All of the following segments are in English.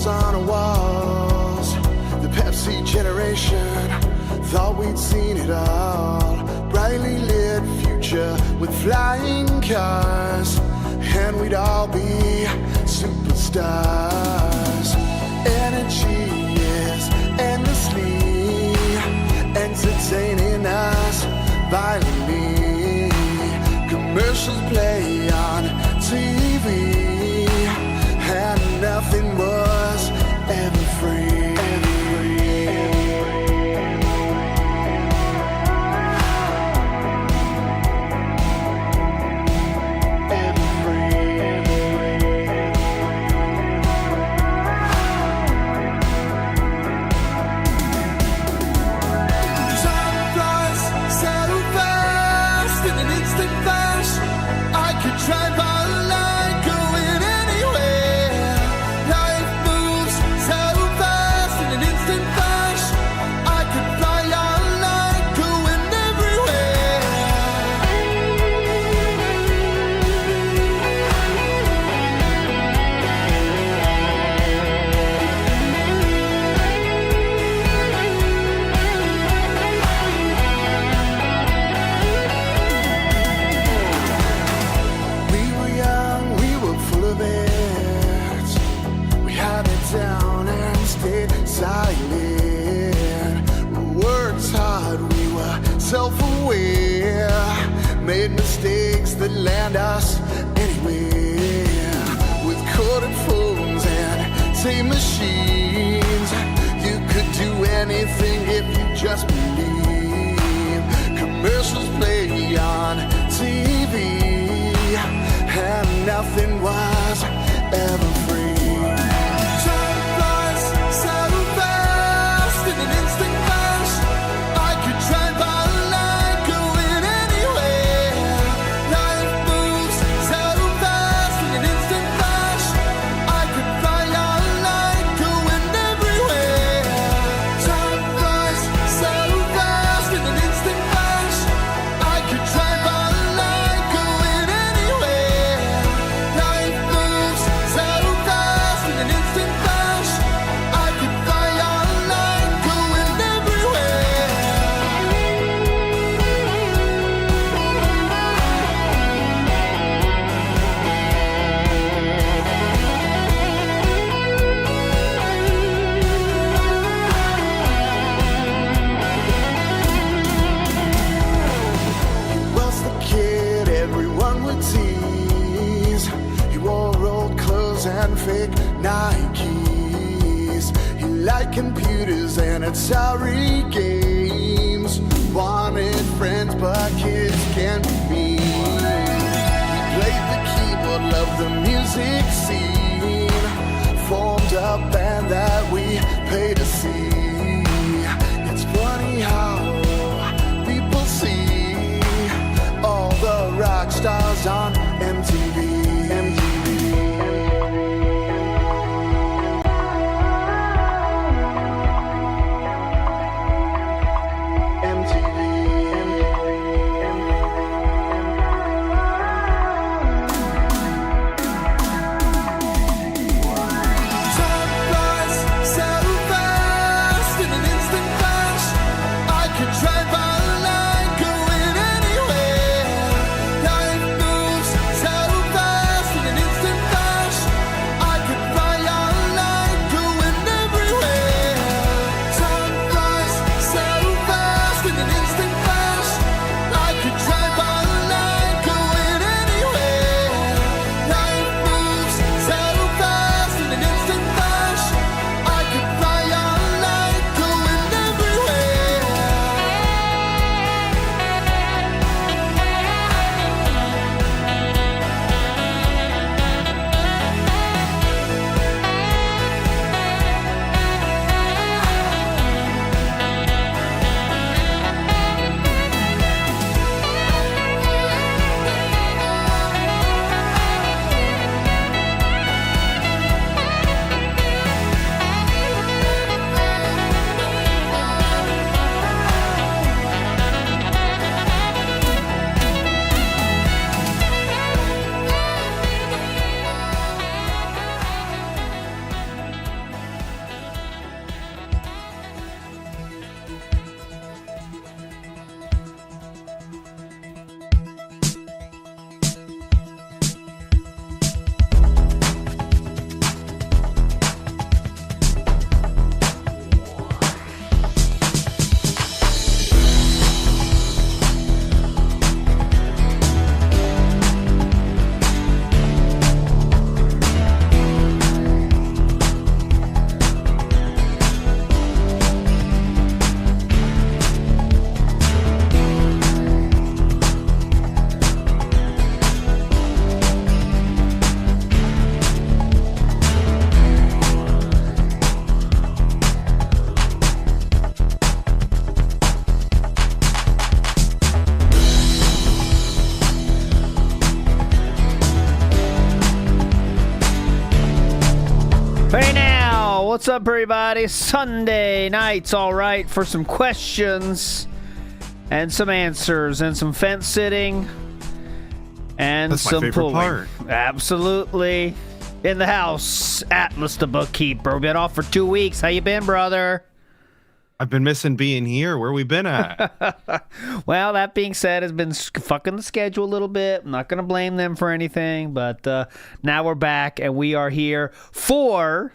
On our walls, the Pepsi generation thought we'd seen it all. Brightly lit future with flying cars, and we'd all be superstars. Energy is endlessly entertaining us violently. Commercials play on TV, and nothing was ever free. Self-aware, made mistakes that land us anywhere. With corded phones and tape machines, you could do anything if you just believe. Commercials play on TV, and nothing was ever free. And fake Nikes. He liked computers and Atari games. Wanted friends, but kids can't be mean. He played the keyboard, loved the music scene. Formed a band that we paid to see. It's funny how people see all the rock stars on MTV. What's up, everybody? Sunday night's all right for some questions and some answers and some fence sitting and That's my some favorite pulling. part. Absolutely. In the house, Atlas the bookkeeper. Been off for 2 weeks. How you been, brother? I've been missing being here. Where we been at? Well, that being said, has been fucking the schedule a little bit. I'm not going to blame them for anything, but now we're back and we are here for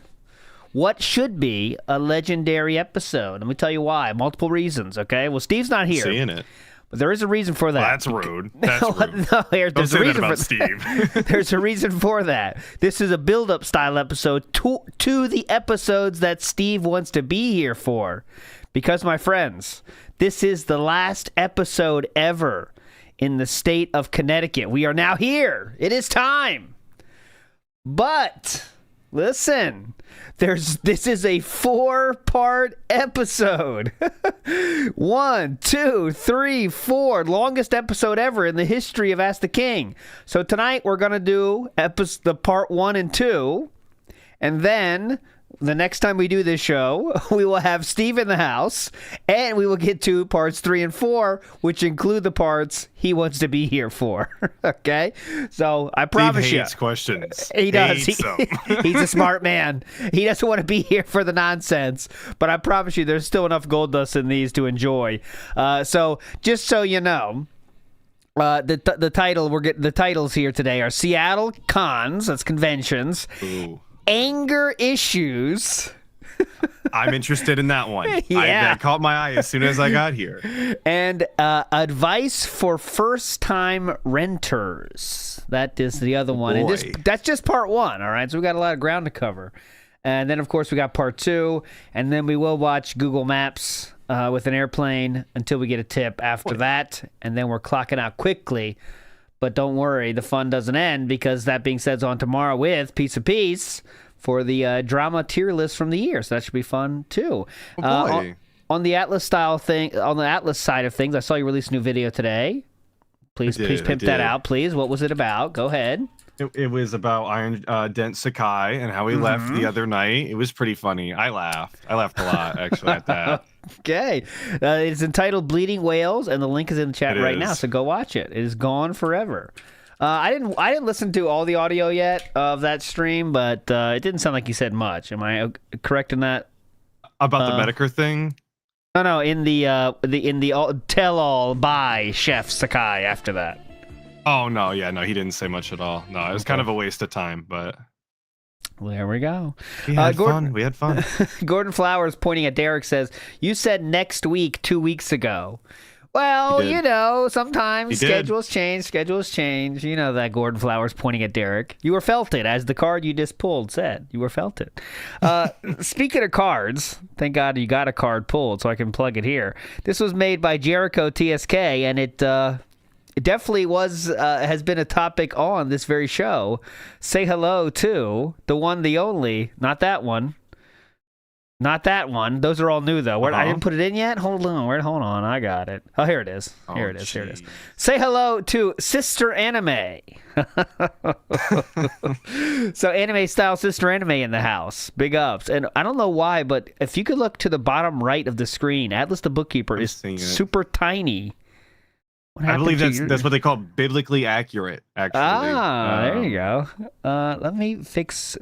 what should be a legendary episode. Let me tell you why. Multiple reasons, okay? Well, Steve's not here. Seeing it. But there is a reason for that. Well, that's rude. That's rude. No, there's Don't say a reason that about for Steve. There's a reason for that. This is a build-up style episode to the episodes that Steve wants to be here for. Because, my friends, this is the last episode ever in the state of Connecticut. We are now here. It is time. But listen, this is a 4-part episode. 1, 2, 3, 4. Longest episode ever in the history of Ask the King. So tonight we're going to do the part 1 and 2. And then the next time we do this show, we will have Steve in the house, and we will get to parts 3 and 4, which include the parts he wants to be here for. Okay? So I promise Steve you. hates questions. He does. Hates them. He's a smart man. He doesn't want to be here for the nonsense. But I promise you, there's still enough gold dust in these to enjoy. So just so you know, the titles here today are Seattle Cons, that's conventions. Ooh. Anger issues. I'm interested in that one. Yeah. That caught my eye as soon as I got here. And advice for first-time renters. That is the other one. And that's just part 1, all right? So we got a lot of ground to cover. And then, of course, we got part 2. And then we will watch Google Maps with an airplane until we get a tip after that. And then we're clocking out quickly. But don't worry, the fun doesn't end, because that being said, is on tomorrow with Piece of Peace for the drama tier list from the year. So that should be fun too. Oh boy. On the Atlas style thing, on the Atlas side of things, I saw you release a new video today. Please pimp that out, please. What was it about? Go ahead. It was about Iron Dent Sakai and how he left the other night. It was pretty funny. I laughed a lot, actually, at that. Okay. It's entitled Bleeding Whales, and the link is in the chat right now, so go watch it. It is gone forever. I didn't listen to all the audio yet of that stream, but it didn't sound like you said much. Am I correct in that? About the Medicare thing? No, in the tell-all by Chef Sakai after that. Oh, no, he didn't say much at all. No, it was kind of a waste of time, but Well, there we go. We had fun. Gordon Flowers, pointing at Derek, says, you said next week 2 weeks ago. Well, you know, sometimes schedules change. You know that, Gordon Flowers, pointing at Derek. You were felt it, as the card you just pulled said. You were felt it. Speaking of cards, thank God you got a card pulled so I can plug it here. This was made by Jericho TSK, and it definitely has been a topic on this very show. Say hello to the one, the only, not that one. Not that one. Those are all new, though. I didn't put it in yet? Hold on. I got it. Oh, here it is. Here it is. Say hello to Sister Anime. So anime-style Sister Anime in the house. Big ups. And I don't know why, but if you could look to the bottom right of the screen, Atlas the Bookkeeper is super tiny. I believe that's what they call biblically accurate, actually. There you go. Let me fix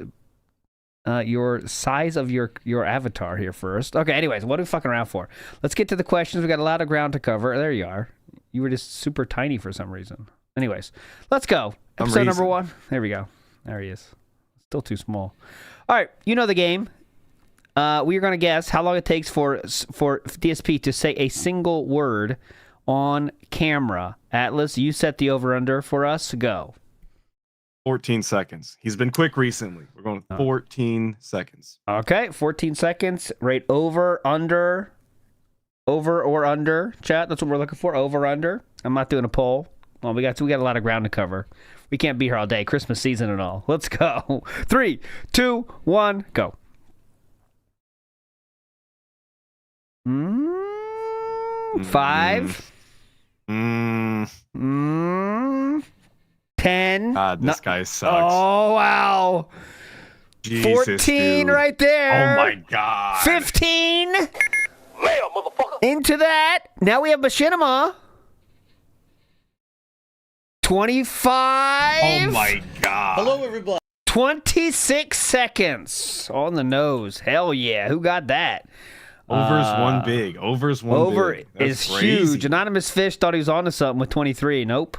your size of your avatar here first. Okay, anyways, what are we fucking around for? Let's get to the questions. We got a lot of ground to cover. There you are. You were just super tiny for some reason. Anyways, let's go. Episode number 1. There we go. There he is. Still too small. All right, you know the game. We are going to guess how long it takes for DSP to say a single word on camera. Atlas, you set the over-under for us. Go. 14 seconds. He's been quick recently. We're going 14 seconds. Okay, 14 seconds. Rate over, under, over or under. Chat, that's what we're looking for. Over, under. I'm not doing a poll. Well, we got a lot of ground to cover. We can't be here all day. Christmas season and all. Let's go. 3, 2, 1, go. 5. 10. This guy sucks. Oh, wow. Jesus, 14 dude. right there. Oh my god. 15. Into that. Now we have Machinima. 25. Oh my god. Hello, everybody. 26 seconds on the nose. Hell yeah. Who got that? Over's one big. Over's one Over big. That's is crazy. huge. Anonymous Fish thought he was onto something with 23. Nope.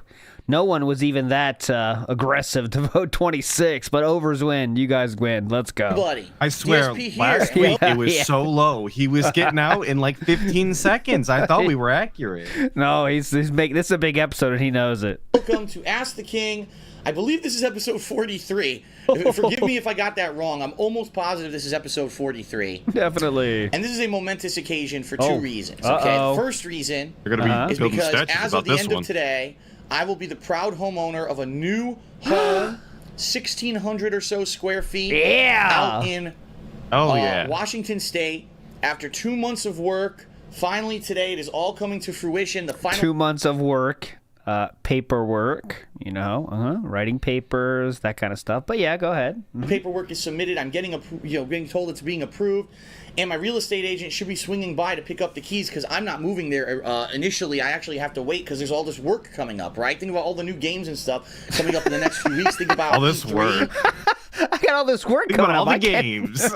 No one was even that aggressive to vote 26, but overs win. You guys win. Let's go. Buddy. I swear, DSP here, last and week Yeah, it was yeah. so low. He was getting out in like 15 seconds. I thought we were accurate. No, he's making this is a big episode and he knows it. welcome to Ask the King. I believe this is episode 43. Forgive me if I got that wrong. I'm almost positive this is episode 43. Definitely. And this is a momentous occasion for two reasons. Okay, Uh-oh. the first reason They're gonna be is building because statues as about of the this end one. of today, I will be the proud homeowner of a new home, 1,600 or so square feet, Yeah. out in Oh yeah. Washington State. After 2 months of work, finally today it is all coming to fruition. The final 2 months of work, paperwork, writing papers, that kind of stuff. But yeah, go ahead. paperwork is submitted. I'm getting being told it's being approved, and my real estate agent should be swinging by to pick up the keys because I'm not moving there initially. I actually have to wait because there's all this work coming up. Right? Think about all the new games and stuff coming up in the next few weeks. Think about All this E3. work. I got all this work Think coming about all up. the I can't- games.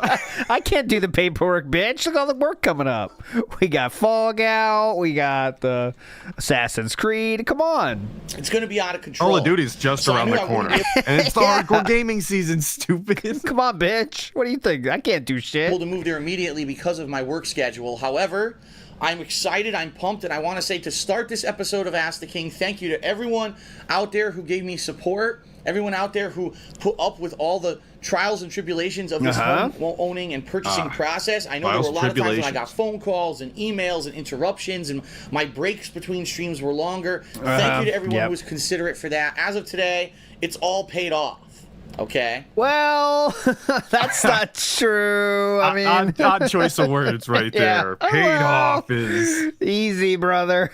I can't do the paperwork, bitch. Look at all the work coming up. We got Fallout. We got the Assassin's Creed. Come on. It's going to be out of control. Call of Duty's just So I around knew the I wouldn't corner. be And it's the hardcore gaming season, stupid. Come on, bitch. What do you think? I can't do shit. able to move there immediately because of my work schedule. However, I'm excited, I'm pumped, and I want to say to start this episode of Ask the King, thank you to everyone out there who gave me support, everyone out there who put up with all the trials and tribulations of this home owning and purchasing process. I know there were a lot of times when I got phone calls and emails and interruptions, and my breaks between streams were longer. Thank you to everyone Yep. who was considerate for that. As of today, it's all paid off. Okay? Well, that's not true. I mean, odd choice of words right Yeah. there. Oh, Paid well. off is. easy, brother.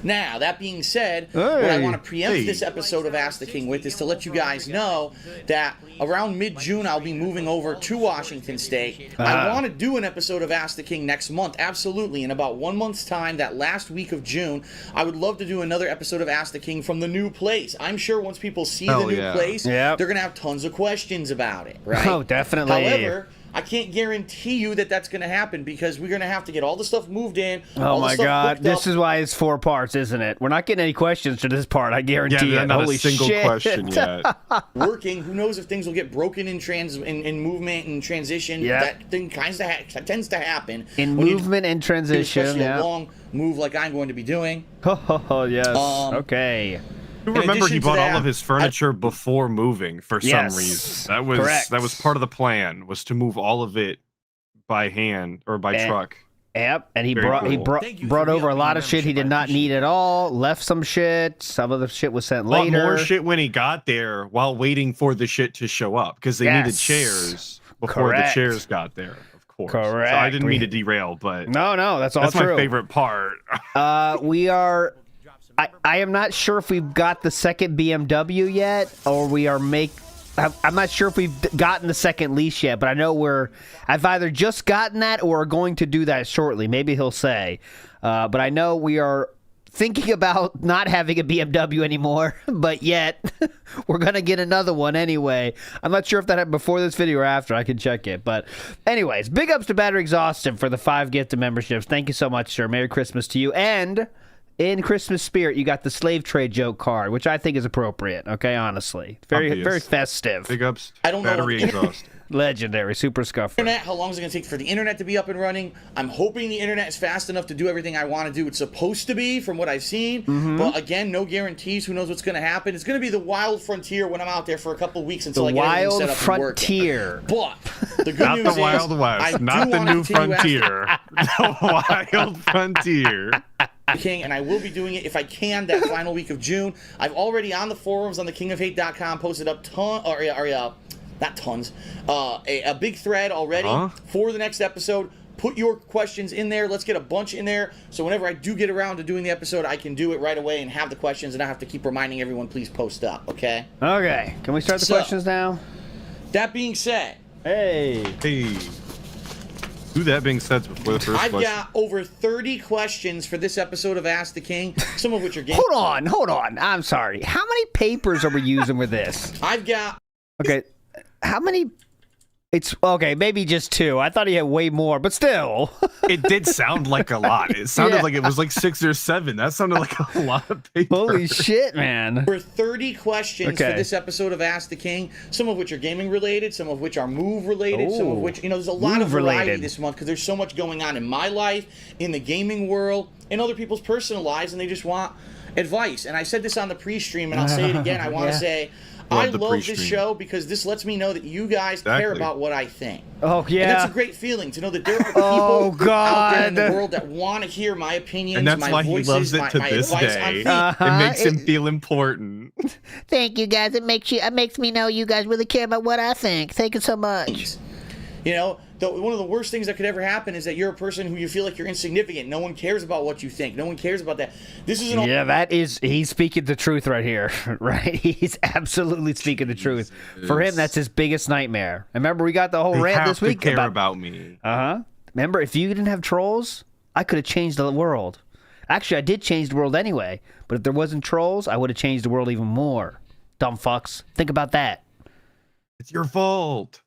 Now, that being said, what I Hey. want to preempt Hey. this episode of Ask the King with is to let you guys know that around mid-June I'll be moving over to Washington State. I want to do an episode of Ask the King next month, absolutely. In about 1 month's time, that last week of June, I would love to do another episode of Ask the King from the new place. I'm sure once people see Hell the new yeah. place, Yep. they're going to have tons of questions about it, right? Oh, definitely. However, I can't guarantee you that that's going to happen because we're going to have to get all the stuff moved in. Oh all the my stuff God! hooked This up. is why it's 4 parts, isn't it? We're not getting any questions to this part. I guarantee Yeah, it. not Holy a single shit. question yet. working. Who knows if things will get broken in movement and transition? Yeah. That thing that tends to happen In when you movement and do transition. especially Yeah. a long move like I'm going to be doing. Oh yes. Um, Okay. You remember addition he to bought that, all of his furniture before moving for Yes, some reason. correct. That was part of the plan, was to move all of it by hand or by truck. Yep, and he Very brought cool. brought over a lot of shit he did not need at all. Left some shit. Some of the shit was sent Bought later. more shit when he got there while waiting for the shit to show up because they needed Yes. chairs before Correct. the chairs got there. Of course. Correct. So I didn't mean to derail, but No, that's all that's true. my favorite part. We are. I am not sure if we've got the second BMW yet, or we are I'm not sure if we've gotten the second lease yet, but I know I've either just gotten that or are going to do that shortly. Maybe he'll say. But I know we are thinking about not having a BMW anymore, but yet we're going to get another one anyway. I'm not sure if that happened before this video or after. I can check it. But anyways, big ups to Battery Exhaustive for the 5 gifted memberships. Thank you so much, sir. Merry Christmas to you. And in Christmas spirit, you got the slave trade joke card, which I think is appropriate. Okay, honestly, very Obvious. festive, Big ups. I don't know Battery what- exhausted. legendary, super scuffer. Internet, how long is it going to take for the internet to be up and running? I'm hoping the internet is fast enough to do everything I want to do. It's supposed to be, from what I've seen. But again, no guarantees. Who knows what's going to happen? It's going to be the wild frontier when I'm out there for a couple of weeks until I The get everything wild set up frontier. and working. But the good Not news the is, Wild I West, do not the wanna new continue frontier. The Wild Frontier. King, and I will be doing it if I can that final week of June. I've already on the forums on thekingofhate.com posted up not tons, a big thread already for the next episode. Put your questions in there. Let's get a bunch in there. So whenever I do get around to doing the episode, I can do it right away and have the questions and not have to keep reminding everyone, please post up, okay? Okay, can we start the So- questions now? That being said, Hey. That being said, before the first I've question. got over 30 questions for this episode of Ask the King, some of which are game. Hold on. I'm sorry. How many papers are we using with this? I've got. Okay. How many? It's okay, maybe just 2. I thought he had way more, but still. It did sound like a lot. It sounded like it was like 6 or 7. That sounded like a lot of paper. Holy shit, man. For 30 questions for this episode of Ask the King, some of which are gaming related, some of which are move related, some of which, there's a lot of variety this month because there's so much going on in my life, in the gaming world, in other people's personal lives, and they just want advice. And I said this on the pre-stream, and I'll say it again. I want to say, I love this show because this lets me know that you guys care about what I think. Oh, yeah. And that's a great feeling to know that there are people out there in the world that want to hear my opinions, and that's my why voices, he loves it to my this advice day. on It makes him feel important. Thank you, guys. It makes me know you guys really care about what I think. Thank you so much. One of the worst things that could ever happen is that you're a person who you feel like you're insignificant. No one cares about what you think. No one cares about that. This is he's speaking the truth right here, right? He's absolutely speaking the truth. For him, that's his biggest nightmare. Remember, we got the whole rant this week about me. Remember, if you didn't have trolls, I could have changed the world. Actually, I did change the world anyway. But if there wasn't trolls, I would have changed the world even more. Dumb fucks. Think about that. It's your fault.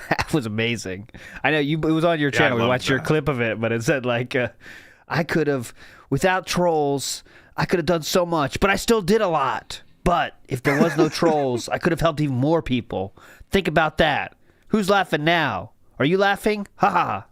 That was amazing. I know it was on your channel. We watched your clip of it, but it said I could have, without trolls, I could have done so much, but I still did a lot. But if there was no trolls, I could have helped even more people. Think about that. Who's laughing now? Are you laughing? Ha ha.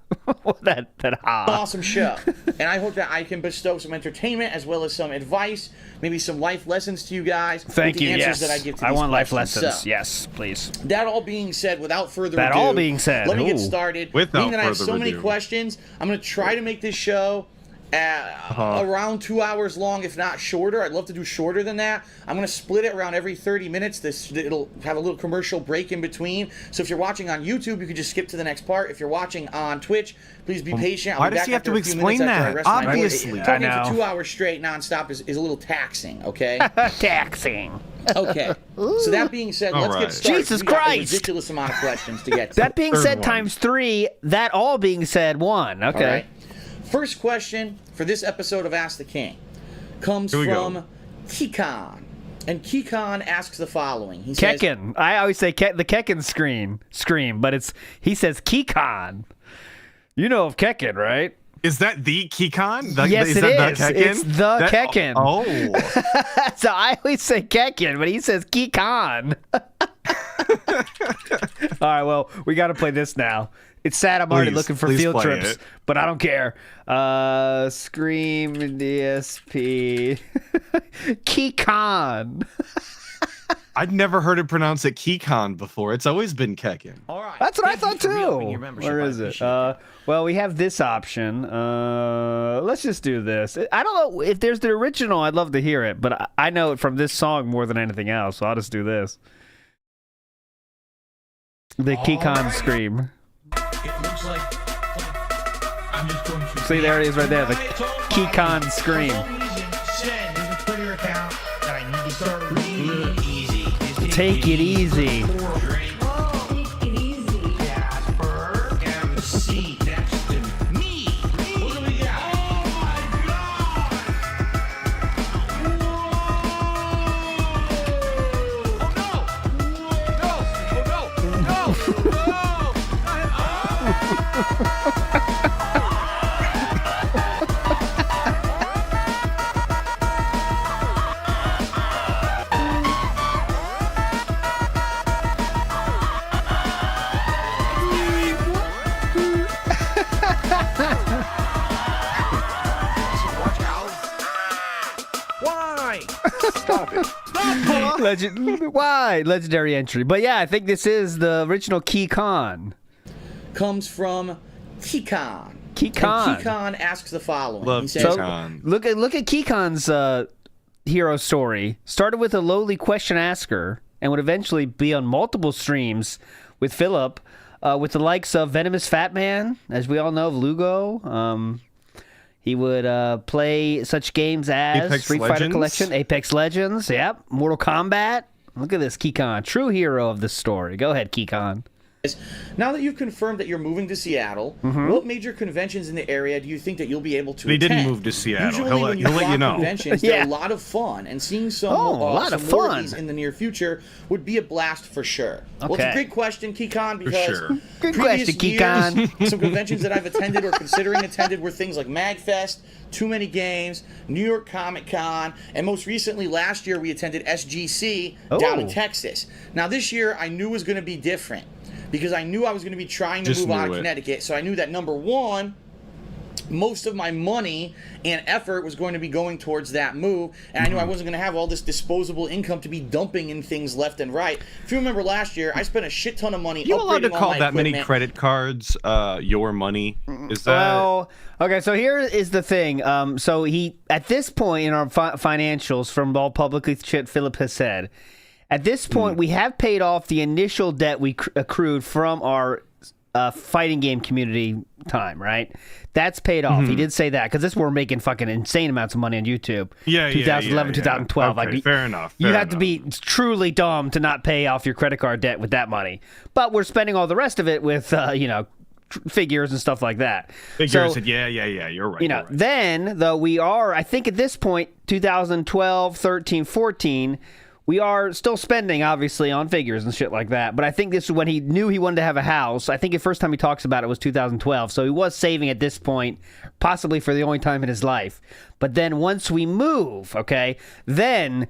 that ha. Awesome show. And I hope that I can bestow some entertainment as well as some advice, maybe some life lessons to you guys. Thank you. Yes. That I give to I want life questions. lessons. So, yes, please. That all being said, without further ado, let me get started. Without I have so many questions. I'm going to try to make this show around 2 hours long, if not shorter. I'd love to do shorter than that. I'm going to split it around every 30 minutes. It'll have a little commercial break in between. So if you're watching on YouTube, you can just skip to the next part. If you're watching on Twitch, please be patient. Why does he have to explain that? Obviously. Talking for 2 hours straight nonstop is a little taxing, okay? Taxing. Okay. So that being said, let's get started. Jesus We got Christ. a ridiculous amount of questions to get to. That being said, times 3. That all being said, 1. Okay. All right. First question for this episode of Ask the King comes from Kekon. And Kekon asks the following. He says, Kekon. I always say the Kekon scream, but he says Kekon. You know of Kekon, right? Is that the Kekon? Yes, it is. It's the Kekon. Oh. So I always say Kekon, but he says Kekon. All right, well, we got to play this now. It's sad I'm already looking for field trips, but I don't care. Scream DSP. Kekon. I'd never heard it pronounced it Kekon before. It's always been Kekon. All right. That's what I thought too. Where is it? Well, we have this option. Let's just do this. I don't know if there's the original. I'd love to hear it, but I know it from this song more than anything else, so I'll just do this. The Kekon scream. It looks like I'm just going to See, there it is right there. The Kekon scream. Take it easy. Legendary entry. But yeah, I think this is the original Kekon. Comes from Kekon. Kekon. And Kekon asks the following. Love he says, Kekon. Look at Kekon's hero story. Started with a lowly question asker and would eventually be on multiple streams with Philip, with the likes of Venomous Fat Man, as we all know, of Lugo. He would play such games as Apex Street Fighter Legends? Collection, Apex Legends, yep, Mortal Kombat. Look at this, Kekon, true hero of the story. Go ahead, Kekon. Now that you've confirmed that you're moving to Seattle, what major conventions in the area do you think that you'll be able to attend? He didn't move to Seattle. Usually He'll when you let you know. conventions, they're a lot of fun, and seeing some, more of these in the near future would be a blast for sure. Well, it's a great question, Kekon, because Good question, Kekon. Some conventions that I've attended or considering attended were things like MagFest, Too Many Games, New York Comic Con, and most recently last year we attended SGC down in Texas. Now this year I knew was going to be different, because I knew I was going to be trying to move out of Connecticut. So I knew that, number one, most of my money and effort was going to be going towards that move. And I knew I wasn't going to have all this disposable income to be dumping in things left and right. If you remember last year, I spent a shit ton of money You allowed to upgrading all call my that many equipment. credit cards your money? Is that... Well, okay, so here is the thing. So he, at this point in our financials, from all publicly shit Philip has said, at this point, we have paid off the initial debt we accrued from our fighting game community time, right? That's paid off. He did say that, because this we're making fucking insane amounts of money on YouTube. 2011, 2012. Okay, fair enough. You have to be truly dumb to not pay off your credit card debt with that money. But we're spending all the rest of it with, figures and stuff like that. Figures, so, yeah, you're right. Then, though, we are, I think at this point, 2012, 13, 14... we are still spending, obviously, on figures and shit like that. But I think this is when he knew he wanted to have a house. I think the first time he talks about it was 2012. So he was saving at this point, possibly for the only time in his life. But then once we move, then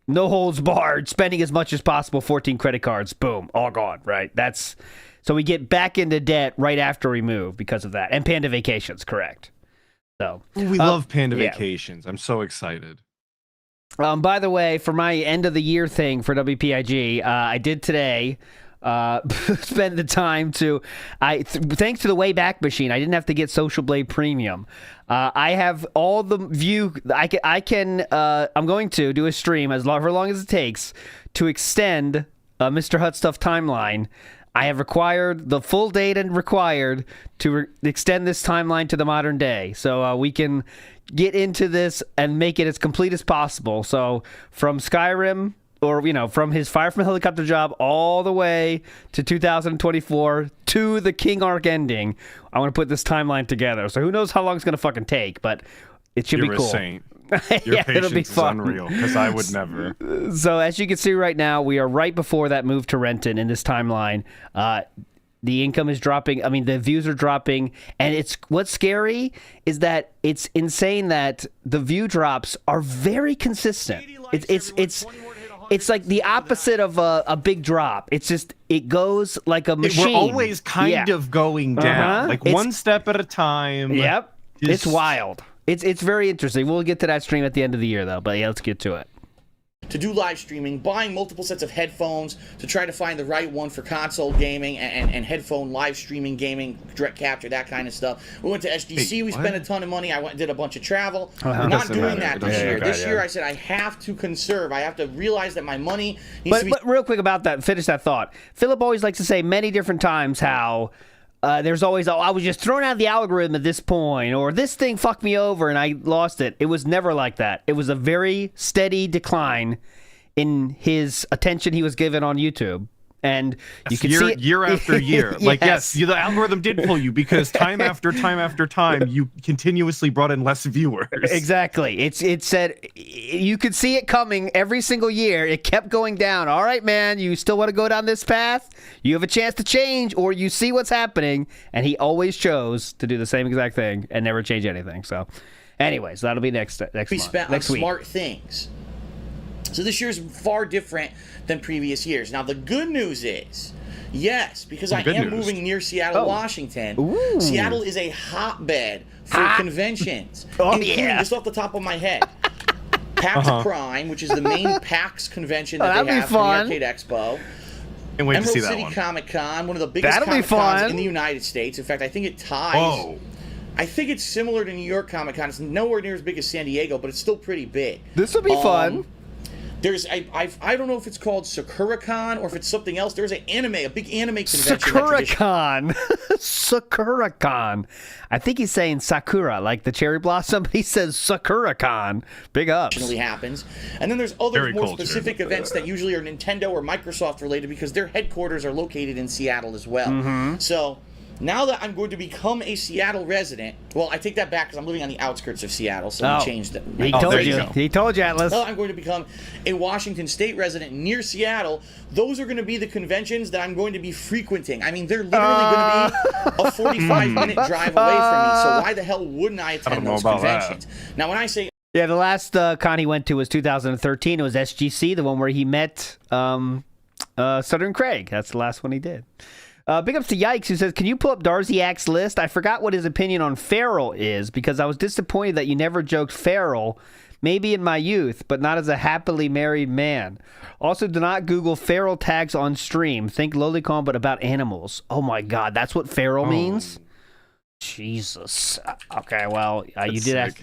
no holds barred, spending as much as possible, 14 credit cards, boom, all gone, right? So we get back into debt right after we move because of that. And Panda Vacations, correct. So we love Panda Vacations. I'm so excited. By the way, for my end of the year thing for WPIG, I did today spend the time to, thanks to the Wayback Machine, I didn't have to get Social Blade Premium. I have all the view, I'm going to do a stream for long as it takes to extend Mr. Hut Stuff timeline. I have required the full data required to extend this timeline to the modern day. So we can get into this and make it as complete as possible. So from Skyrim, or, from his Fire from a Helicopter job all the way to 2024 to the King Arc ending, I want to put this timeline together. So who knows how long it's going to fucking take, but it should be cool. You're a saint. Your patience is unreal, because I would never. So as you can see right now, we are right before that move to Renton in this timeline. The income is dropping. I mean, the views are dropping. And what's scary is that it's insane that the view drops are very consistent. It's like the opposite of a big drop. It's just, it goes like a machine. We're always kind of going down, like one step at a time. Yep. It's wild. It's very interesting. We'll get to that stream at the end of the year, though. But yeah, let's get to it. To do live streaming, buying multiple sets of headphones to try to find the right one for console gaming and headphone live streaming gaming, direct capture, that kind of stuff. We went to SDC. We spent a ton of money. I went and did a bunch of travel. We're not doing that this year. This year, I said I have to conserve. I have to realize that my money needs to be... But real quick about that, finish that thought. Philip always likes to say many different times how... there's always, I was just thrown out of the algorithm at this point, or this thing fucked me over and I lost it. It was never like that. It was a very steady decline in his attention he was given on YouTube. And you can see it year after year. Yes. Like, yes, the algorithm did pull you, because time after time after time, you continuously brought in less viewers. Exactly. It said you could see it coming every single year. It kept going down. All right, man, you still want to go down this path? You have a chance to change, or you see what's happening. And he always chose to do the same exact thing and never change anything. So, anyways, that'll be next month. Spent next on week. Smart things. So this year's far different than previous years. Now, the good news is, yes, because I am moving near Seattle, Washington, Seattle is a hotbed for conventions, including, just off the top of my head, PAX Prime, which is the main PAX convention that they have for the Arcade Expo. Can't wait to see that City one. Comic Con, one of the biggest Comic Cons in the United States. In fact, I think it ties. Whoa. I think it's similar to New York Comic Con. It's nowhere near as big as San Diego, but it's still pretty big. This will be fun. There's I don't know if it's called SakuraCon or if it's something else. There's a big anime convention. SakuraCon. SakuraCon. I think he's saying Sakura, like the cherry blossom. He says SakuraCon. Big ups. Happens. And then there's other Very more cultured. specific events that usually are Nintendo or Microsoft related because their headquarters are located in Seattle as well. So now that I'm going to become a Seattle resident, well, I take that back because I'm living on the outskirts of Seattle, so we changed it. He there told you you. go. He told you, Atlas. Well, I'm going to become a Washington State resident near Seattle. Those are going to be the conventions that I'm going to be frequenting. I mean, they're literally going to be a 45-minute drive away from me, so why the hell wouldn't I attend those conventions? Now, when I say... Yeah, the last con he went to was 2013. It was SGC, the one where he met Southern Craig. That's the last one he did. Big ups to Yikes, who says, can you pull up Darziak's list? I forgot what his opinion on Feral is, because I was disappointed that you never joked Feral, maybe in my youth, but not as a happily married man. Also, do not Google Feral tags on stream. Think Lolicon, but about animals. Oh my god, that's what Feral means? Jesus. Okay, well, you did ask...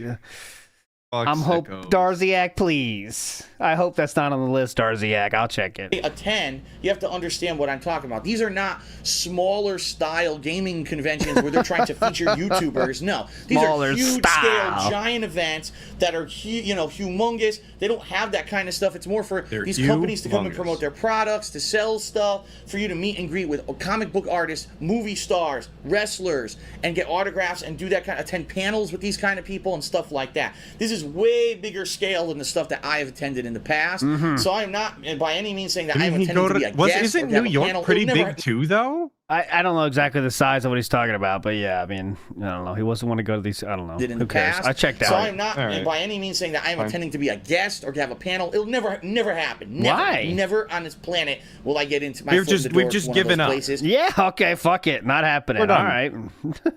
I'm hope Darziak, please. I hope that's not on the list, Darziak. I'll check it. Attend, you have to understand what I'm talking about. These are not smaller style gaming conventions where they're trying to feature YouTubers. No, these Smaller are huge style. scale, giant events that are humongous. They don't have that kind of stuff. It's more for They're these companies to come and humongous. promote their products, to sell stuff, for you to meet and greet with comic book artists, movie stars, wrestlers, and get autographs and do that kind. Attend panels with these kind of people and stuff like that. This is way bigger scale than the stuff that I have attended in the past. So I'm not by any means saying that I'm attending to be a guest. Isn't or to have New a York panel. pretty It'll never- big too, though? I don't know exactly the size of what he's talking about, but yeah, I mean, I don't know. He wasn't want to go to these. I don't know. Did in Who the cares? past. I checked out. So I'm not All right. by any means saying that I'm attending to be a guest or to have a panel. It'll never happen. Never, Why? Never on this planet will I get into my We've foot in just- the door we've to just one of those given up. places. Yeah, okay, fuck it. Not happening. We're done. All right.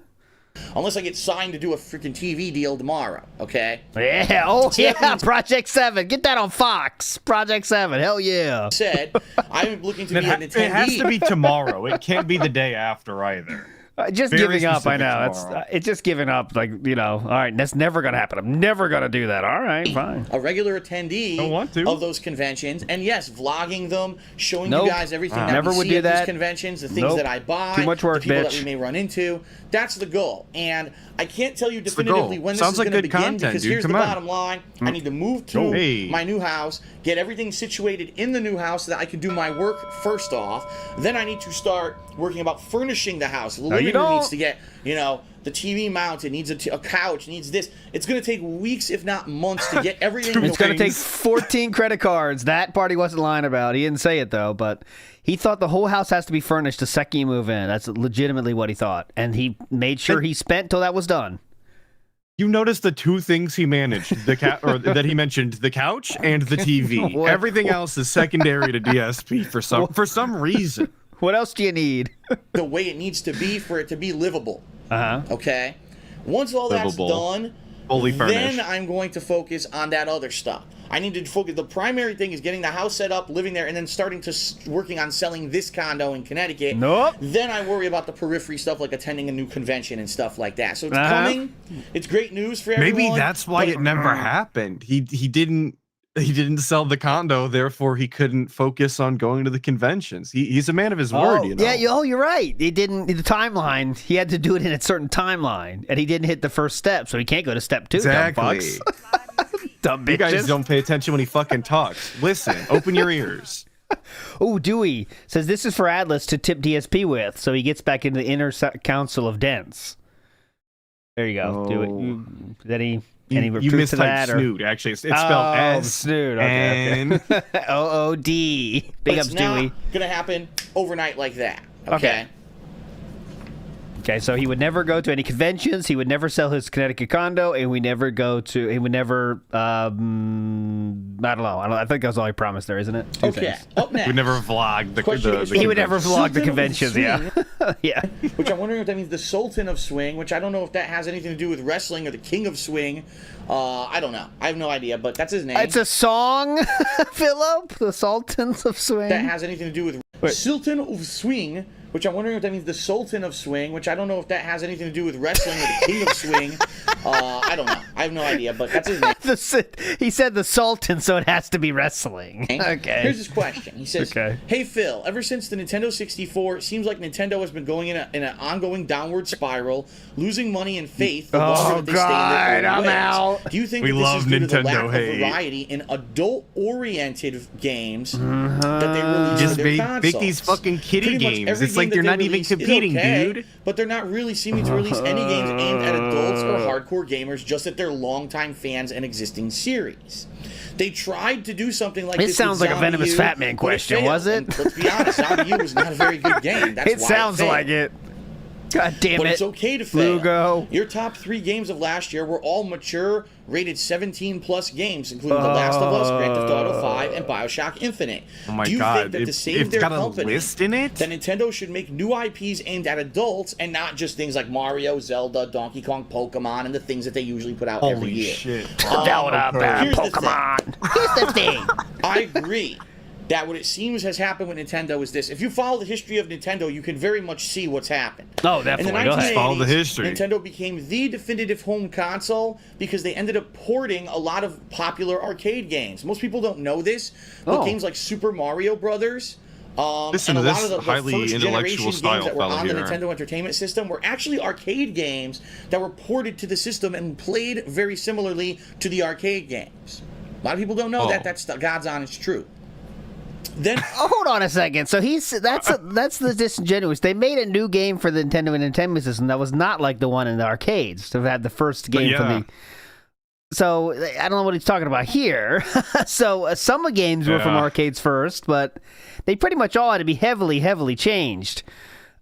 Unless I get signed to do a freaking TV deal tomorrow. Okay. Yeah, oh See, that yeah, means- Project 7. Get that on Fox. Project 7, hell yeah. Said I'm looking to be an attendee. It has to be tomorrow. It can't be the day after either. Just Very giving up, I specific know. tomorrow. It's just giving up, like, you know, all right, that's never going to happen. I'm never going to do that. All right, fine. a regular attendee Don't want to. of those conventions, and yes, vlogging them, showing Nope. you guys everything that Never we would see do at that. these conventions, the things Nope. that I buy, Too much work, the people bitch. that we may run into. That's the goal, and I can't tell you the definitively goal. when this Sounds is like going to good begin content, because dude. here's Come the on. bottom line: I need to move to Hey. my new house, get everything situated in the new house so that I can do my work first off. Then I need to start working about furnishing the house. The living you room don't. needs to get, the TV mounted, needs a couch, needs this. It's going to take weeks, if not months, to get everything. It's going to take 14 credit cards. That part he wasn't lying about. He didn't say it, though, but he thought the whole house has to be furnished the second you move in. That's legitimately what he thought. And he made sure he spent till that was done. You notice the two things he managed, or that he mentioned, the couch and the TV. What? Everything else is secondary to DSP for some reason. What else do you need? the way it needs to be for it to be livable. Uh-huh. Okay? Once all that's Livable. done, Fully furnished. then I'm going to focus on that other stuff. I need to focus. The primary thing is getting the house set up, living there, and then starting to working on selling this condo in Connecticut. Nope. Then I worry about the periphery stuff like attending a new convention and stuff like that. So it's Uh-huh. coming. It's great news for everyone. Maybe that's why but it never happened. He didn't sell the condo, therefore he couldn't focus on going to the conventions. He's a man of his word, you know. Yeah, you're right. He didn't, the timeline, he had to do it in a certain timeline, and he didn't hit the first step, so he can't go to step 2, Exactly. dumb fucks. Dumb You guys bitches. don't pay attention when he fucking talks. Listen, open your ears. Oh, Dewie says this is for Atlas to tip DSP with, so he gets back into the inner council of dents. There you go. Do it. Then he any You proof to that? mistyped Or... snood. Actually, it's spelled S snood. Okay, N. okay. OOD. but Big it's ups, not Dewie. gonna happen overnight like that. Okay. Okay, so he would never go to any conventions. He would never sell his Connecticut condo, and he would never. I don't know. I think that's all he promised there, isn't it? Two Okay. things. Up next. We never vlogged the Question is- He would never convention. vlog the conventions. Yeah, yeah. Which I'm wondering if that means the Sultan of Swing, which I don't know if that has anything to do with wrestling or the King of Swing. I don't know. I have no idea, but that's his name. It's a song, Philip. The Sultans of Swing. that has anything to do with Sultan of Swing, which I'm wondering if that means the Sultan of Swing, which I don't know if that has anything to do with wrestling or the King of Swing. I don't know. I I have no idea, but that's his name. He said the Sultan, so it has to be wrestling. Okay. Here's his question. He says, Okay. Hey, Phil, ever since the Nintendo 64, it seems like Nintendo has been going in an ongoing downward spiral, losing money and faith the longer that they stay in their own ways. out. Do you think We that this love is due to the Nintendo lack of hate. variety in adult-oriented games that they release Just for their make consoles? these fucking kiddie Pretty much games. every It's like game they're that not they even release is competing, okay, dude. but they're not really seeming to release any games aimed at adults or hardcore gamers, just at their longtime fans and existing series. They tried to do something like It this. sounds with like a Zombie venomous U, fat man but question, failed. was it? And let's be honest, Zombie U was not a very good game. That's It why sounds failed. like it. God damn But it. it's okay to fail. Lugo. Your top 3 games of last year were all mature, rated 17-plus games, including The Last of Us, Grand Theft Auto 5, and BioShock Infinite. Oh my Do you God, think that to save it's their got a company, list in it? that Nintendo should make new IPs aimed at adults and not just things like Mario, Zelda, Donkey Kong, Pokemon, and the things that they usually put out every Holy year? shit. Here's the Pokemon. Here's the thing. I agree that what it seems has happened with Nintendo is this. If you follow the history of Nintendo, you can very much see what's happened. Oh, definitely. In the Go ahead. 1980s, Follow the history. Nintendo became the definitive home console because they ended up porting a lot of popular arcade games. Most people don't know this, but Oh. games like Super Mario Brothers, Listen and to a lot this of the highly first generation intellectual games style that were fella on the here. Nintendo Entertainment System were actually arcade games that were ported to the system and played very similarly to the arcade games. A lot of people don't know that. That's the God's honest truth. Then Oh, hold on a second. So that's the disingenuous. They made a new game for the Nintendo Entertainment System that was not like the one in the arcades. To have had the first game for yeah. the. So I don't know what he's talking about here. So some of the games were from Yeah. arcades first, but they pretty much all had to be heavily changed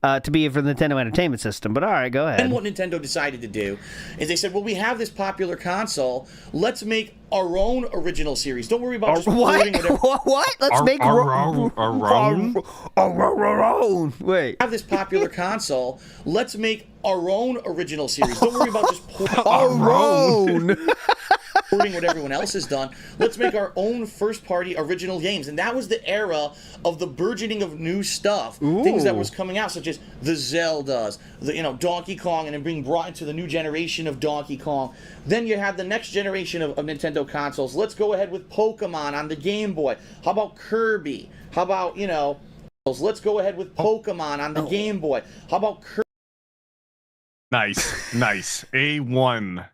to be for the Nintendo Entertainment System. But all right, go ahead. And what Nintendo decided to do is they said, well, we have this popular console. Let's make our own original series. Don't worry about just porting whatever. What? Let's make our own? our own. Wait. Have this popular console. Let's make our own original series. Don't worry about just Our own. porting what everyone else has done. Let's make our own first-party original games. And that was the era of the burgeoning of new stuff. Things that was coming out, such as the Zeldas, Donkey Kong, and then being brought into the new generation of Donkey Kong. Then you have the next generation of Nintendo consoles. Let's go ahead with Pokemon on the Game Boy. How about Kirby? How about, let's go ahead with Pokemon on the Game Boy. How about Kirby? Nice. A1.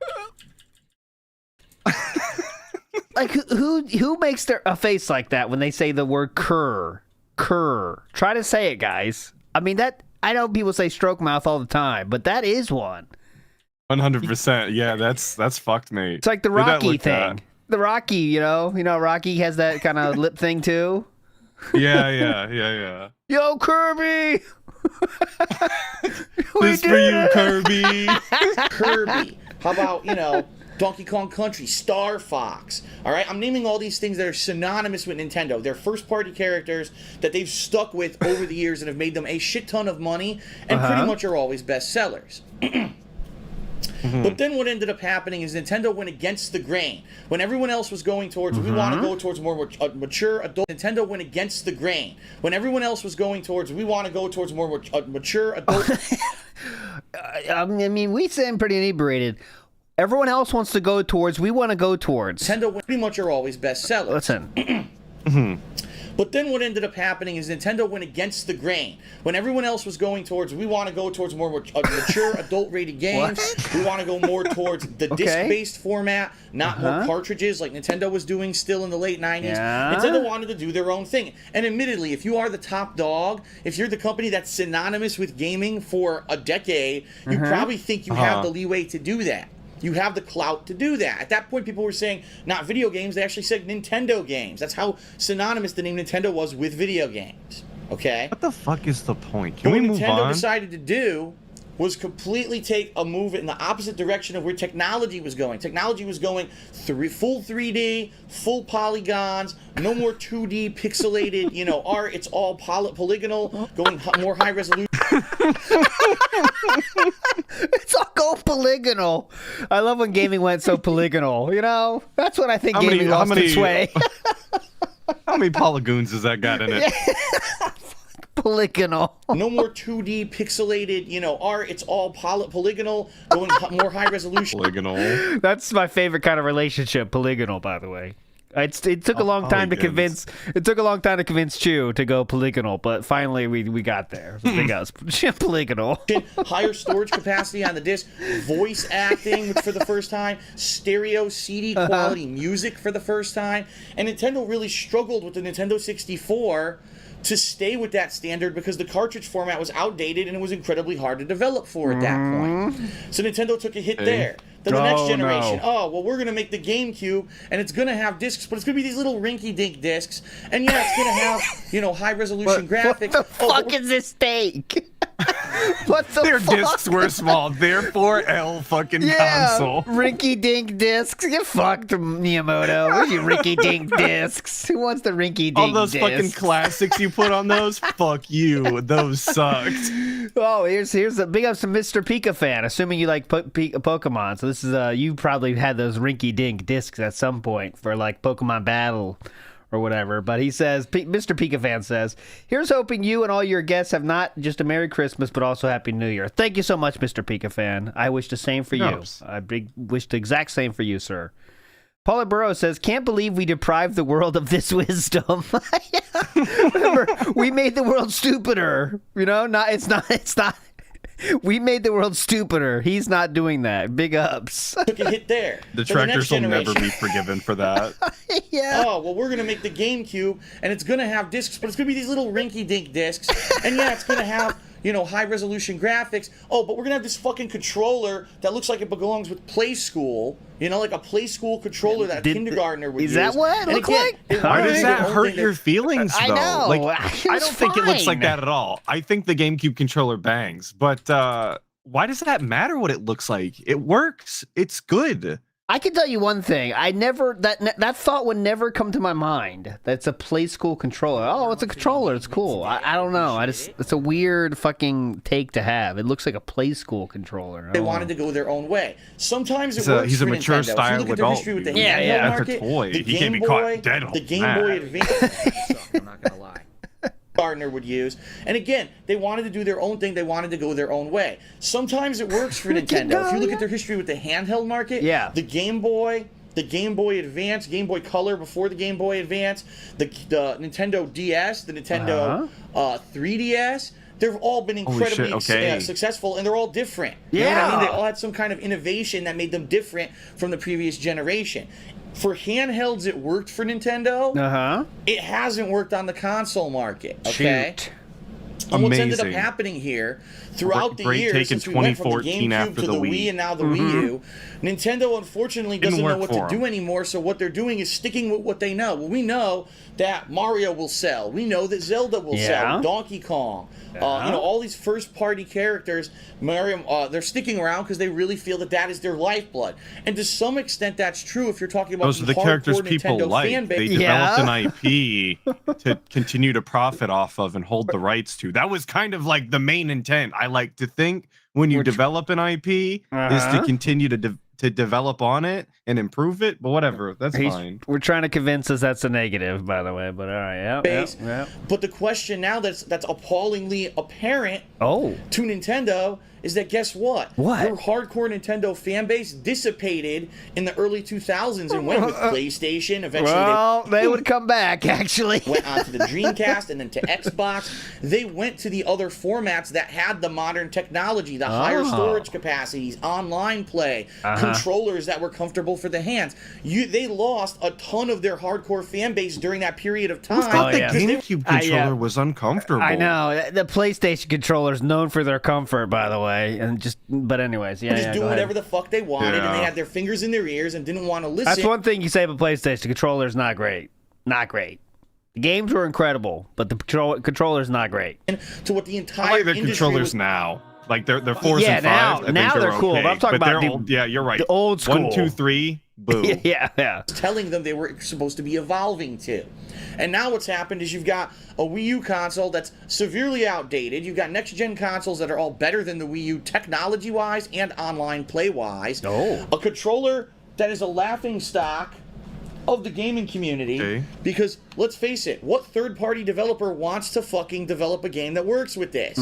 Like who makes a face like that when they say the word cur? Try to say it, guys. I mean that I know people say stroke mouth all the time, but that is one. 100%. Yeah, that's fucked, mate. It's like the Where'd that Rocky look thing. at? The Rocky, Rocky has that kind of lip thing too. Yeah. Yo, Kirby. This for you, Kirby. Kirby. How about, Donkey Kong Country, Star Fox. All right, I'm naming all these things that are synonymous with Nintendo. They're first-party characters that they've stuck with over the years and have made them a shit ton of money and pretty much are always bestsellers. But then what ended up happening is Nintendo went against the grain. When everyone else was going towards, we want to go towards more mature adult. Nintendo went against the grain. When everyone else was going towards, we want to go towards more mature adult. I mean, we sound pretty inebriated. Everyone else wants to go towards. We want to go towards. Nintendo pretty much are always bestsellers. Listen. But then what ended up happening is Nintendo went against the grain. When everyone else was going towards, we want to go towards more mature adult-rated games. We want to go more towards the disc-based format, not more cartridges like Nintendo was doing still in the late 90s. Yeah. Nintendo wanted to do their own thing. And admittedly, if you are the top dog, if you're the company that's synonymous with gaming for a decade, you probably think you have the leeway to do that. You have the clout to do that. At that point, people were saying not video games. They actually said Nintendo games. That's how synonymous the name Nintendo was with video games. Okay? What the fuck is the point? Can What we move Nintendo on? decided to do was completely take a move in the opposite direction of where technology was going. Technology was going full 3D, full polygons, no more 2D pixelated, art. It's all polygonal, going more high resolution. It's all go polygonal. I love when gaming went so polygonal. That's when I think gaming lost its way. How many polygons has that got in it? polygonal. No more 2D pixelated, art. It's all polygonal, going more high resolution. Polygonal. That's my favorite kind of relationship, polygonal, by the way. It took a long time to convince. It took a long time to convince Chew to go polygonal, but finally we got there. So big ups, polygonal. Higher storage capacity on the disc, voice acting for the first time, stereo CD quality music for the first time, and Nintendo really struggled with the Nintendo 64 to stay with that standard because the cartridge format was outdated and it was incredibly hard to develop for at that point. So Nintendo took a hit there. Then the next generation, we're going to make the GameCube, and it's going to have discs, but it's going to be these little rinky-dink discs, and yeah, it's going to have, high-resolution graphics. What the fuck is this steak? What the Their fuck? discs were small, therefore L fucking console. Rinky-dink discs. Get fucked, Miyamoto. Where's your rinky-dink discs? Who wants the rinky-dink All those discs? fucking classics you put on those? Fuck you. Those sucked. Oh, here's a big ups to Mr. Pika fan. Assuming you like Pokemon, so this is you probably had those rinky-dink discs at some point for like Pokemon Battle or whatever. But he says, Mr. Pika fan says, here's hoping you and all your guests have not just a Merry Christmas, but also Happy New Year. Thank you so much, Mr. Pika fan. I wish the same for you. I wish the exact same for you, sir. Paula Burrow says, can't believe we deprived the world of this wisdom. Remember, we made the world stupider. It's not. We made the world stupider. He's not doing that. Big ups. Took a hit there. Detractors will never be forgiven for that. Yeah. We're going to make the GameCube, and it's going to have discs, but it's going to be these little rinky-dink discs, and yeah, it's going to have high-resolution graphics. Oh, but we're going to have this fucking controller that looks like it belongs with Play School. Like a Play School controller that a kindergartner would use. Is that what it looks like? Why does that hurt your feelings, though? I know. I don't think it looks like that at all. I think the GameCube controller bangs, but why does that matter what it looks like? It works. It's good. I can tell you one thing. That thought would never come to my mind. That's a Play School controller. Oh, it's a controller. It's cool. I don't know. It's a weird fucking take to have. It looks like a Play School controller. They wanted to go their own way. Sometimes it works. He's a for mature Nintendo. style if you look at adult. the history with the Yeah, handheld yeah. market, That's a toy. the He can't be Game caught Boy, dead the on Game that. Boy Advance. I'm not gonna lie. Gardner would use, and again, they wanted to do their own thing. They wanted to go their own way. Sometimes it works for Nintendo. If you look at their history with the handheld market, the Game Boy. The Game Boy Advance, Game Boy Color before the Game Boy Advance, the Nintendo DS, the Nintendo 3DS, they've all been incredibly successful, and they're all different. You know what I mean? They all had some kind of innovation that made them different from the previous generation. For handhelds, it worked for Nintendo. It hasn't worked on the console market. Okay. Shoot. And what's ended up happening here throughout the years, since we went from the GameCube to the Wii and now the Wii U, Nintendo unfortunately doesn't know what to do anymore, so what they're doing is sticking with what they know. Well, we know that Mario will sell. We know that Zelda will sell. Donkey Kong. All these first-party characters, Mario, they're sticking around because they really feel that is their lifeblood. And to some extent, that's true if you're talking about those are the characters people Nintendo like. fan base. They developed an IP to continue to profit off of and hold the rights to. That was kind of like the main intent. I like to think when you develop an IP is to continue to develop on it and improve it, but whatever, that's fine. We're trying to convince us that's a negative, by the way, but all right, yeah. But the question now that's appallingly apparent to Nintendo is that guess what? Their hardcore Nintendo fan base dissipated in the early 2000s and went with PlayStation. Eventually, they would come back, actually. Went on to the Dreamcast and then to Xbox. They went to the other formats that had the modern technology, the higher storage capacities, online play, controllers that were comfortable for the hands. They lost a ton of their hardcore fan base during that period of time. The GameCube controller was uncomfortable. I know. The PlayStation controller is known for their comfort, by the way. But anyways, just do whatever the fuck they wanted, and they had their fingers in their ears and didn't want to listen. That's one thing you say about PlayStation. The controller's not great. Not great. The games were incredible, but the controller's not great. And to what the entire I like their industry controllers now. Like they're 4s and 5s. Now they're cool. Okay. But I'm talking about old, you're right. The old school. 1, 2, 3. Boom. yeah. Telling them they were supposed to be evolving to. And now what's happened is you've got a Wii U console that's severely outdated. You've got next-gen consoles that are all better than the Wii U technology-wise and online play-wise. A controller that is a laughing stock of the gaming community. Okay. Because let's face it, what third-party developer wants to fucking develop a game that works with this?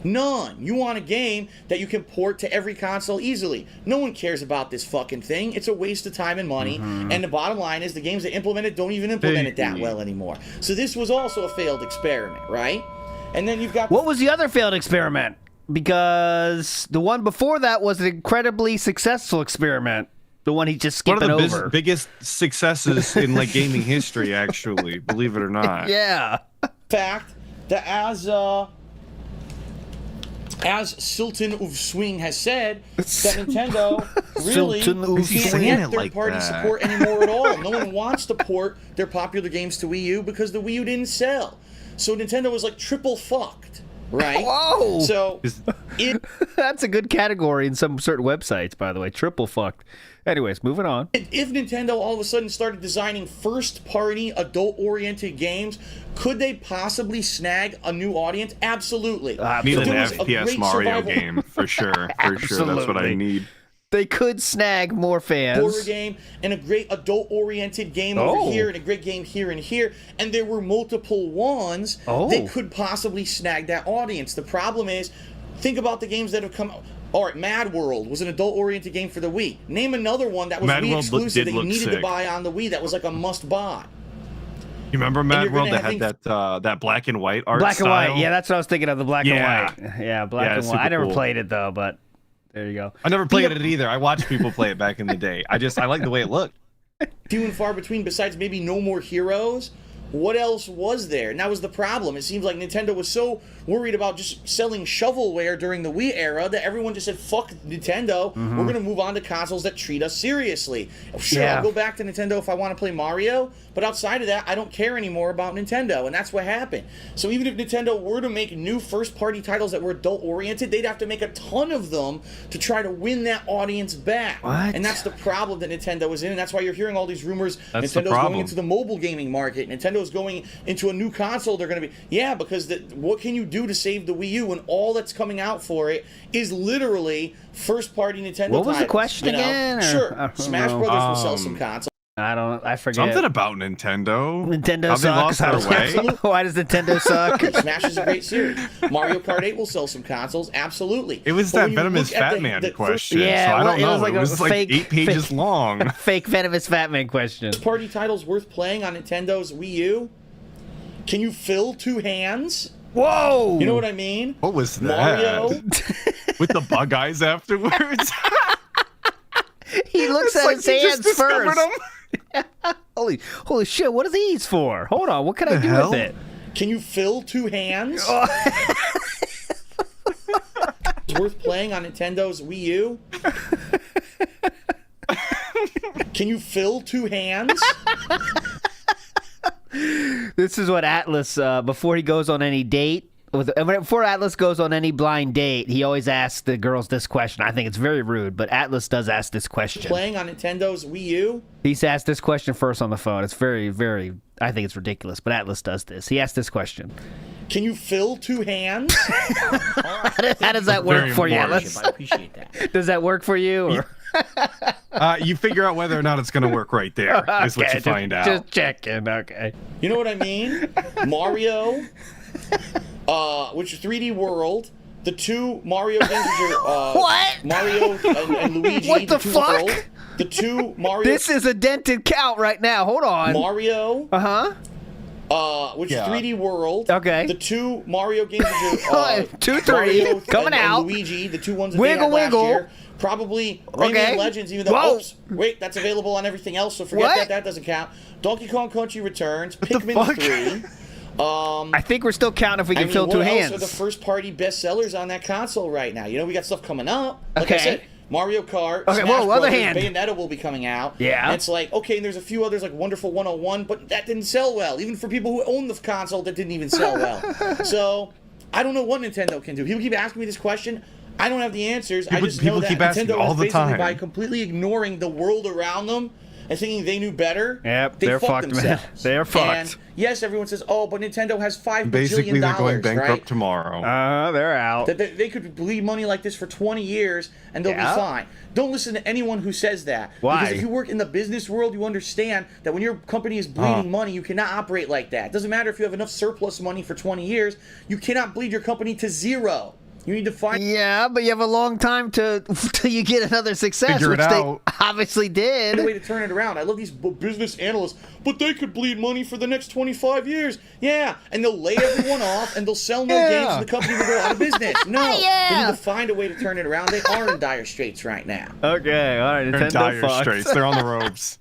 None. You want a game that you can port to every console easily. No one cares about this fucking thing. It's a waste of time and money. And the bottom line is the games that implement it don't even implement it that well anymore. So this was also a failed experiment, right? And then you've got... What was the other failed experiment? Because the one before that was an incredibly successful experiment. The one he just skipping One of the over. biggest successes in like gaming history, actually, believe it or not. Yeah. fact that as Sultan of Swing has said, that Nintendo really Sultan of can't Swing. get It like third-party that. support anymore at all. No one wants to port their popular games to Wii U because the Wii U didn't sell. So Nintendo was like triple fucked, right? Whoa! So That's a good category in some certain websites, by the way. Triple fucked. Anyways, moving on. if Nintendo all of a sudden started designing first-party, adult-oriented games, could they possibly snag a new audience? Absolutely. Need Absolutely. an There was a FPS great Mario survival game for sure. For sure, that's what I Absolutely. need. They could snag more fans. horror game and a great adult-oriented game over here and a great game here and here, and there were multiple ones, they could possibly snag that audience. The problem is, think about the games that have come out. All right, Mad World was an adult-oriented game for the Wii. Name another one that was Mad Wii World exclusive did that you look needed to sick. buy on the Wii that was like a must-buy. You remember Mad you're World gonna that had that black and white art Black and style? white. Yeah, that's what I was thinking of, the black Yeah. and white. Yeah, black Yeah, and it's white. I super never cool. played it, though, but there you go. I never played it either. I watched people play it back in the day. I like the way it looked. Few and far between, besides maybe No More Heroes. What else was there? And that was the problem. It seems like Nintendo was so worried about just selling shovelware during the Wii era that everyone just said, fuck Nintendo, we're going to move on to consoles that treat us seriously. Sure, Yeah. I'll go back to Nintendo if I want to play Mario, but outside of that, I don't care anymore about Nintendo, and that's what happened. So even if Nintendo were to make new first-party titles that were adult-oriented, they'd have to make a ton of them to try to win that audience back. What? And that's the problem that Nintendo is in, and that's why you're hearing all these rumors. That's the Nintendo's going problem. into the mobile gaming market. Nintendo's going into a new console. They're going to be, yeah, because what can you do to save the Wii U when all that's coming out for it is literally first-party Nintendo What was the titles, question you know? again, or- I Sure, don't Smash know. Brothers will sell some consoles. I forget. Something about Nintendo. Nintendo Have they sucks. lost their way? Why does Nintendo suck? Smash is a great series. Mario Kart 8 will sell some consoles, absolutely. It was But that when you venomous look at Fat the Man first question. Yeah, so I well, don't it know. was like it a was like fake- 8 pages fake- long. Fake venomous fat man question. Party titles worth playing on Nintendo's Wii U? Can you fill two hands? Whoa! You know what I mean? What was that? Mario. With the bug eyes afterwards? He looks It's at like his you just hands discovered first. them. Holy shit! What are these for? Hold on. What can I The do hell? with it? Can you fill two hands? It's worth playing on Nintendo's Wii U? Can you fill two hands? This is what Atlas, before he goes on any date, before Atlas goes on any blind date, he always asks the girls this question. I think it's very rude, but Atlas does ask this question. Playing on Nintendo's Wii U? He's asked this question first on the phone. It's very, very, I think it's ridiculous, but Atlas does this. He asked this question. Can you fill two hands? How does that work Very for you, important. Atlas? I appreciate that. Does that work for you? Or? You figure out whether or not it's going to work right there. Is what Okay, you find out. Just checking. Okay. You know what I mean? Mario, which is 3D World. The two Mario games are What? Mario and Luigi. What the two fuck? World. The two Mario. This is a dented count right now. Hold on. Mario. Which is 3D World. Okay. The two Mario games are 2, 3, Mario coming and out. Luigi, the two ones that Wiggle, they had wiggle. last year. Probably Rayman Okay. Legends, even though Whoa. oops, wait, that's available on everything else, so forget What? that. That doesn't count. Donkey Kong Country Returns, the Pikmin fuck? 3. I think we're still counting if we can fill what two else hands. are the first-party bestsellers on that console right now? You know, we got stuff coming up. Like I Okay. said, Mario Kart, Okay, Smash whoa, other Brothers, hand. Bayonetta will be coming out. Yeah. And it's like, okay, and there's a few others like Wonderful 101, but that didn't sell well. Even for people who own the console, that didn't even sell well. So, I don't know what Nintendo can do. People keep asking me this question. I don't have the answers. I just know people that keep asking Nintendo all is the basically time. by completely ignoring the world around them and thinking they knew better, Yep, they they're fucked fucked, man. themselves. They're fucked. And yes, everyone says, oh, but Nintendo has $5 Basically, bajillion, they're going bankrupt right? tomorrow. They're out. That they could bleed money like this for 20 years and they'll Yeah. be fine. Don't listen to anyone who says that. Why? Because if you work in the business world, you understand that when your company is bleeding money, you cannot operate like that. It doesn't matter if you have enough surplus money for 20 years, you cannot bleed your company to zero. You need to find Yeah, but you have a long time till you get another success, Figure it which they out. obviously a did. way to turn it around. I love these business analysts, but they could bleed money for the next 25 years. Yeah, and they'll lay everyone off and they'll sell no games and the company will go out of business. No, they need to find a way to turn it around. They are in dire straits right now. Okay, all right, They're in Nintendo dire fucked. straits. They're on the ropes.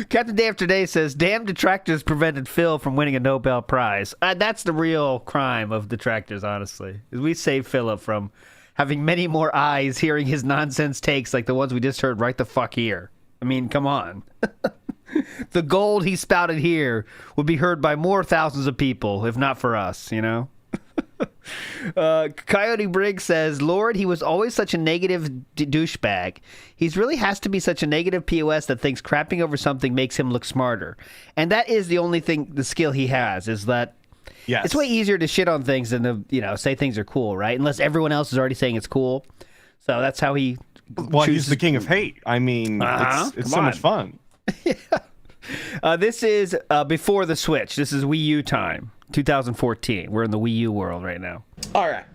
Captain Day After Day says, damn detractors prevented Phil from winning a Nobel Prize. That's the real crime of detractors, honestly. Is we saved Philip from having many more eyes hearing his nonsense takes like the ones we just heard right the fuck here. I mean, come on. The gold he spouted here would be heard by more thousands of people, if not for us, you know? Coyote Briggs says, Lord, he was always such a negative douchebag. He really has to be such a negative POS that thinks crapping over something makes him look smarter. And that is the only thing, the skill he has, is that Yes. it's way easier to shit on things than to, say things are cool, right? Unless everyone else is already saying it's cool. So that's how he Well, he's chooses. the king of hate. I mean, it's so much fun. This is before the Switch. This is Wii U time, 2014. We're in the Wii U world right now. All right.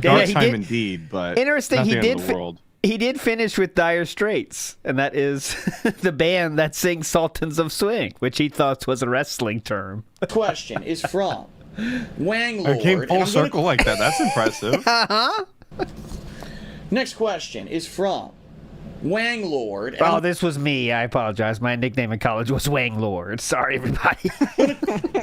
Yeah, Dark he time did- indeed, but Interesting, not he the end did of the world. He did finish with Dire Straits, and that is the band that sings Sultans of Swing, which he thought was a wrestling term. Question is from Wang I Lord. came and full I'm gonna- circle like that. That's impressive. Next question is from Wang Lord. And Oh, I'm this was me. I apologize. My nickname in college was Wang Lord. Sorry, everybody.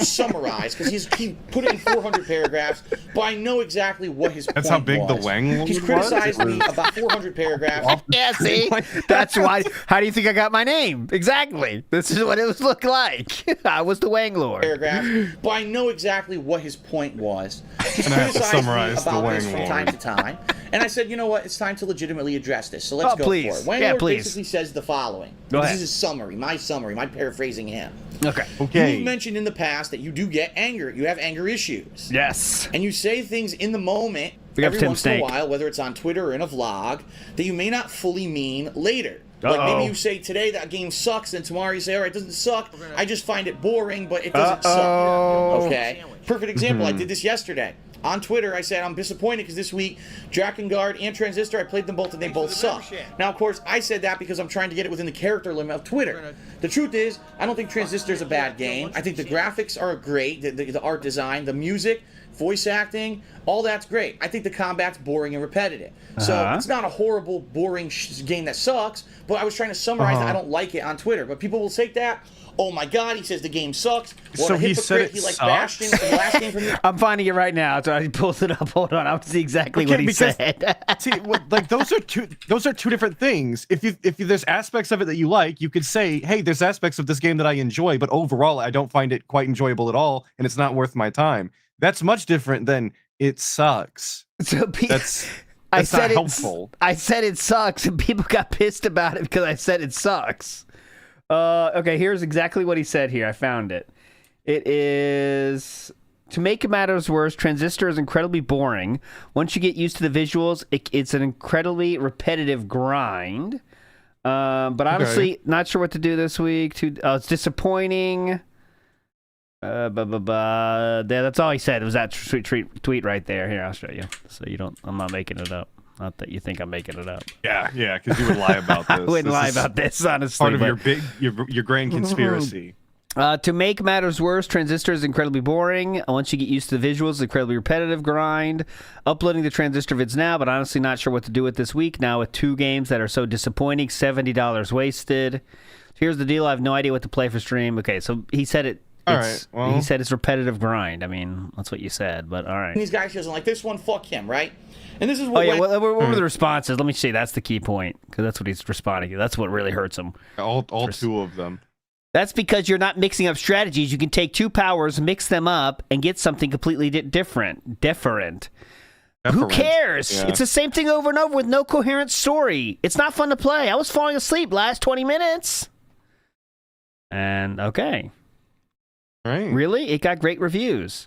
summarize because he put it in 400 paragraphs, but I know exactly what his That's point how big the was. Wang He's was? criticized It me was- about 400 paragraphs. Yeah, see? That's why. How do you think I got my name? Exactly. This is what it was look like. I was the Wang Lord. Paragraphs, but I know exactly what his point was. He's And I have to criticized me summarize the about this Wang from Lord. time to time, and I said, you know what? It's time to legitimately address this. So let's Oh, go please. for it. Wang Yeah, Lord please. basically says the following. Go This ahead. is his summary, my paraphrasing him. Okay. Okay. You've mentioned in the past that you do get anger. You have anger issues. Yes. And you say things in the moment, We have every Tim once in Snake. a while, whether it's on Twitter or in a vlog, that you may not fully mean later. Like Uh-oh. maybe you say today that game sucks, and tomorrow you say, all right, it doesn't suck. I just find it boring, but it doesn't Uh-oh. suck. Okay. Perfect example. I did this yesterday. On Twitter, I said I'm disappointed because this week, Drakengard and Transistor, I played them both and they both suck. Now, of course, I said that because I'm trying to get it within the character limit of Twitter. The truth is, I don't think Transistor's a bad game. I think the graphics are great, the art design, the music, voice acting, all that's great. I think the combat's boring and repetitive. So it's not a horrible, boring game that sucks, but I was trying to summarize that I don't like it on Twitter. But people will take that. Oh my God, he says the game sucks. What So a he said hypocrite. it He like bashed in the last game from I'm finding it right now. So I pulled it up. Hold on. I'll see exactly what he because- said. See, like those are two different things. If there's aspects of it that you like, you could say, hey, there's aspects of this game that I enjoy, but overall I don't find it quite enjoyable at all, and it's not worth my time. That's much different than it sucks. So That's I not said helpful. I said it sucks, and people got pissed about it because I said it sucks. Okay, here's exactly what he said here. I found it. It is, to make matters worse, Transistor is incredibly boring. Once you get used to the visuals, it's an incredibly repetitive grind. But honestly, not sure what to do this week. It's disappointing. Yeah, that's all he said. It was that tweet right there. Here, I'll show you. So you don't. I'm not making it up. Not that you think I'm making it up. Yeah, because you would lie about this. I wouldn't This lie is about this, honestly. part of but- your grand conspiracy. To make matters worse, Transistor is incredibly boring. Once you get used to the visuals, incredibly repetitive grind. Uploading the Transistor vids now, but honestly not sure what to do with this week. Now with 2 games that are so disappointing, $70 wasted. Here's the deal. I have no idea what to play for stream. Okay, so he said it. All right, well. He said it's repetitive grind. I mean, that's what you said, but all right. these guys. She doesn't like this one. Fuck him, right? And this is what. Oh, yeah, Wang- what were the responses? Let me see. That's the key point, because that's what he's responding to. That's what really hurts him. All 2 of them. That's because you're not mixing up strategies. You can take 2 powers, mix them up, and get something completely different. Who Deference. cares? Yeah. It's the same thing over and over with no coherent story. It's not fun to play. I was falling asleep last 20 minutes. And okay. Right. Really? It got great reviews.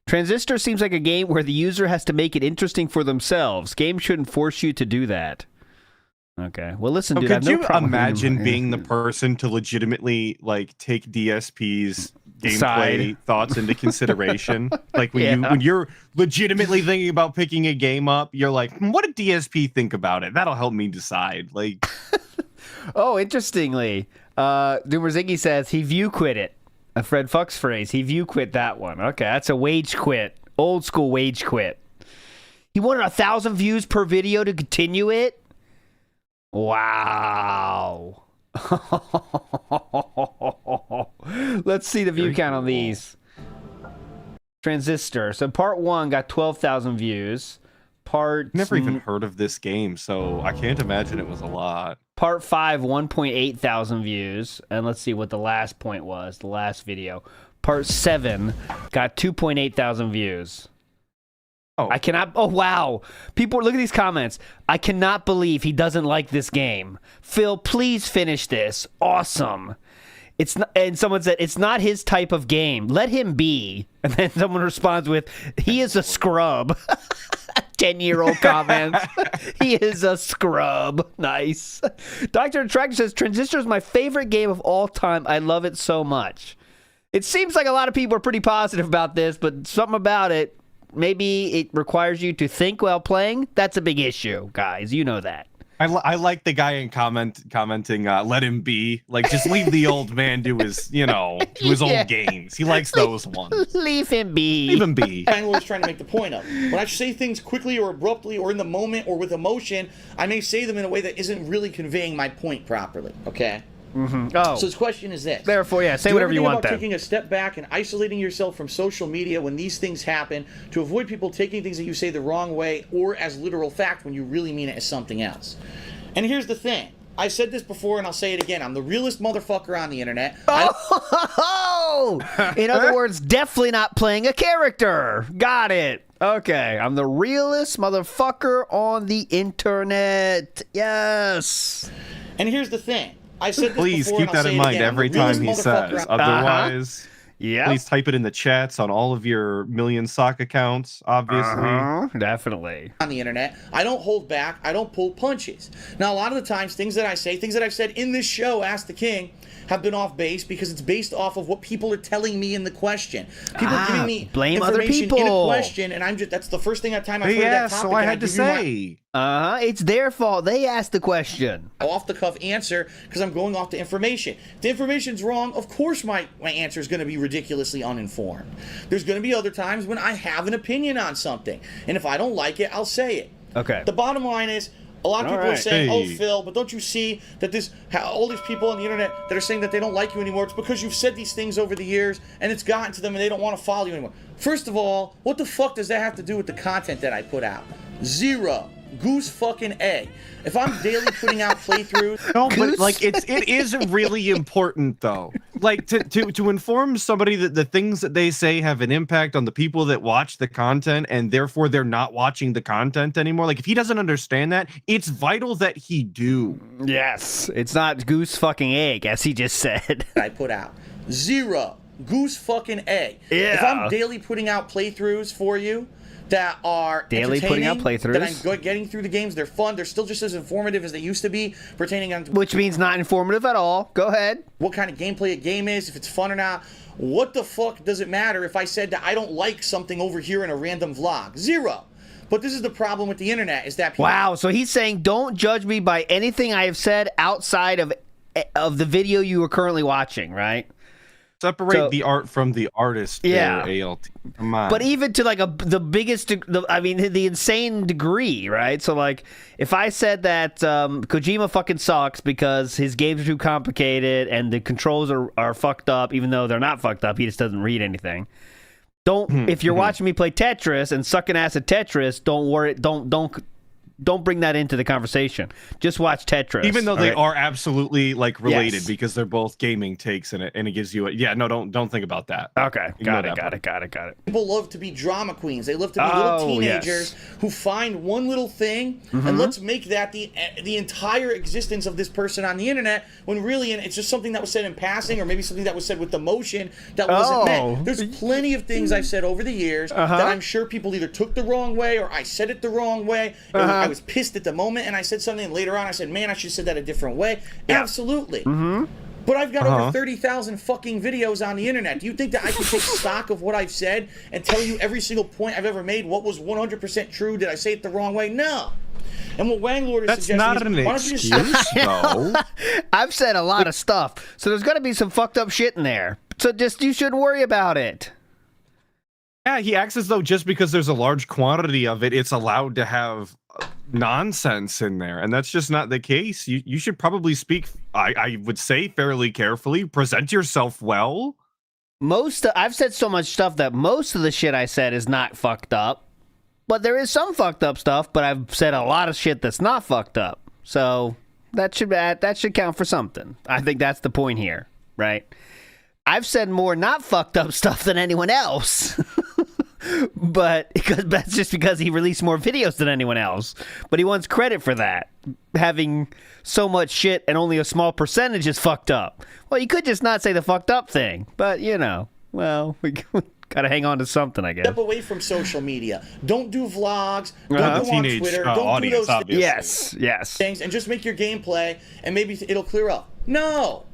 Transistor seems like a game where the user has to make it interesting for themselves. Games shouldn't force you to do that. Okay. Well, listen, dude, I have could no you problem imagine being the person to legitimately like take DSP's gameplay Side. thoughts into consideration? Like when Yeah. when you're legitimately thinking about picking a game up, you're like, what did DSP think about it? That'll help me decide. Like, Oh, interestingly, Doomer Ziggy says he view quit it. A Fred Fuchs phrase. He view quit that one. Okay, that's a wage quit. Old school wage quit. He wanted 1,000 views per video to continue it? Wow. Let's see the view count on these. Transistor. So part 1 got 12,000 views. never even heard of this game, so I can't imagine it was a lot. Part 5, 1.8 thousand views. And let's see what the last point was, the last video. Part 7 got 2.8 thousand views. Oh, I cannot. Oh, wow. People, look at these comments. I cannot believe he doesn't like this game. Phil, please finish this. Awesome. It's not, and someone said, it's not his type of game. Let him be. And then someone responds with, he is a scrub. 10-year-old comments. He is a scrub. Nice. Dr. Attractor says, Transistor is my favorite game of all time. I love it so much. It seems like a lot of people are pretty positive about this, but something about it, maybe it requires you to think while playing. That's a big issue, guys. You know that. I like the guy in commenting, let him be. Like, just leave the old man to his, to his Yeah. old games. He likes those ones. Leave him be. Leave him be. I'm always trying to make the point of. When I say things quickly or abruptly or in the moment or with emotion, I may say them in a way that isn't really conveying my point properly, okay? Oh, So his question is this. therefore, yeah, say Do whatever you everything want about then. taking a step back and isolating yourself from social media when these things happen to avoid people taking things that you say the wrong way or as literal fact when you really mean it as something else. And here's the thing. I said this before and I'll say it again. I'm the realest motherfucker on the internet. Oh! In other words, definitely not playing a character. Got it. Okay, I'm the realest motherfucker on the internet. Yes. And here's the thing. I said this Please before keep and I'll that say in it mind again. I'm every the realest time he motherfucker says. on- Otherwise, Yeah. please type it in the chats on all of your million sock accounts, obviously. Definitely. on the internet. I don't hold back. I don't pull punches. Now, a lot of the times, things that I say, things that I've said in this show, Ask the King, have been off base because it's based off of what people are telling me in the question. People are giving me blame other information in a people. question, and that's the first time I've heard Yeah, that topic. so I and had to give you my say. It's their fault. They asked the question. off-the-cuff answer because I'm going off the information. If the information's wrong, of course my answer is going to be ridiculously uninformed. There's going to be other times when I have an opinion on something, and if I don't like it, I'll say it. Okay. The bottom line is, a lot of people are right. saying, Hey. oh, Phil, but don't you see that all these people on the internet that are saying that they don't like you anymore, it's because you've said these things over the years, and it's gotten to them, and they don't want to follow you anymore. First of all, what the fuck does that have to do with the content that I put out? Zero. Goose fucking egg. If I'm daily putting out playthroughs, No, but like it is really important though. Like to inform somebody that the things that they say have an impact on the people that watch the content and therefore they're not watching the content anymore. Like if he doesn't understand that, it's vital that he do. Yes. It's not goose fucking egg, as he just said. I put out. Zero. Goose fucking egg. Yeah. If I'm daily putting out playthroughs for you that are Daily putting out entertaining, playthroughs. that I'm getting through the games, they're fun, they're still just as informative as they used to be, pertaining on Which means not informative at all. Go ahead. what kind of gameplay a game is, if it's fun or not. What the fuck does it matter if I said that I don't like something over here in a random vlog? Zero. But this is the problem with the internet, is that people Wow. So he's saying, don't judge me by anything I have said outside of the video you are currently watching, right? Separate So- the art from the artist. Yeah. there, ALT. Come on. But even to like the biggest, the insane degree, right? So like, if I said that Kojima fucking sucks because his games are too complicated and the controls are fucked up, even though they're not fucked up, he just doesn't read anything. If you're watching me play Tetris and sucking ass at Tetris, don't worry, don't don't bring that into the conversation. Just watch Tetris. Even though they right? are absolutely like related Yes. because they're both gaming takes in it, and it gives you don't think about that. Okay, Ignore got that it. People love to be drama queens. They love to be Oh, little teenagers who find one little thing and let's make that the entire existence of this person on the internet, when really it's just something that was said in passing, or maybe something that was said with emotion that wasn't meant. There's plenty of things I've said over the years that I'm sure people either took the wrong way or I said it the wrong way. I was pissed at the moment and I said something, and later on I said, man, I should have said that a different way. Yeah. Absolutely. But I've got over 30,000 fucking videos on the internet. Do you think that I can take stock of what I've said and tell you every single point I've ever made? What was 100% true? Did I say it the wrong way? No. And what Wanglord is That's suggesting not is, an why don't you just excuse, though. I've said a lot of stuff, so there's got to be some fucked up shit in there. So you shouldn't worry about it. Yeah, he acts as though just because there's a large quantity of it, it's allowed to have nonsense in there, and that's just not the case. You should probably speak, I would say, fairly carefully. Present yourself well. I've said so much stuff that most of the shit I said is not fucked up, but there is some fucked up stuff. But I've said a lot of shit that's not fucked up, so that should count for something. I think that's the point here, right? I've said more not fucked up stuff than anyone else. But that's just because he released more videos than anyone else. But he wants credit for that, having so much shit and only a small percentage is fucked up. Well, you could just not say the fucked up thing, but we gotta hang on to something, I guess. step away from social media. Don't do vlogs. Don't go on Teenage Twitter. Don't do audience, those obviously. Yes. things, and just make your gameplay, and maybe it'll clear up. No.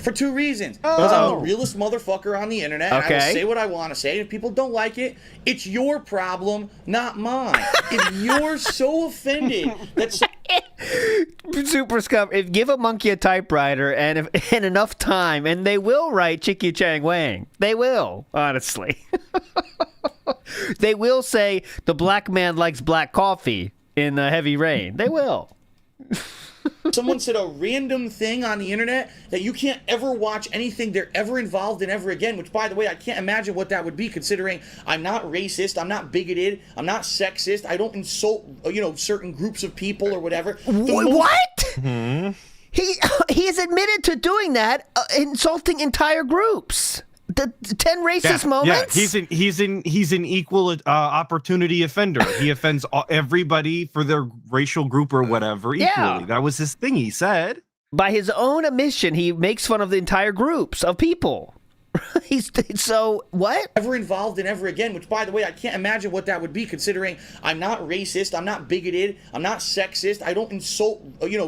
For two reasons. Because I'm the realest motherfucker on the internet. And I will Okay. say what I want to say. If people don't like it, it's your problem, not mine. If you're so offended that Super Scum, give a monkey a typewriter and enough time, and they will write Chicky Chang Wang. They will, honestly. They will say the black man likes black coffee in the heavy rain. They will. someone said a random thing on the internet that you can't ever watch anything they're ever involved in ever again, which, by the way, I can't imagine what that would be, considering I'm not racist, I'm not bigoted, I'm not sexist, I don't insult, certain groups of people or whatever. What? He has admitted to doing that, insulting entire groups. The 10 racist moments. Yeah, he's an equal opportunity offender. He offends everybody for their racial group or whatever equally. Yeah. That was his thing. He said, by his own admission, he makes fun of the entire groups of people. So what? Ever involved in ever again, which, by the way, I can't imagine what that would be, considering I'm not racist, I'm not bigoted, I'm not sexist, I don't insult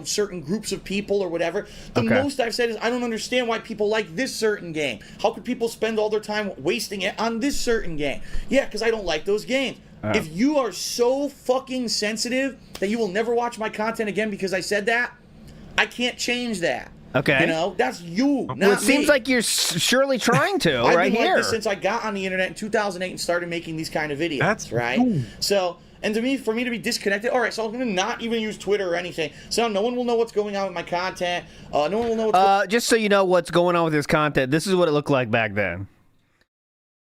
certain groups of people or whatever. The most I've said is I don't understand why people like this certain game. How could people spend all their time wasting it on this certain game? Yeah, because I don't like those games. If you are so fucking sensitive that you will never watch my content again because I said that, I can't change that. Okay. That's you, not Well, it seems me. like you're surely trying to I've right been here. like this since I got on the internet in 2008 and started making these kind of videos. That's right. cool. So, and for me to be disconnected, all right, so I'm going to not even use Twitter or anything. So no one will know what's going on with my content. No one will know what's Just so you know what's going on with his content, this is what it looked like back then.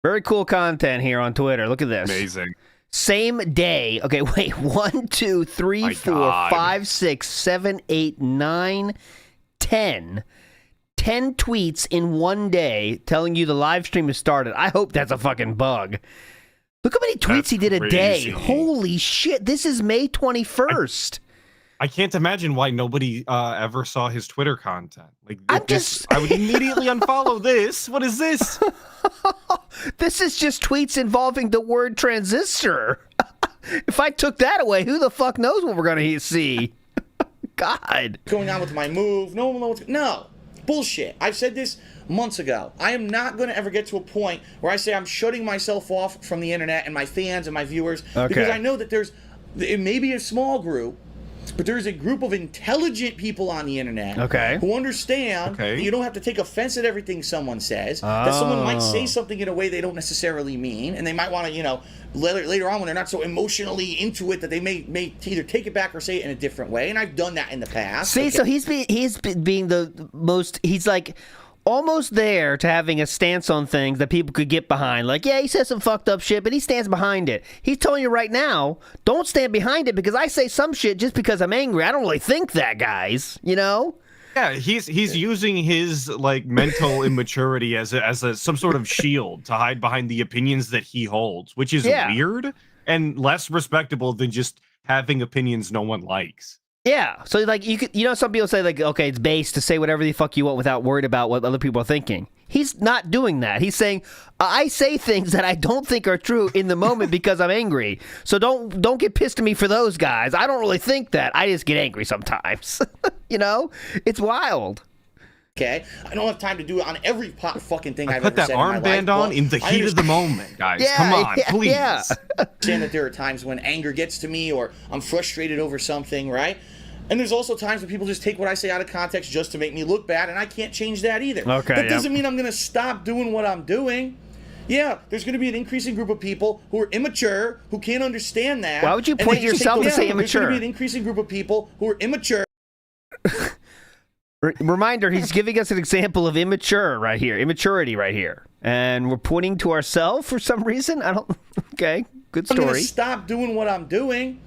Very cool content here on Twitter. Look at this. amazing. Same day. Okay, wait. 1, 2, 3, My 4, God. 5, 6, 7, 8, 9, 10. 10 tweets in one day telling you the live stream has started. I hope that's a fucking bug. Look how many tweets That's he did a day. crazy. Holy shit. This is May 21st. I can't imagine why nobody ever saw his Twitter content. Like, I would immediately unfollow this. What is this? This is just tweets involving the word transistor. If I took that away, who the fuck knows what we're going to see? God. going on with my move. No one will know what's... No. Bullshit. I've said this months ago. I am not going to ever get to a point where I say I'm shutting myself off from the internet and my fans and my viewers, because I know that it may be a small group, but there's a group of intelligent people on the internet who understand that you don't have to take offense at everything someone says, that someone might say something in a way they don't necessarily mean, and they might want to, later on when they're not so emotionally into it, that they may either take it back or say it in a different way, and I've done that in the past. See, so he's being the most, he's like almost there to having a stance on things that people could get behind. Like, yeah, he says some fucked up shit, but he stands behind it. He's telling you right now, don't stand behind it because I say some shit just because I'm angry. I don't really think that, guys. You know? Yeah, he's using his like mental immaturity as some sort of shield to hide behind the opinions that he holds, which is weird and less respectable than just having opinions no one likes. Yeah, so like some people say like, okay, it's base to say whatever the fuck you want without worried about what other people are thinking. He's not doing that. He's saying, I say things that I don't think are true in the moment because I'm angry. So don't get pissed at me for those guys. I don't really think that. I just get angry sometimes. You know, it's wild. Okay, I don't have time to do it on every fucking thing I've put ever that said in my armband life. on in the heat of the moment, guys. Yeah, Come on, please. Yeah. I understand that there are times when anger gets to me or I'm frustrated over something, right? And there's also times when people just take what I say out of context just to make me look bad, and I can't change that either. Okay, that doesn't mean I'm going to stop doing what I'm doing. Yeah, there's going to be an increasing group of people who are immature, who can't understand that. Why would you point yourself to say immature? There's going to be an increasing group of people who are immature. Reminder, he's giving us an example of immaturity right here. And we're pointing to ourselves for some reason? Okay, good story. I'm going to stop doing what I'm doing.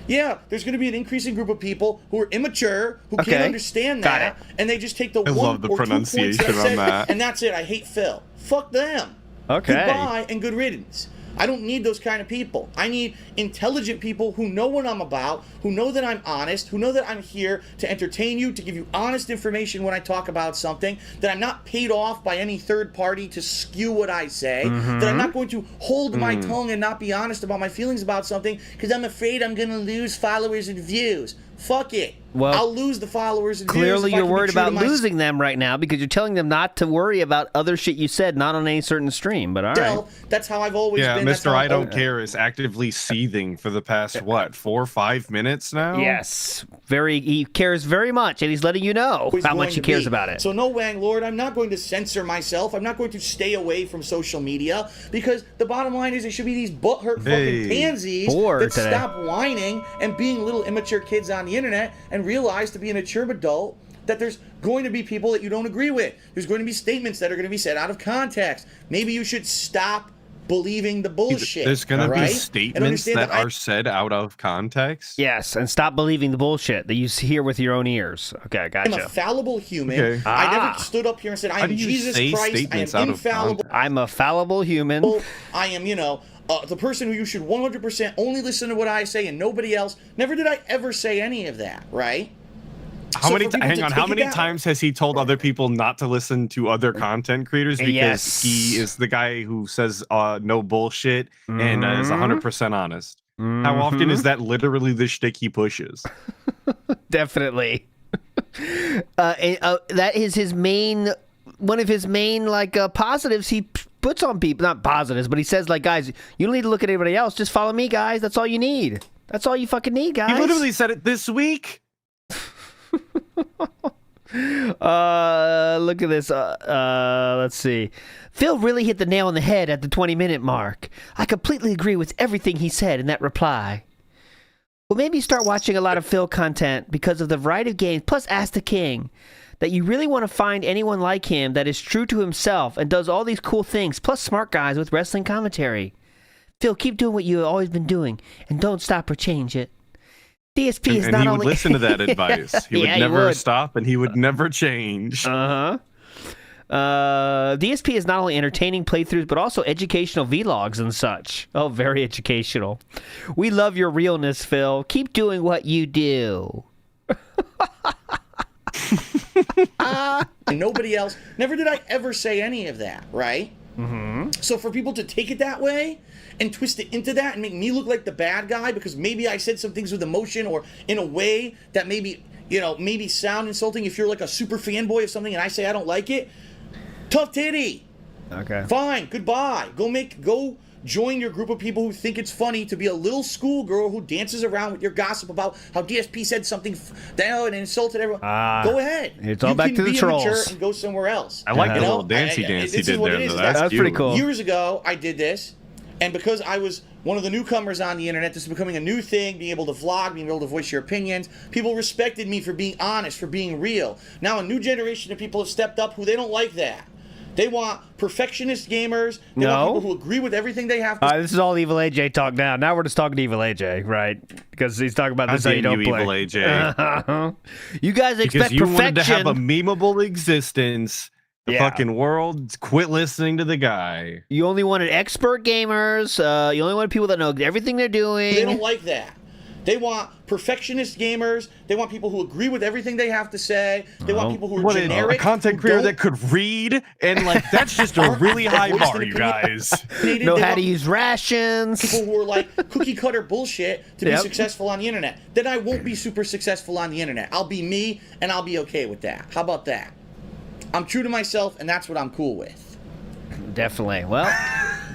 Yeah, there's going to be an increasing group of people who are immature, who can't understand that, and they just take the I one love the or 2 pronunciation points that I on said, that. and that's it. I hate Phil. Fuck them. Okay. Goodbye and good riddance. I don't need those kind of people. I need intelligent people who know what I'm about, who know that I'm honest, who know that I'm here to entertain you, to give you honest information when I talk about something, that I'm not paid off by any third party to skew what I say, that I'm not going to hold my tongue and not be honest about my feelings about something because I'm afraid I'm going to lose followers and views. Fuck it. Well, I'll lose the followers and views. Clearly, you're worried about losing losing them right now because you're telling them not to worry about other shit you said, not on any certain stream. But all right. That's how I've always been. Yeah, Mr. I Don't Care is actively seething for the past, 4 or 5 minutes now? Yes. He cares very much, and he's letting you know how much he cares about it. So no, Wang Lord, I'm not going to censor myself. I'm not going to stay away from social media because the bottom line is it should be these butthurt fucking pansies that stop whining and being little immature kids on the internet and realize to be an mature adult that there's going to be people that you don't agree with. There's going to be statements that are going to be said out of context. Maybe you should stop believing the bullshit. There's going to be statements that are said out of context? Yes, and stop believing the bullshit that you hear with your own ears. Okay, gotcha. I'm a fallible human. Okay. I never stood up here and said, I am Jesus Christ. I am infallible. I'm a fallible human. I am, the person who you should 100% only listen to what I say and nobody else. Never did I ever say any of that, right? How many times has he told other people not to listen to other content creators because he is the guy who says no bullshit and is 100% honest? How often is that literally the shtick he pushes? Definitely. That is one of his main positives he puts on people. Not positives, but he says guys, you don't need to look at anybody else. Just follow me, guys. That's all you need. That's all you fucking need, guys. He literally said it this week. Look at this. Let's see. Phil really hit the nail on the head at the 20-minute mark. I completely agree with everything he said in that reply. Well, maybe start watching a lot of Phil content because of the variety of games, plus Ask the King, that you really want to find anyone like him that is true to himself and does all these cool things, plus smart guys with wrestling commentary. Phil, keep doing what you've always been doing, and don't stop or change it. DSP is not only... And he would listen to that advice. He would never stop, and he would never change. DSP is not only entertaining playthroughs, but also educational vlogs and such. Oh, very educational. We love your realness, Phil. Keep doing what you do. And nobody else. Never did I ever say any of that, right? So for people to take it that way and twist it into that and make me look like the bad guy because maybe I said some things with emotion or in a way that maybe sound insulting if you're like a super fanboy of something and I say I don't like it, tough titty. Okay. Fine. Goodbye. Go join your group of people who think it's funny to be a little schoolgirl who dances around with your gossip about how DSP said something and insulted everyone. Go ahead. It's all back to the trolls. You can be immature and go somewhere else. I like the little dancey dance he did there, though. That's pretty cool. Years ago, I did this. And because I was one of the newcomers on the internet, this is becoming a new thing, being able to vlog, being able to voice your opinions. People respected me for being honest, for being real. Now a new generation of people have stepped up who they don't like that. They want perfectionist gamers. They want people who agree with everything they have to say. This is all Evil AJ talk now. Now we're just talking to Evil AJ, right? Because he's talking about this how you don't play. Evil AJ. You guys expect because you perfection. wanted to have a memeable existence. The fucking world quit listening to the guy. You only wanted expert gamers. You only wanted people that know everything they're doing. They don't like that. They want perfectionist gamers. They want people who agree with everything they have to say. They want people who are generic. A content creator that could read, and like that's just a really high bar, you guys. Know how to use rations. People who are like cookie cutter bullshit to be successful on the internet. Then I won't be super successful on the internet. I'll be me, and I'll be okay with that. How about that? I'm true to myself, and that's what I'm cool with. Definitely. Well,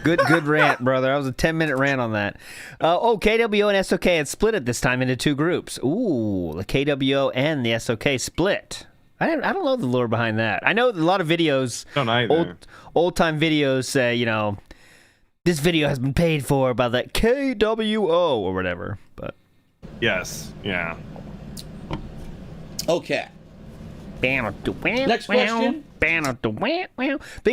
good rant, brother. That was a 10-minute rant on that. KWO and SOK had split it this time into two groups. Ooh, the KWO and the SOK split. I don't know the lore behind that. I know a lot of videos, old-time videos say, you know, this video has been paid for by the KWO or whatever. But yes, yeah. Okay. Next question. Big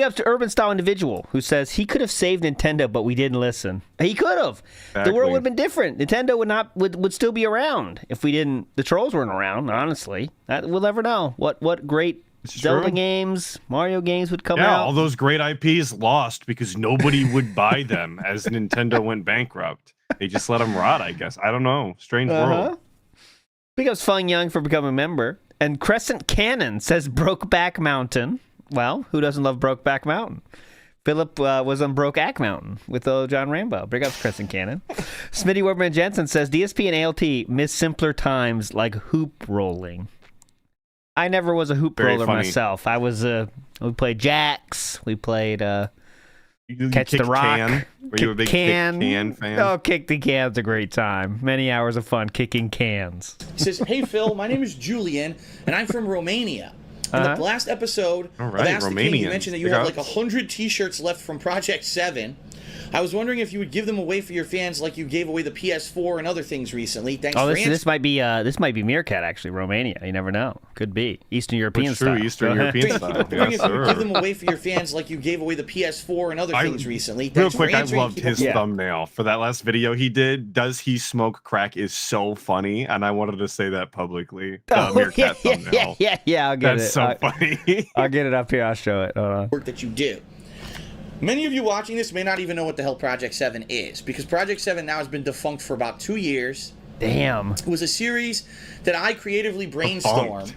ups to Urban Style Individual, who says he could have saved Nintendo, but we didn't listen. He could have. Exactly. The world would have been different. Nintendo would still be around if we didn't. The trolls weren't around. Honestly, we'll never know what great Zelda games, Mario games would come out. Yeah, all those great IPs lost because nobody would buy them as Nintendo went bankrupt. They just let them rot, I guess. I don't know. Strange world. Big ups Fung Young for becoming a member. And Crescent Cannon says Brokeback Mountain. Well, who doesn't love Brokeback Mountain? Philip was on Brokeback Mountain with John Rambo. Big ups Crescent Cannon. Smitty Weberman Jensen says DSP and ALT miss simpler times like hoop rolling. I never was a hoop roller myself. I was we played jacks. We played Catch the Rock. Can. Were you a big can fan? Oh, Kick the Can's a great time. Many hours of fun kicking cans. He says, "Hey Phil, my name is Julian, and I'm from Romania. In the last episode of Ask the King, you mentioned that you have like 100 T-shirts left from Project 7. I was wondering if you would give them away for your fans, like you gave away the PS4 and other things recently. Thanks for answering." This might be Meerkat actually. Romania, you never know. Could be Eastern European style. True, Eastern European style. Wondering if you would give them away for your fans, like you gave away the PS4 and other things recently. Real quick, I loved his thumbnail for that last video he did. Does he smoke crack? Is so funny, and I wanted to say that publicly. Meerkat thumbnail. Yeah. I'll get it. That's so funny. I'll get it up here. I'll show it. Hold on. Work that you do. Many of you watching this may not even know what the hell Project 7 is, because Project 7 now has been defunct for about 2 years. Damn. It was a series that I creatively brainstormed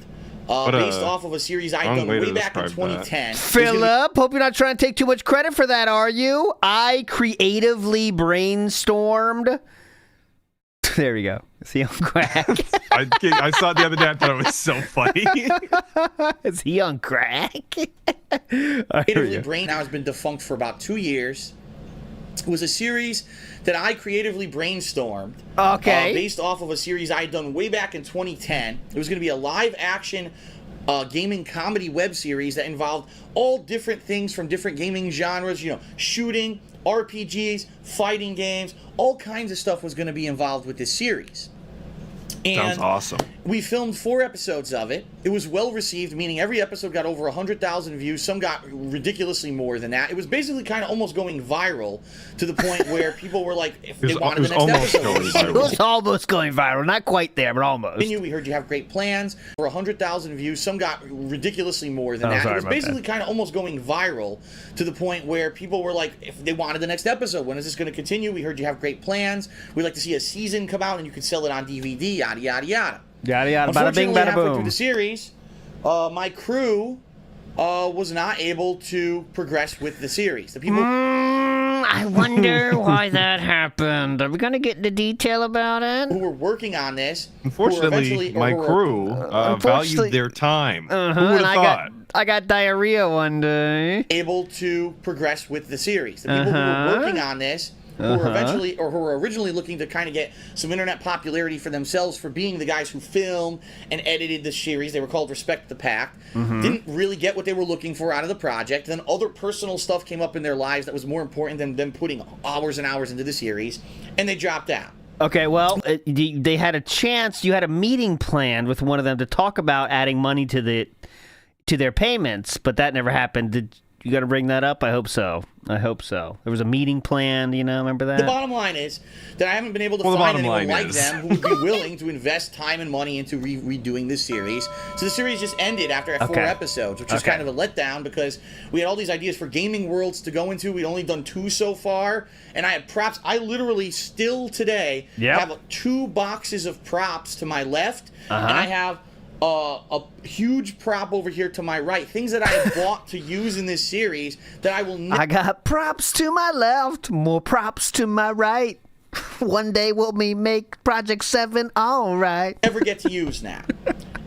based off of a series I'd done way back in 2010. Philip, hope you're not trying to take too much credit for that, are you? I creatively brainstormed. There we go. Is he on crack? I saw it the other day. I thought it was so funny. Is he on crack? Creatively Brain now has been defunct for about 2 years. It was a series that I creatively brainstormed. Based off of a series I had done way back in 2010. It was going to be a live action gaming comedy web series that involved all different things from different gaming genres, shooting, RPGs, fighting games, all kinds of stuff was going to be involved with this series. And sounds awesome. We filmed 4 episodes of it. It was well received, meaning every episode got over 100,000 views. Some got ridiculously more than that. It was basically kind of almost going viral to the point where people were like, if they wanted the next episode. It was almost going viral. Not quite there, but almost. We heard you have great plans. For 100,000 views, some got ridiculously more than that. It was basically kind of almost going viral to the point where people were like, if they wanted the next episode, when is this going to continue? We heard you have great plans. We'd like to see a season come out and you could sell it on DVD, yada, yada, yada. Yada, yada, bada bing, bada halfway boom. Through the series, my crew was not able to progress with the series. The people. I wonder why that happened. Are we going to get into detail about it? Who were working on this? Unfortunately, my crew valued their time. Who would have thought? I got diarrhea one day. Able to progress with the series. The people who were working on this who were originally looking to kind of get some internet popularity for themselves for being the guys who filmed and edited the series. They were called Respect the Pact. Didn't really get what they were looking for out of the project. Then other personal stuff came up in their lives that was more important than them putting hours and hours into the series, and they dropped out. Okay, well, they had a chance. You had a meeting planned with one of them to talk about adding money to their payments, but that never happened. Did you got to bring that up? I hope so. There was a meeting planned, remember that? The bottom line is that I haven't been able to find anyone like them who would be willing to invest time and money into redoing this series. So the series just ended after 4 episodes, which was kind of a letdown because we had all these ideas for gaming worlds to go into. We'd only done 2 so far, and I had props. I literally still today have 2 boxes of props to my left, and I have a huge prop over here to my right. Things that I have bought to use in this series that I will never... I got props to my left, more props to my right. One day we'll make Project 7 all right. Never get to use now.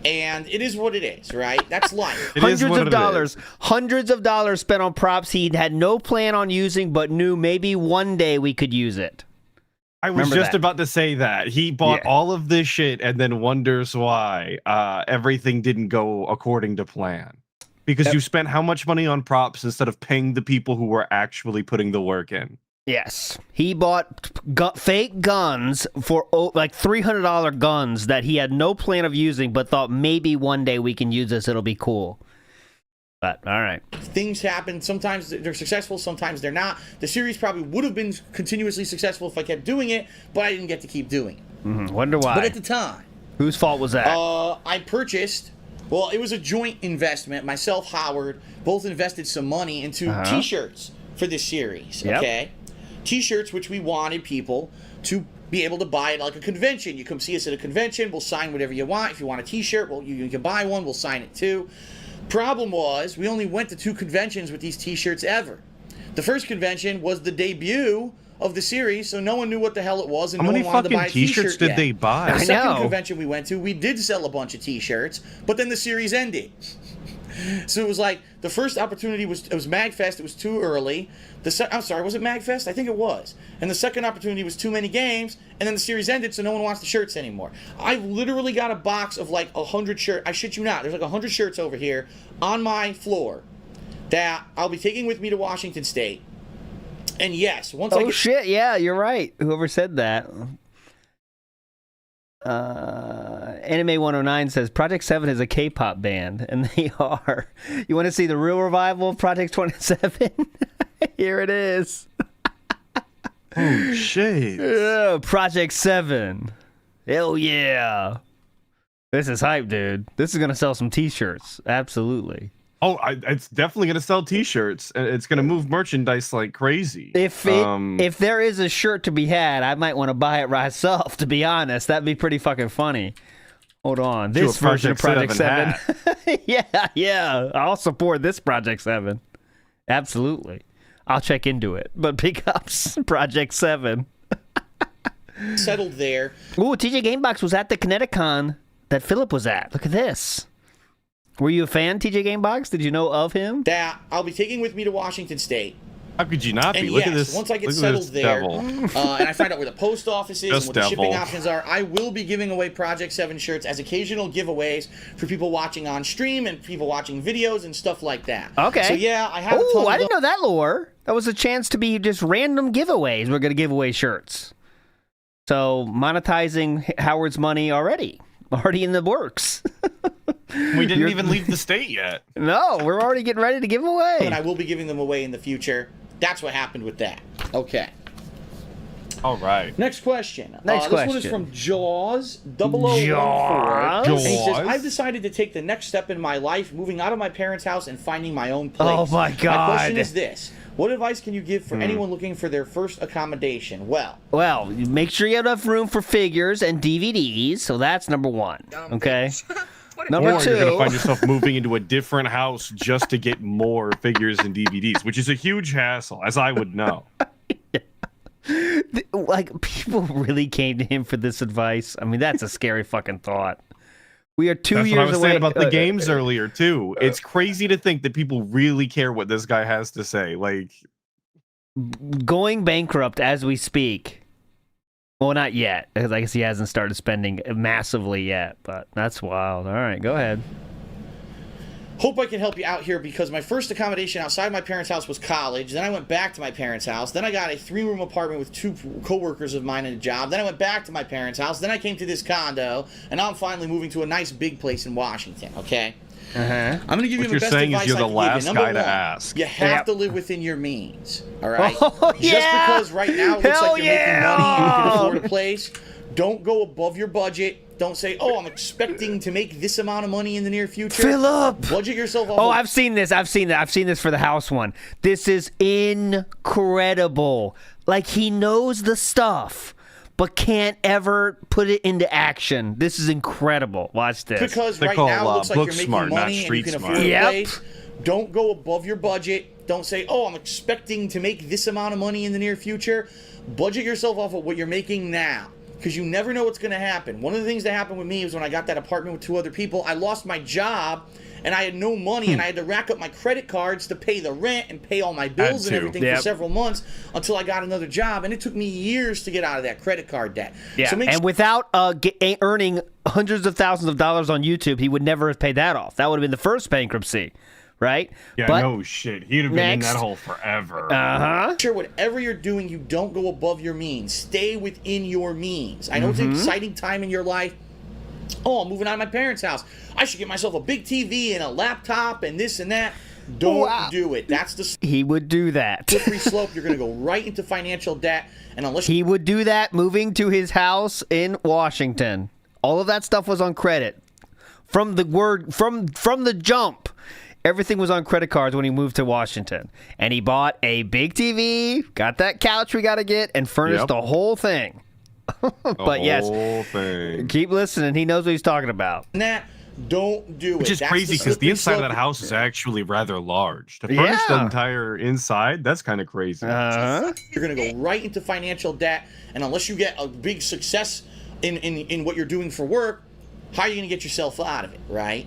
And it is what it is, right? That's life. Hundreds of dollars spent on props he had no plan on using, but knew maybe one day we could use it. I was just about to say that. He bought all of this shit and then wonders why everything didn't go according to plan. Because you spent how much money on props instead of paying the people who were actually putting the work in? Yes. He bought fake guns for like $300 guns that he had no plan of using, but thought maybe one day we can use this. It'll be cool. But, all right. Things happen. Sometimes they're successful, sometimes they're not. The series probably would have been continuously successful if I kept doing it, but I didn't get to keep doing it. Wonder why. But at the time... Whose fault was that? I purchased... Well, it was a joint investment. Myself, Howard, both invested some money into T-shirts for this series, okay? T-shirts which we wanted people to be able to buy at like a convention. You come see us at a convention, we'll sign whatever you want. If you want a T-shirt, well, you can buy one, we'll sign it too. Problem was, we only went to 2 conventions with these T-shirts ever. The first convention was the debut of the series, so no one knew what the hell it was, and no one wanted to buy a T-shirt T-shirts did they buy? The second convention we went to, we did sell a bunch of T-shirts, but then the series ended. So it was like, the first opportunity was MagFest, it was too early. I'm sorry, was it MagFest? I think it was. And the second opportunity was too many games, and then the series ended, so no one wants the shirts anymore. I literally got a box of like 100 shirts. I shit you not, there's like 100 shirts over here on my floor that I'll be taking with me to Washington State. And yes, once I get... shit, yeah, you're right. Whoever said that. Anime 109 says Project 7 is a K-pop band, and they are. You want to see the real revival of Project 27? Here it is. Oh shit! Yeah, Project 7. Hell yeah! This is hype, dude. This is gonna sell some T-shirts. Absolutely. Oh, it's definitely gonna sell T-shirts. It's gonna move merchandise like crazy. If there is a shirt to be had, I might want to buy it myself. To be honest, that'd be pretty fucking funny. Hold on, this version of Project 7. yeah. I'll support this Project 7. Absolutely, I'll check into it. But pick up Project 7. Settled there. Ooh, TJ Gamebox was at the Kineticon that Philip was at. Look at this. Were you a fan, TJ Gamebox? Did you know of him? That I'll be taking with me to Washington State. How could you not be? And Look yes, at this. Once I get settled there, and I find out where the post office is and what the shipping options are, I will be giving away Project 7 shirts as occasional giveaways for people watching on stream and people watching videos and stuff like that. Okay. So yeah, I have. Oh, I didn't know that lore. That was a chance to be just random giveaways. We're going to give away shirts. So monetizing Howard's money already in the works. We didn't even leave the state yet. No, we're already getting ready to give them away. And I will be giving them away in the future. That's what happened with that. Okay. All right. Next question. This one is from Jaws 0014. Jaws. And he says, I've decided to take the next step in my life, moving out of my parents' house and finding my own place. Oh my God. My question is this. What advice can you give for anyone looking for their first accommodation? Well, make sure you have enough room for figures and DVDs. So that's number 1. Okay. Number 2, you're going to find yourself moving into a different house just to get more figures and DVDs, which is a huge hassle, as I would know. Like, people really came to him for this advice. I mean, that's a scary fucking thought. We are 2 years away. That's what I was saying about the games earlier, too. It's crazy to think that people really care what this guy has to say. Like, going bankrupt as we speak. Well, not yet, because I guess he hasn't started spending massively yet, but that's wild. All right, go ahead. Hope I can help you out here because my first accommodation outside my parents' house was college. Then I went back to my parents' house. Then I got a 3-room apartment with 2 coworkers of mine and a job. Then I went back to my parents' house. Then I came to this condo, and now I'm finally moving to a nice big place in Washington, okay? Uh-huh. I'm going to give you the best advice I can give you. You're the last Number guy to one, ask. you have to live within your means, all right? Oh, yeah! Just because right now it looks Hell like you're making money and you can yeah! afford a place, don't go above your budget. Don't say, oh, I'm expecting to make this amount of money in the near future. Philip! Budget yourself off. Oh, I've seen this. I've seen this for the house one. This is incredible. Like, he knows the stuff, but can't ever put it into action. This is incredible. Watch this. Because They right call, now it looks like book you're making smart, not money and you street can smart. afford a Yep. place. Don't go above your budget. Don't say, oh, I'm expecting to make this amount of money in the near future. Budget yourself off of what you're making now. Because you never know what's going to happen. One of the things that happened with me is when I got that apartment with 2 other people, I lost my job and I had no money and I had to rack up my credit cards to pay the rent and pay all my bills and everything for several months until I got another job. And it took me years to get out of that credit card debt. Yeah, So and without earning hundreds of thousands of dollars on YouTube, he would never have paid that off. That would have been the first bankruptcy, right? Yeah, but, no shit. He'd have been in Next. that hole forever. Uh-huh. sure whatever you're doing, you don't go above your means. Stay within your means. I know it's an exciting time in your life. Oh, I'm moving out of my parents' house. I should get myself a big TV and a laptop and this and that. Don't do it. That's the He would do that. slippery slope. You're going to go right into financial debt. And unless He would do that moving to his house in Washington. All of that stuff was on credit. From the jump, everything was on credit cards when he moved to Washington. And he bought a big TV, got that couch we got to get, and furnished the whole thing. But Whole thing. keep listening. He knows what he's talking about. that, don't do it. Which is That's crazy because the slippery inside of slope. that house is actually rather large. To furnish the entire inside, that's kind of crazy. Uh-huh. You're going to go right into financial debt. And unless you get a big success in what you're doing for work, how are you going to get yourself out of it, right?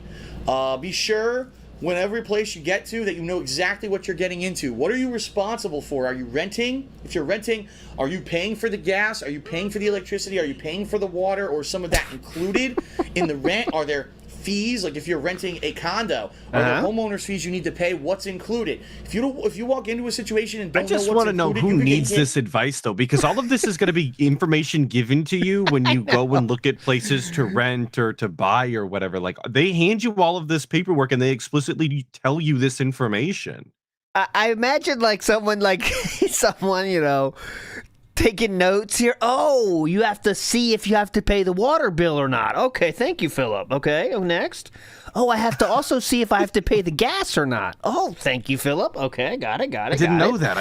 Be sure when every place you get to that you know exactly what you're getting into. What are you responsible for? Are you renting? If you're renting, are you paying for the gas? Are you paying for the electricity? Are you paying for the water, or some of that included in the rent? Are there fees? Like if you're renting a condo, are there homeowners fees you need to pay? What's included? If you walk into a situation and I don't know just what's want to know included, who you could get needs hit. this advice, though, because all of this is going to be information given to you when you go and look at places to rent or to buy or whatever. Like, they hand you all of this paperwork and they explicitly tell you this information. I imagine someone, taking notes here. Oh, you have to see if you have to pay the water bill or not. Okay, thank you, Philip. Okay, next. Oh, I have to also see if I have to pay the gas or not. Oh, thank you, Philip. Okay, got it. I didn't know that.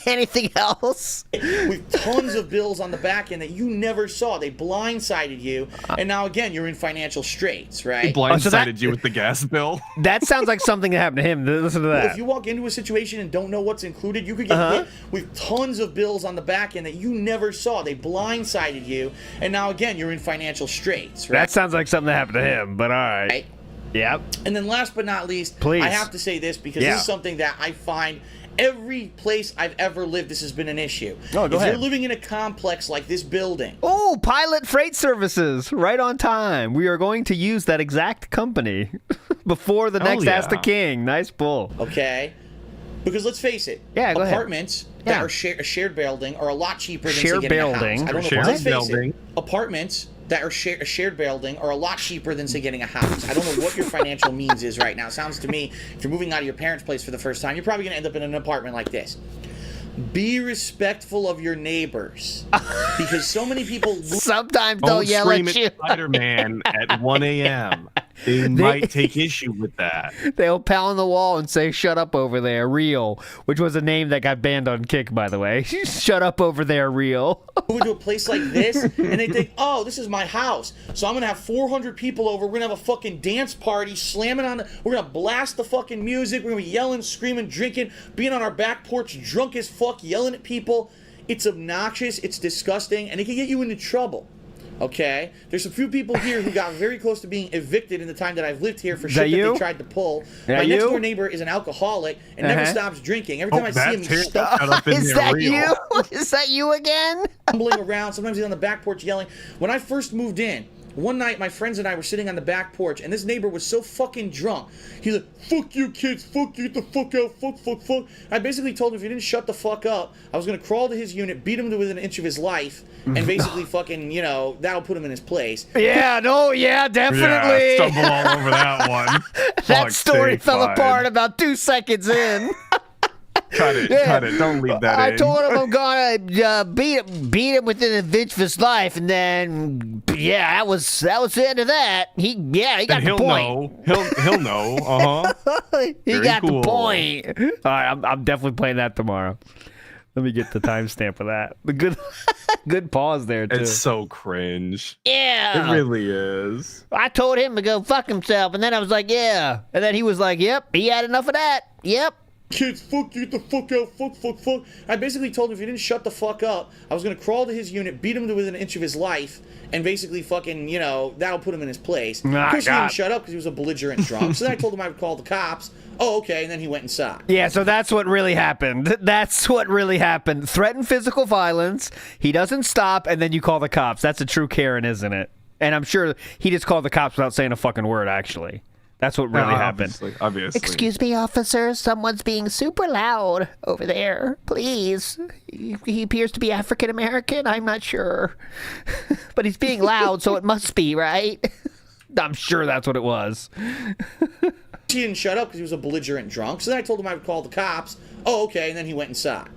Anything else? With tons of bills on the back end that you never saw. They blindsided you, and now again you're in financial straits, right? Blindsided you with the gas bill. That sounds like something that happened to him. Listen to that. If you walk into a situation and don't know what's included, you could get hit with tons of bills on the back end that you never saw. They blindsided you, and now again you're in financial straits, right? That sounds like something that happened to him, but all right. Right? Yep. And then last but not least, Please. I have to say this because this is something that I find every place I've ever lived, this has been an issue. Oh, go if ahead. you're living in a complex like this building, Oh, Pilot Freight Services, right on time. We are going to use that exact company before the next Ask the King. Nice pull. okay? Because let's face it, Yeah, go ahead. apartments that are a shared building are a lot cheaper than Shared say getting building. a house. I don't know. Shared Let's face building. it, apartments that are a shared building are a lot cheaper than say getting a house. I don't know what your financial means is right now. It sounds to me, if you're moving out of your parents' place for the first time, you're probably going to end up in an apartment like this. Be respectful of your neighbors, because so many people. Sometimes they'll Don't yell scream at you. at Spider-Man at 1 a.m. They might take issue with that. They'll pound the wall and say, "Shut up over there, real," which was a name that got banned on Kick, by the way. Shut up over there, real. Move into a place like this, and they think, "Oh, this is my house, so I'm gonna have 400 people over. We're gonna have a fucking dance party, slamming on. We're gonna blast the fucking music. We're gonna be yelling, screaming, drinking, being on our back porch, drunk as fuck, yelling at people. It's obnoxious. It's disgusting, and it can get you into trouble." Okay, there's a few people here who got very close to being evicted in the time that I've lived here for Is shit that that you? they tried to pull. That My next you? door neighbor is an alcoholic and never stops drinking. Every time I see him, he's Is that you? Is that you again? stumbling around. Sometimes he's on the back porch yelling. When I first moved in, one night my friends and I were sitting on the back porch, and this neighbor was so fucking drunk. He's like, "Fuck you kids, fuck you, get the fuck out, fuck." I basically told him if he didn't shut the fuck up, I was gonna crawl to his unit, beat him to within an inch of his life, and basically fucking, that'll put him in his place. Yeah, definitely. Yeah, stumble all over that one. That story fell apart about 2 seconds in. Cut it. Don't leave that I in. told him I'm gonna beat him within an inch of his life, and then that was the end of that. He got the point. He'll know. He Very got cool. the point. All right, I'm definitely playing that tomorrow. Let me get the timestamp of that. The good pause there too. It's so cringe. Yeah, It really is. I told him to go fuck himself, and then I was like, yeah, and then he was like, yep, he had enough of that. Yep. Kids, fuck you, get the fuck out, fuck. I basically told him if he didn't shut the fuck up, I was gonna crawl to his unit, beat him to within an inch of his life, and basically fucking, that'll put him in his place. Of course, he didn't shut up because he was a belligerent drunk. So then I told him I would call the cops. Oh, okay, and then he went inside. Yeah, so that's what really happened. Threatened physical violence. He doesn't stop, and then you call the cops. That's a true Karen, isn't it? And I'm sure he just called the cops without saying a fucking word, actually. That's what really happened. Obviously. Excuse me, officer. Someone's being super loud over there. Please. He appears to be African American. I'm not sure. But he's being loud, so it must be, right? I'm sure that's what it was. He didn't shut up because he was a belligerent drunk. So then I told him I would call the cops. Oh, okay, and then he went inside.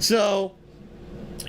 So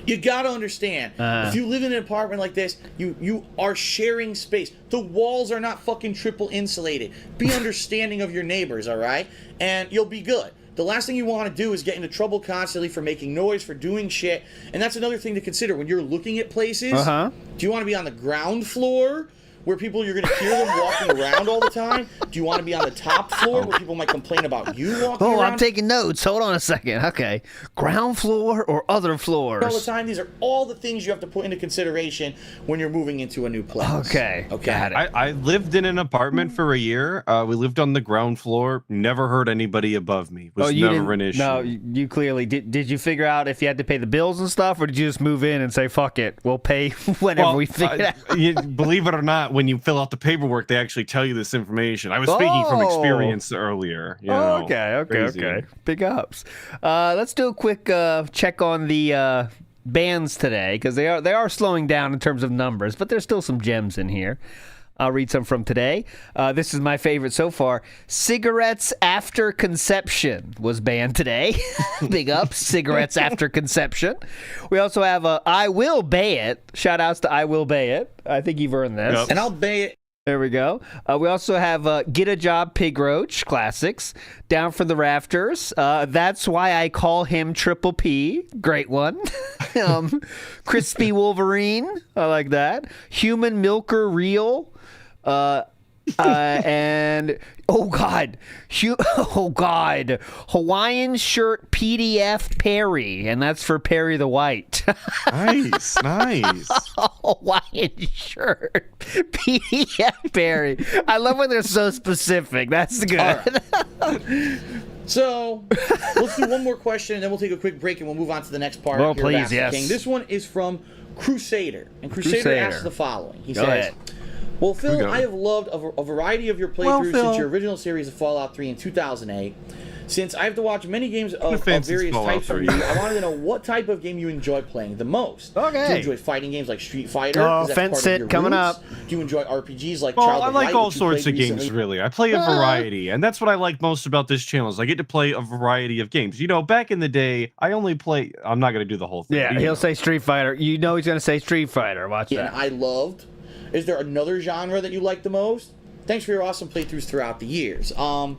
you gotta understand, if you live in an apartment like this, you are sharing space. The walls are not fucking triple insulated. Be understanding of your neighbors, all right? And you'll be good. The last thing you want to do is get into trouble constantly for making noise, for doing shit. And that's another thing to consider when you're looking at places. Do you want to be on the ground floor, where you're going to hear them walking around all the time? Do you want to be on the top floor where people might complain about you walking around? Oh, I'm taking notes. Hold on a second. Okay. Ground floor or other floors? All the time. These are all the things you have to put into consideration when you're moving into a new place. Okay. Got it. I lived in an apartment for a year. We lived on the ground floor. Never heard anybody above me. Was never an issue. No, you clearly did. Did you figure out if you had to pay the bills and stuff, or did you just move in and say, fuck it, we'll pay whenever we figure it out? Believe it or not, when you fill out the paperwork, they actually tell you this information. I was speaking from experience earlier. Okay. Big ups. Let's do a quick check on the bans today, because they are slowing down in terms of numbers, but there's still some gems in here. I'll read some from today. This is my favorite so far. Cigarettes after conception was banned today. Big up, cigarettes after conception. We also have I Will Bay It. Shout outs to I Will Bay It. I think you've earned this. Yep. And I'll bay it. There we go. We also have Get a Job Pig Roach, classics. Down from the Rafters. That's Why I Call Him Triple P. Great one. Crispy Wolverine. I like that. Human Milker Real. And Hawaiian Shirt PDF Perry, and that's for Perry the White. Nice. Hawaiian Shirt PDF Perry. I love when they're so specific. That's good. Right. So let's do one more question, and then we'll take a quick break, and we'll move on to the next part. Well, here of please, Ask the yes. King. This one is from Crusader, and Crusader asks the following. He says, ahead. Well, Phil, I have loved a variety of your playthroughs since your original series of Fallout 3 in 2008. Since I have to watch many games of various types from you, I wanted to know what type of game you enjoy playing the most. Okay. Do you enjoy fighting games like Street Fighter? Oh, That's Fence part of It your coming roots? up. Do you enjoy RPGs like Well, Child I of like Light, all which you sorts played of games, recently? really. I play a variety, and that's what I like most about this channel is I get to play a variety of games. You know, back in the day, I only play... I'm not going to do the whole thing. Yeah, he'll say Street Fighter. You know he's going to say Street Fighter. Watch that. I loved. Is there another genre that you like the most? Thanks for your awesome playthroughs throughout the years. The bottom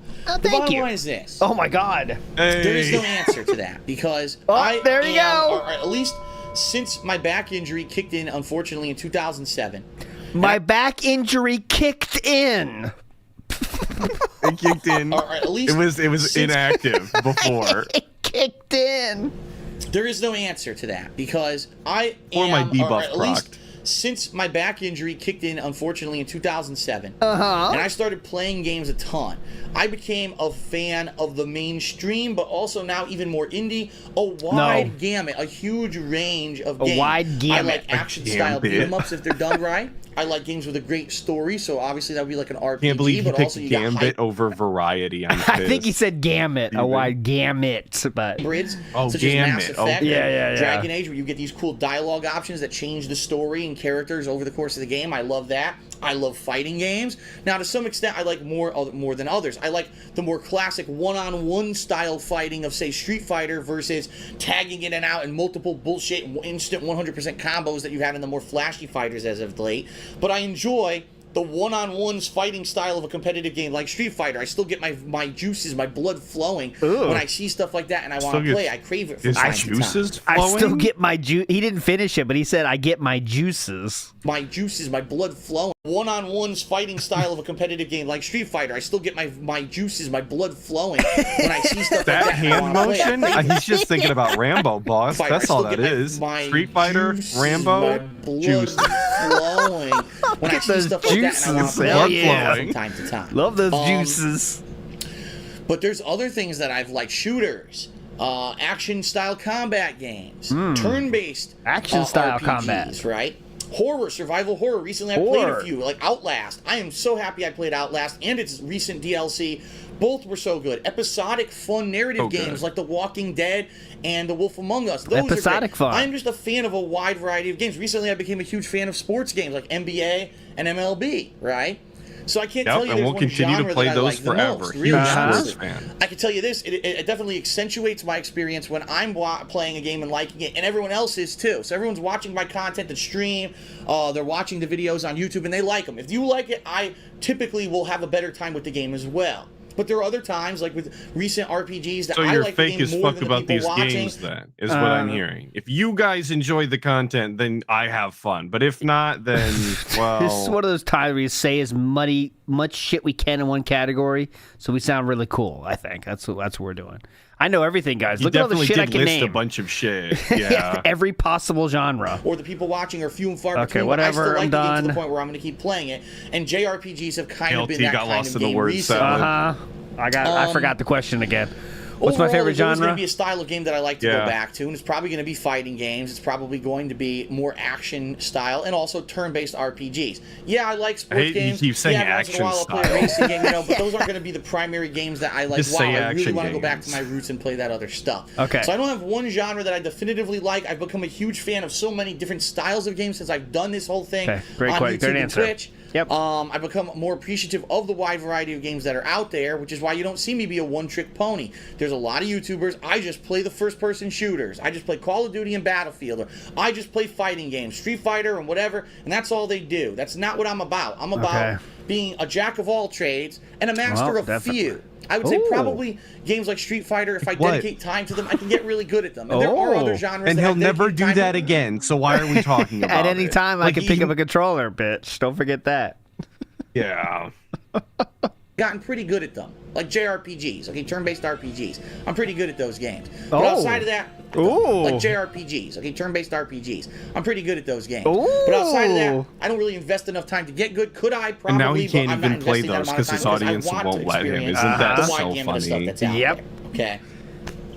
line is this. Oh my God. There is no answer to that because there you go. Or at least since my back injury kicked in, unfortunately, in 2007. My back injury kicked in. It kicked in. Or at least it was inactive before. It kicked in. There is no answer to that because I Or my am, debuff or at least procced. since my back injury kicked in, unfortunately, in 2007, Uh-huh. and I started playing games a ton, I became a fan of the mainstream, but also now even more indie, a wide gamut, a huge range of games. wide gamut. I like action-style Gambit. beat-em-ups if they're done right. I like games with a great story, so obviously that would be like an RPG, Can't believe you but picked also you got Gambit over Variety. I'm I think he pissed. said gamut, a wide gamut, but hybrids, Oh, such as Mass Gambit. Effect, Okay. Yeah. Dragon Age, where you get these cool dialogue options that change the story and characters over the course of the game. I love that. I love fighting games. Now, to some extent, I like more than others. I like the more classic one-on-one style fighting of, say, Street Fighter versus tagging in and out and multiple bullshit instant 100% combos that you've had in the more flashy fighters as of late. But I enjoy the one-on-ones fighting style of a competitive game like Street Fighter. I still get my juices, my blood flowing when I see stuff like that, and I want to play. I crave it from time to time. Juices I flowing? still get my juice. He didn't finish it, but he said I get my juices. My juices, my blood flowing. One-on-ones fighting style of a competitive game like Street Fighter. I still get my juices, my blood flowing when I see stuff That like that. and I hand wanna play. I motion? crave it. He's just thinking about Rambo, boss. Fighter. That's I all still that get is. my Street Fighter, juices, Rambo, my blood juice. flowing when I see those stuff like that, and I want juices. to play Hell it yeah. from time to time. Love those Um, juices. But there's other things that I've liked: shooters, action-style combat games, turn-based Action-style RPGs, combat. right? Horror, survival horror. Recently, I played a few, like Outlast. I am so happy I played Outlast and its recent DLC. Both were so good. Episodic, fun narrative games like The Walking Dead and The Wolf Among Us. Those Episodic are great. fun. I'm just a fan of a wide variety of games. Recently, I became a huge fan of sports games like NBA and MLB, right? So I can't tell you and there's we'll one continue genre to play that I those like the forever. most, Huge really, sports honestly. fan. I can tell you this, it definitely accentuates my experience when I'm playing a game and liking it, and everyone else is too. So everyone's watching my content, the stream, they're watching the videos on YouTube, and they like them. If you like it, I typically will have a better time with the game as well. But there are other times, like with recent RPGs, that So I you're like the fake game as more fuck than the about people these watching. games, then, is what I'm hearing. If you guys enjoy the content, then I have fun. But if not, then, well... This is one of those times where you say as much shit we can in one category, so we sound really cool. I think that's what we're doing. I know everything, guys. You Look at all the definitely shit I did can list name. a bunch of shit. Yeah. Every possible genre. Or the people watching are few and far Okay, between. whatever, But I still like I'm the game to done. the point where I'm going to keep playing it. And JRPGs have kind of been LT that got kind lost of in the game word recently. salad. I forgot the question again. What's my Overall, favorite there's always going genre? to be a style of game that I like to Yeah. go back to, and it's probably going to be fighting games. It's probably going to be more action style, and also turn-based RPGs. Yeah, I like sports I hate you games. keep saying yeah, every once in a while I'll play action a racing game, but those aren't going to be the primary games that I like. Just Wow, say I really action want to go back to games. my roots and play that other stuff. Okay. So I don't have one genre that I definitively like. I've become a huge fan of so many different styles of games since I've done this whole thing Okay, great on question, YouTube great and answer. Twitch. Yep. I've become more appreciative of the wide variety of games that are out there, which is why you don't see me be a one-trick pony. There's a lot of YouTubers. I just play the first-person shooters. I just play Call of Duty and Battlefield. Or I just play fighting games, Street Fighter and whatever, and that's all they do. That's not what I'm about. I'm about being a jack of all trades and a master of few. I would say Ooh. probably games like Street Fighter, if I What? dedicate time to them, I can get really good at them. And there are other genres And that he'll I've never dedicated do time that to. again. So why are we talking about At any it? time, I Like, can pick you- up a controller, bitch. Don't forget that. Yeah. Gotten pretty good at them, like JRPGs, okay, turn-based RPGs. I'm pretty good at those games. But Oh. outside of that, Ooh. like JRPGs, okay, turn-based RPGs. I'm pretty good at those games. Ooh. But outside of that, I don't really invest enough time to get good. Could I? Probably. And now he can't but I'm not even play investing that those amount of 'cause his time audience I want won't to let him. experience Isn't that the so wide gamut of stuff funny? that's out Yep. there.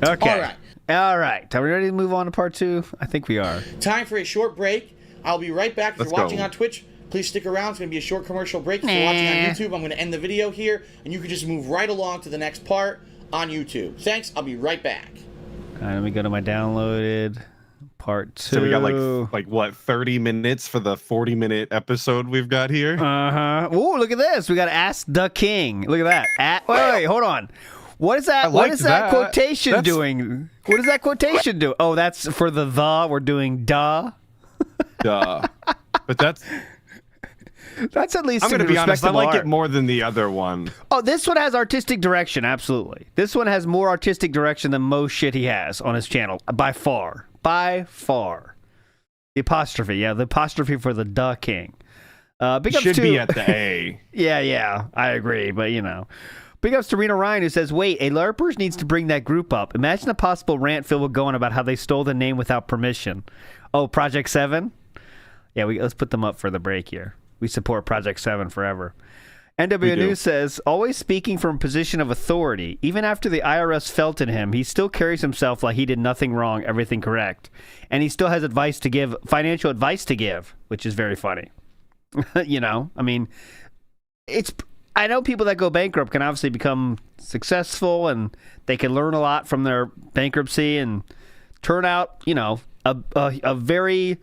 Okay. Okay. All right. All right. Are we ready to move on to part 2? I think we are. Time for a short break. I'll be right back. If Let's you're watching go. on Twitch, please stick around. It's going to be a short commercial break. If you're watching on YouTube, I'm going to end the video here, and you can just move right along to the next part on YouTube. Thanks. I'll be right back. All right, let me go to my downloaded part 2. So we got like what, 30 minutes for the 40-minute episode we've got here? Uh-huh. Ooh, look at this. We got Ask the King. Look at that. Wait, hold on. What is that? What is that quotation doing? What does that quotation do? Oh, that's for the. We're doing duh. Duh. But that's That's at least I'm some going to be honest, I respectable like art. it more than the other one. Oh, this one has artistic direction, absolutely. This one has more artistic direction than most shit he has on his channel, by far. By far. The apostrophe, yeah, the apostrophe for the duh king. Big It ups should to... be at the A. Yeah, I agree, but you know. Big ups to Reno Ryan, who says, wait, a LARPers needs to bring that group up. Imagine a possible rant Phil would go on about how they stole the name without permission. Oh, Project 7? Yeah, let's put them up for the break here. We support Project 7 forever. NW News says, always speaking from a position of authority. Even after the IRS felt in him, he still carries himself like he did nothing wrong, everything correct. And he still has advice to give, financial advice to give, which is very funny. You know, I mean, I know people that go bankrupt can obviously become successful and they can learn a lot from their bankruptcy and turn out, you know, a very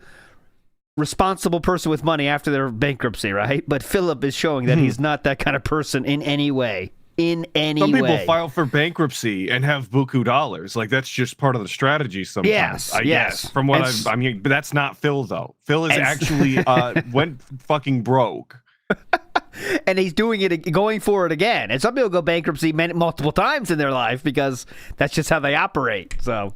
responsible person with money after their bankruptcy, right? But Philip is showing that he's not that kind of person in any way. Some people file for bankruptcy and have buku dollars. Like, that's just part of the strategy sometimes. I guess. From what I mean, but that's not Phil, though. Phil is actually went fucking broke. And he's doing it, going for it again. And some people go bankruptcy multiple times in their life because that's just how they operate. So,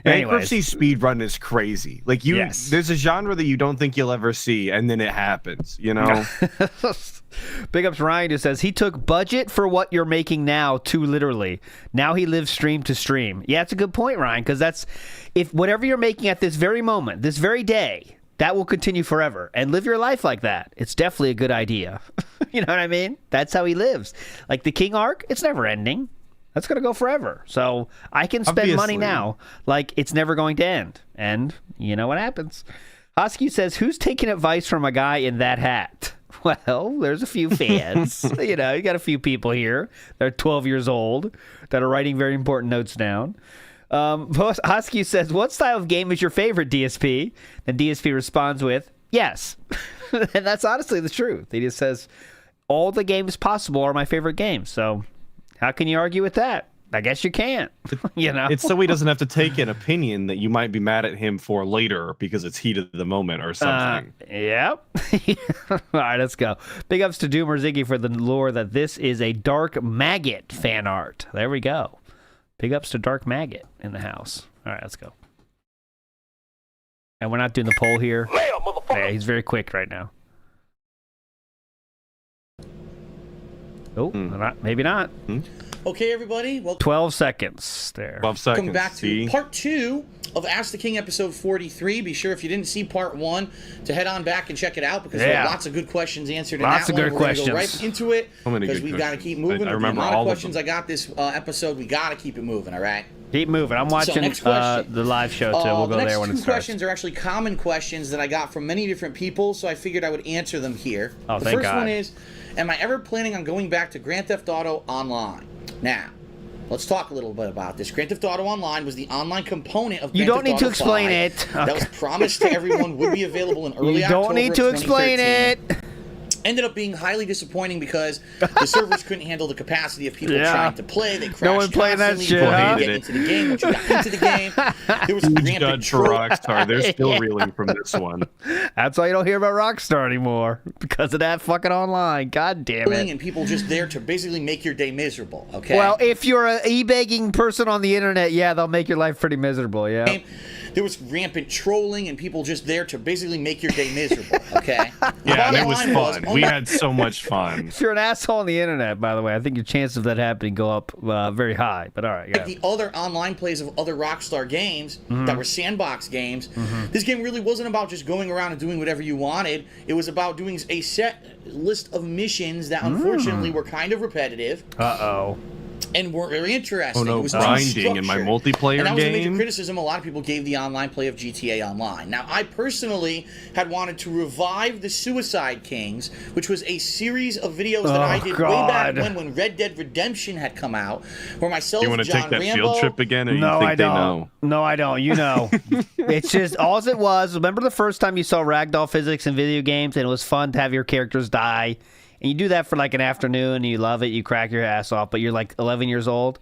bankruptcy speedrun is crazy. Like, there's a genre that you don't think you'll ever see, and then it happens, you know? Big ups Ryan, who says, he took budget for what you're making now too literally. Now he lives stream to stream. Yeah, that's a good point, Ryan, because that's, if whatever you're making at this very moment, this very day, that will continue forever. And live your life like that. It's definitely a good idea. You know what I mean? That's how he lives. Like the King arc, it's never ending. That's going to go forever. So I can spend money now like it's never going to end. And you know what happens. Hosky says, who's taking advice from a guy in that hat? Well, there's a few fans. You know, you got a few people here that are 12 years old that are writing very important notes down. Hosky says, what style of game is your favorite, DSP? And DSP responds with, yes. And that's honestly the truth. He just says, all the games possible are my favorite games. So how can you argue with that? I guess you can't. You know, it's so he doesn't have to take an opinion that you might be mad at him for later because it's heat of the moment or something. Yep. All right, let's go. Big ups to Doomer Ziggy for the lore that this is a Dark Maggot fan art. There we go. Big ups to Dark Maggot in the house. All right, let's go. And we're not doing the poll here. Yeah, he's very quick right now. Oh, maybe not. Okay, everybody. Well, 12 seconds there. 12 seconds. Welcome back to part 2 of Ask the King episode 43. Be sure if you didn't see part 1 to head on back and check it out because there are lots of good questions answered in that one. We're going to go right into it because we've got to keep moving. I remember all the questions I got this episode. We got to keep it moving, all right? Keep moving. I'm watching the live show, too. We'll go there when it starts. The next 2 questions are actually common questions that I got from many different people, so I figured I would answer them here. Oh, the thank God. first one is, am I ever planning on going back to Grand Theft Auto Online? Now, let's talk a little bit about this. Grand Theft Auto Online was the online component of Grand Theft Auto 5. You don't need to explain it. Okay. That was promised to everyone would be available in early October. You don't need to explain it. Ended up being highly disappointing because the servers couldn't handle the capacity of people trying to play. They crashed no one playing that shit. Get into the game. Once you got into the game, there was rampant for Rockstar. They're still reeling from this one. That's why you don't hear about Rockstar anymore because of that fucking online. God damn it! And people just there to basically make your day miserable. Okay. Well, if you're an e-begging person on the internet, yeah, they'll make your life pretty miserable. Yeah. There was rampant trolling and people just there to basically make your day miserable, okay? Yeah, it was fun. We had so much fun. If you're an asshole on the internet, by the way, I think your chances of that happening go up very high. But all right, Like the other online plays of other Rockstar games that were sandbox games, this game really wasn't about just going around and doing whatever you wanted. It was about doing a set list of missions that unfortunately were kind of repetitive. Uh-oh. And weren't very interesting. Oh no, it was grinding in my multiplayer game. And that was a major criticism a lot of people gave the online play of GTA Online. Now, I personally had wanted to revive the Suicide Kings, which was a series of videos that I did way back when Red Dead Redemption had come out, where myself, you want to take that field trip again, or no, you think I don't. They know? No, I don't. You know, it's just all it was. Remember the first time you saw ragdoll physics in video games, and it was fun to have your characters die. And you do that for like an afternoon, and you love it. You crack your ass off, but you're like 11 years old.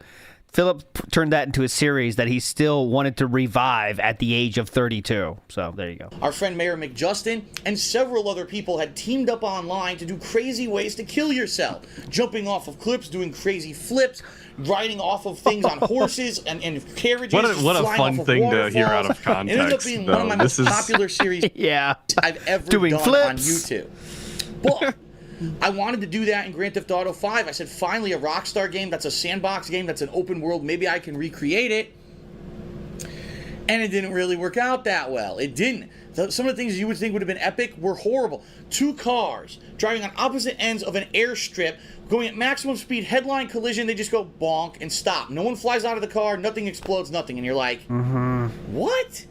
Philip turned that into a series that he still wanted to revive at the age of 32. So there you go. Our friend Mayor McJustin and several other people had teamed up online to do crazy ways to kill yourself. Jumping off of cliffs, doing crazy flips, riding off of things on horses and carriages. What a fun thing to hear out of context. It ended up being one of my most popular series I've ever doing done flips on YouTube. But I wanted to do that in Grand Theft Auto 5. I said, finally, a Rockstar game that's a sandbox game, that's an open world. Maybe I can recreate it. And it didn't really work out that well. It didn't. Some of the things you would think would have been epic were horrible. 2 cars driving on opposite ends of an airstrip, going at maximum speed, headline collision, they just go bonk and stop. No one flies out of the car, nothing explodes, nothing. And you're like, what?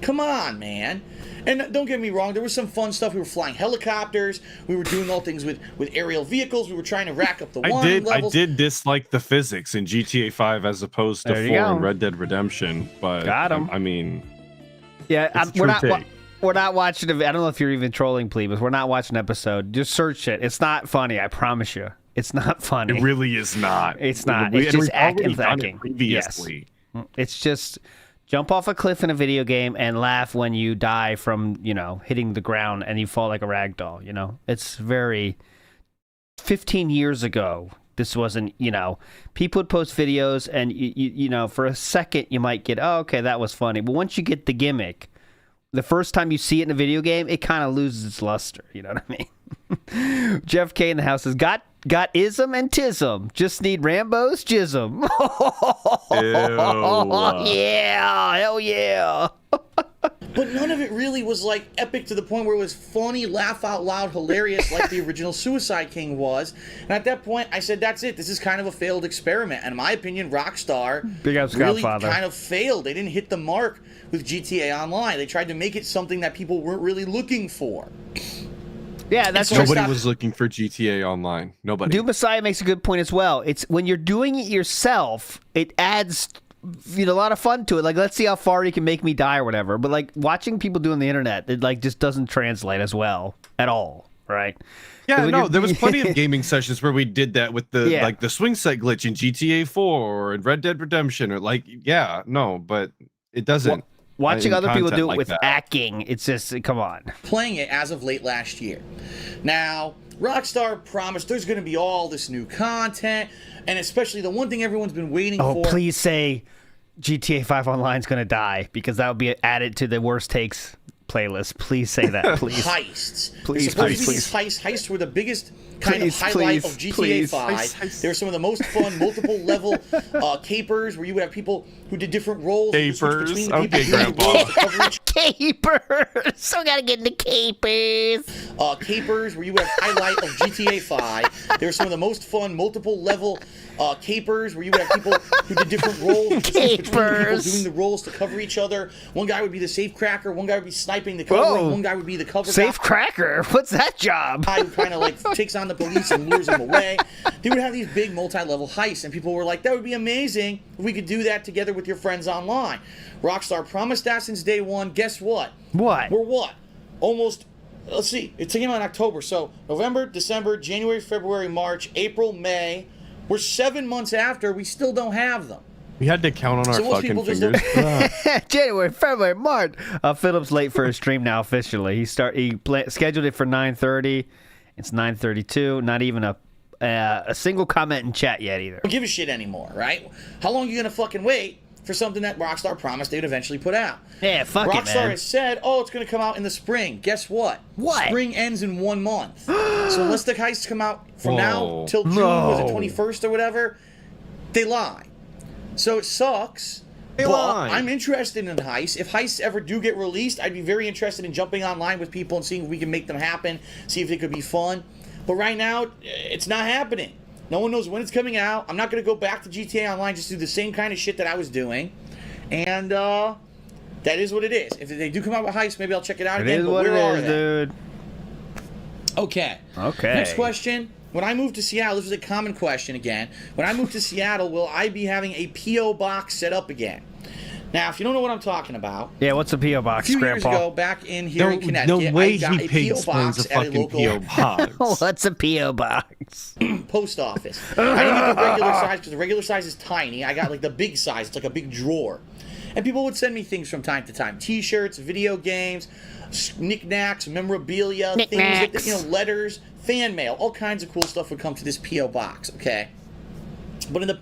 Come on, man. And don't get me wrong, there was some fun stuff. We were flying helicopters. We were doing all things with aerial vehicles. We were trying to rack up the levels. I did dislike the physics in GTA 5 as opposed to 4 in Red Dead Redemption. But got him. I mean, yeah, we're not watching. I don't know if you're even trolling, Plebes. We're not watching an episode. Just search it. It's not funny. I promise you. It's not funny. It really is not. It's not. It's just acting. Previously. Yes. It's just jump off a cliff in a video game and laugh when you die from, hitting the ground and you fall like a rag doll, It's very 15 years ago. This wasn't, people would post videos and, for a second you might get, oh, okay, that was funny. But once you get the gimmick, the first time you see it in a video game, it kind of loses its luster. You know what I mean? Jeff K in the house has got ism and tism. Just need Rambo's jism. Yeah, hell yeah. But none of it really was like epic to the point where it was funny, laugh out loud, hilarious like the original Suicide King was. And at that point, I said, that's it. This is kind of a failed experiment. And in my opinion, Rockstar really kind of failed. They didn't hit the mark with GTA Online. They tried to make it something that people weren't really looking for. Yeah, that's nobody was looking for GTA Online. Nobody. Doom Messiah makes a good point as well. It's when you're doing it yourself, it adds a lot of fun to it. Like, let's see how far you can make me die or whatever. But like watching people do on the internet, it like just doesn't translate as well at all, right? Yeah, no, there was plenty of gaming sessions where we did that with the like the swing set glitch in GTA 4 or in Red Dead Redemption, or but it doesn't. Watching other people do it with hacking, it's just, come on. Playing it as of late last year. Now, Rockstar promised there's going to be all this new content, and especially the one thing everyone's been waiting for. Oh, please say GTA 5 Online is going to die, because that would be added to the worst takes playlist. Please say that, please. Heists. Please. Heists were the biggest kind of highlight of GTA 5. They were some of the most fun multiple level capers where you would have people who did different roles. Capers. Okay, Grandpa. Capers. So gotta get into capers. Capers where you would have highlight of GTA 5. They were some of the most fun multiple level capers where you would have people who did different roles. Capers. People doing the roles to cover each other. One guy would be the safe cracker. One guy would be sniping the cover. And one guy would be the cover. Safe cracker? What's that job? Guy who kind of like takes on the police and lures them away. They would have these big multi-level heists, and people were like, that would be amazing if we could do that together with your friends online. Rockstar promised that since day one. Guess what? What? We're what? Almost, let's see, it came out in October. So November, December, January, February, March, April, May. We're 7 months after. We still don't have them. We had to count on our fucking fingers. January, February, March. Philip's late for his stream now officially. He scheduled it for 9:30. It's 9:32. Not even a single comment in chat yet either. Don't give a shit anymore, right? How long are you gonna fucking wait for something that Rockstar promised they'd eventually put out? Yeah, fuck it, man. Rockstar has said, it's gonna come out in the spring. Guess what? What? Spring ends in 1 month. So unless the heists come out from now till June, was it 21st or whatever? They lie. So it sucks. I'm interested in heists. If heists ever do get released, I'd be very interested in jumping online with people and seeing if we can make them happen, see if they could be fun. But right now, it's not happening. No one knows when it's coming out. I'm not going to go back to GTA Online, just do the same kind of shit that I was doing. And that is what it is. If they do come out with heists, maybe I'll check it out again. It is what it is, dude. Okay. Next question. When I moved to Seattle, this was a common question again. When I moved to Seattle, will I be having a P.O. box set up again? Now, if you don't know what I'm talking about... Yeah, what's a P.O. box, Grandpa? A few years ago, back in here in Connecticut, I got a P.O. box at a local... What's a P.O. box? Post office. I didn't get the regular size because the regular size is tiny. I got like the big size. It's like a big drawer. And people would send me things from time to time. T-shirts, video games, knickknacks, memorabilia, things that, letters, fan mail, all kinds of cool stuff would come to this P.O. box, okay? But in the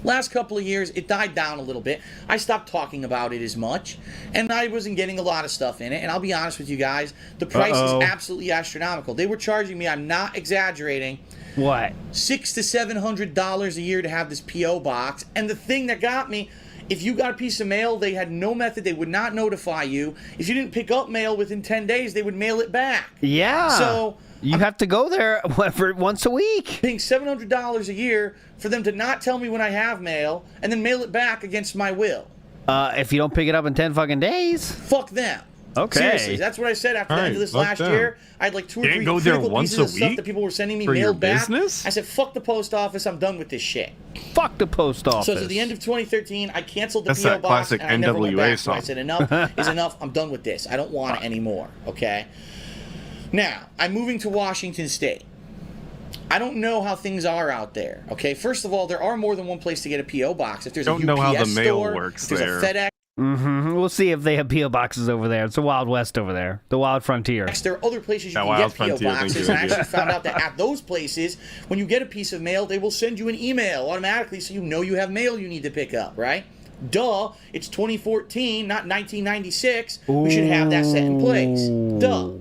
Last couple of years, it died down a little bit. I stopped talking about it as much, and I wasn't getting a lot of stuff in it. And I'll be honest with you guys, the price is absolutely astronomical. They were charging me, I'm not exaggerating, What? $600 to $700 a year to have this P.O. box. And the thing that got me, if you got a piece of mail, they had no method. They would not notify you. If you didn't pick up mail within 10 days, they would mail it back. Yeah. So you have to go there once a week. paying $700 a year for them to not tell me when I have mail and then mail it back against my will. If you don't pick it up in 10 fucking days. Fuck them. Okay. Seriously, that's what I said after the end of this last year. I had like 2 or 3 go there critical once pieces a of stuff week that people were sending me for your mailed back. business? I said, fuck the post office. I'm done with this shit. Fuck the post office. So at the end of 2013, I canceled the That's P.O. that box, classic and I never went NWA back. song. I said, enough is enough. I'm done with this. I don't want it anymore, okay? Now, I'm moving to Washington State. I don't know how things are out there, okay? First of all, there are more than one place to get a P.O. box. If there's a UPS Don't know how the mail store, works if there's a FedEx, We'll see if they have P.O. boxes over there. It's the Wild West over there. The Wild Frontier. there are other places you Yeah, can Wild get P.O. Frontier, thank boxes, you. and I actually found out that at those places, when you get a piece of mail, they will send you an email automatically so you know you have mail you need to pick up, right? Duh, it's 2014, not 1996. We should have that set in place. Duh.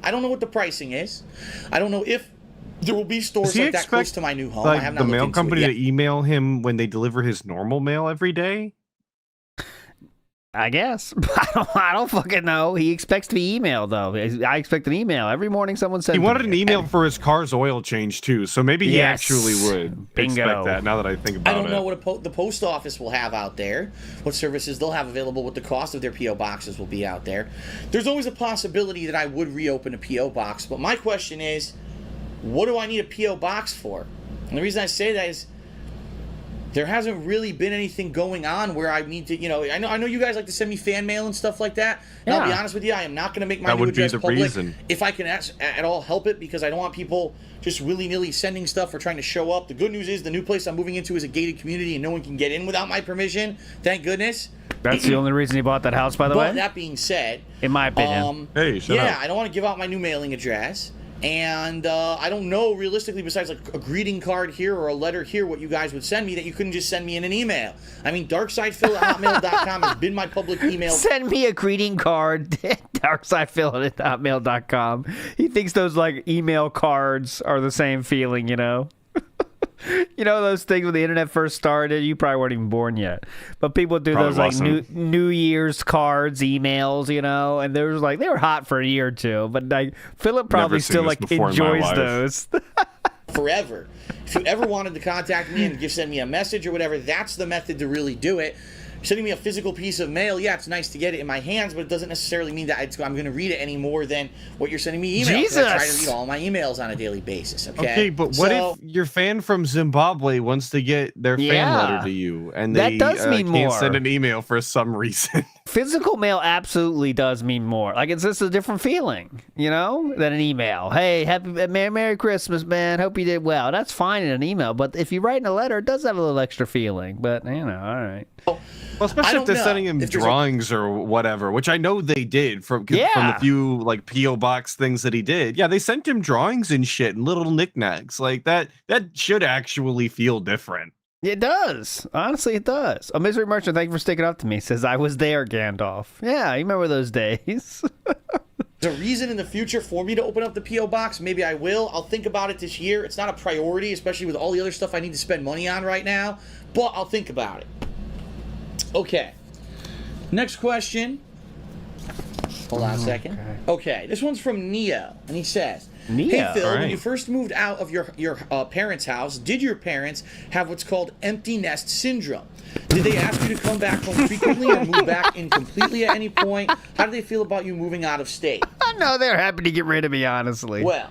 I don't know what the pricing is. I don't know if there will be stores Does he like that close expect, to my new home. I like have not the looked mail into company it to yet. email him when they deliver his normal mail every day? I guess. I don't fucking know. He expects to be emailed, though. I expect an email. Every morning someone sends He wanted me an email for his car's oil change too, so maybe he Yes. actually would Bingo. expect that. Now that I think about I it, don't know what the post office will have out there, what services they'll have available, what the cost of their P.O. boxes will be out there. There's always a possibility that I would reopen a P.O. box, but my question is, what do I need a P.O. box for? And the reason I say that is there hasn't really been anything going on where I need to, I know you guys like to send me fan mail and stuff like that. And I'll be Yeah. honest with you, I am not going to make my That new would be address the public reason. if I can at all help it, because I don't want people just willy-nilly sending stuff or trying to show up. The good news is the new place I'm moving into is a gated community and no one can get in without my permission. Thank goodness. That's the only reason he bought that house, by the But way? that being said, In my opinion. Hey, shut yeah, up. I don't want to give out my new mailing address. And I don't know, realistically, besides like a greeting card here or a letter here, what you guys would send me that you couldn't just send me in an email. I mean, darksidephil@hotmail.com has been my public email. Send me a greeting card, darksidephil@hotmail.com. He thinks those, like, email cards are the same feeling, you know? You know those things when the internet first started? You probably weren't even born yet. But people do Probably those like wasn't. New Year's cards, emails, you know, and they were hot for a year or two. But like Philip probably Never seen still this like before in my enjoys life. those. Forever. If you ever wanted to contact me and just send me a message or whatever, that's the method to really do it. Sending me a physical piece of mail, yeah, it's nice to get it in my hands, but it doesn't necessarily mean that I'm going to read it any more than what you're sending me emails. 'Cause I try to Jesus! read all my emails on a daily basis, okay? Okay, but what if your fan from Zimbabwe wants to get their fan Yeah. letter to you and That they does mean can't more. send an email for some reason? Physical mail absolutely does mean more. Like, it's just a different feeling, you know, than an email. Hey, Merry Christmas, man. Hope you did well. That's fine in an email, but if you write in a letter, it does have a little extra feeling. But, you know, all right. Well, I especially don't if they're know. sending him If there's drawings or whatever, which I know they did from Yeah. the few like P.O. box things that he did. Yeah, they sent him drawings and shit and little knickknacks like that. That should actually feel different. It does. Honestly, it does. A Misery Merchant, thank you for sticking up to me. Says, I was there, Gandalf. Yeah, you remember those days. There's a reason in the future for me to open up the P.O. box. Maybe I will. I'll think about it this year. It's not a priority, especially with all the other stuff I need to spend money on right now, but I'll think about it. Okay. Next question. Hold on a second. Okay, this one's from Neo, and he says, Neo, hey Phil, when alright. you first moved out of your parents' house, did your parents have what's called empty nest syndrome? Did they ask you to come back home frequently or move back in completely at any point? How do they feel about you moving out of state? No, they're happy to get rid of me, honestly. Well,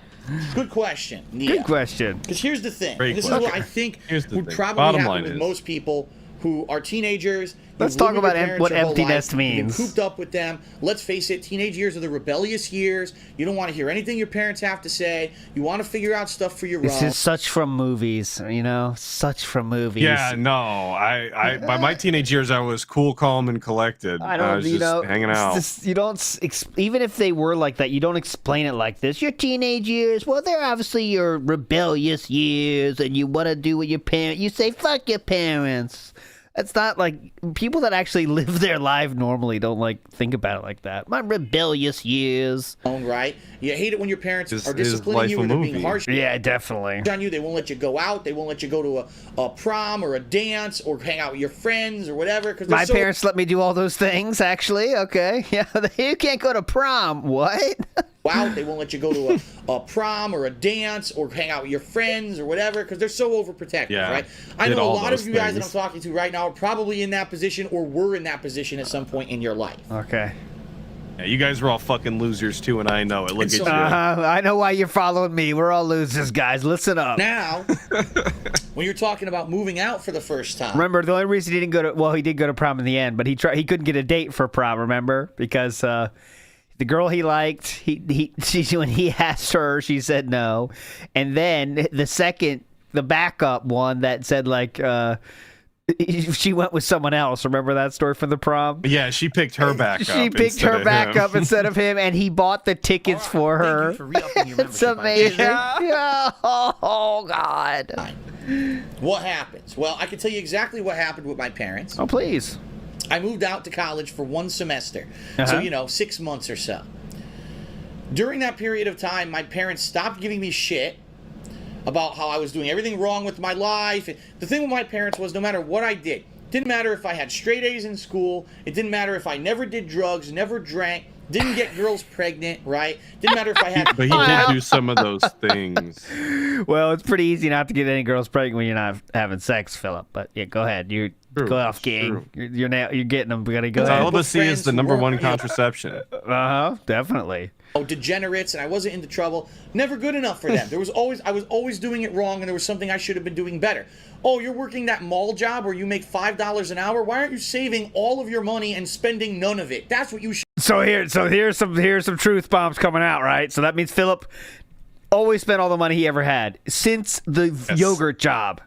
good question, Neo. Good question. Because here's the thing. Great And this is question. what I think Here's the would thing. probably Bottom happen line with is- most people who are teenagers. Let's You've talk lived with about your parents what your whole empty life. nest You've been means. cooped up with them. Let's face it, teenage years are the rebellious years. You don't want to hear anything your parents have to say. You want to figure out stuff for your This own. is such from movies, you know? Such from movies. Yeah, no. I by my teenage years, I was cool, calm, and collected. I was you just know, hanging it's out. just- you don't, even if they were like that, you don't explain it like this. Your teenage years, well, they're obviously your rebellious years, and you want to do what your parents, you say, fuck your parents. It's not like people that actually live their life normally don't like think about it like that. My rebellious years. Right? You hate it when your parents Is- are is disciplining life you a or they're being movie? harsh Yeah, definitely. on you. They won't let you go out. They won't let you go to a prom or a dance or hang out with your friends or whatever. Because My parents let me do all those things, actually. Okay. Yeah, you can't go to prom. What? out. They won't let you go to a prom or a dance or hang out with your friends or whatever because they're so overprotective, Yeah, right? I did know a all lot of those you guys that I'm things. talking to right now are probably in that position or were in that position at some point in your life. Okay. Yeah, you guys were all fucking losers too, and I know it. Look And at so- you. I know why you're following me. We're all losers, guys. Listen up. Now, when you're talking about moving out for the first time, Remember, the only reason he didn't go to, well, he did go to prom in the end, but he couldn't get a date for prom, remember? Because the girl he liked, when he asked her, she said no. And then the backup one that said, like, she went with someone else. Remember that story from the prom? Yeah, she picked her back up. She picked her back up instead of him, and he bought the tickets for her. Thank you for re-upping your It's membership. amazing. Yeah. Yeah. Oh, God. What happens? Well, I can tell you exactly what happened with my parents. Oh, please. I moved out to college for 1 semester. So, 6 months or so. During that period of time, my parents stopped giving me shit about how I was doing everything wrong with my life. The thing with my parents was no matter what I did, didn't matter if I had straight A's in school, it didn't matter if I never did drugs, never drank, didn't get girls pregnant, right? Didn't matter if I had... But he did do some of those things. Well, it's pretty easy not to get any girls pregnant when you're not having sex, Philip. But yeah, go ahead. You True, go off, it's gang. true. You're getting them. We gotta go All ahead. of C is the number Friends one were- contraception. Definitely. Degenerates, and I wasn't into trouble. Never good enough for them. I was always doing it wrong, and there was something I should have been doing better. Oh, you're working that mall job where you make $5 an hour. Why aren't you saving all of your money and spending none of it? That's what you should. So here's some truth bombs coming out, right? So that means Philip always spent all the money he ever had since the yogurt job.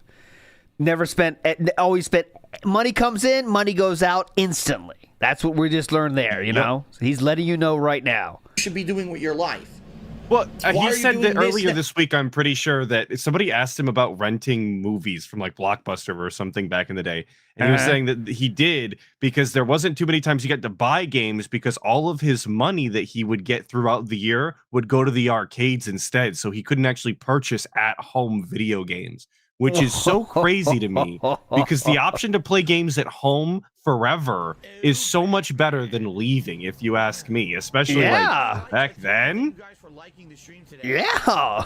Always spent. Money comes in, money goes out instantly. That's what we just learned there, you know? So he's letting you know right now. should be doing with your life. Well, Why he are you said doing that this earlier now? this week, I'm pretty sure that somebody asked him about renting movies from like Blockbuster or something back in the day. And he was saying that he did because there wasn't too many times he got to buy games because all of his money that he would get throughout the year would go to the arcades instead. So he couldn't actually purchase at-home video games, which is so crazy to me because the option to play games at home forever is so much better than leaving, if you ask me, especially like back then. Yeah,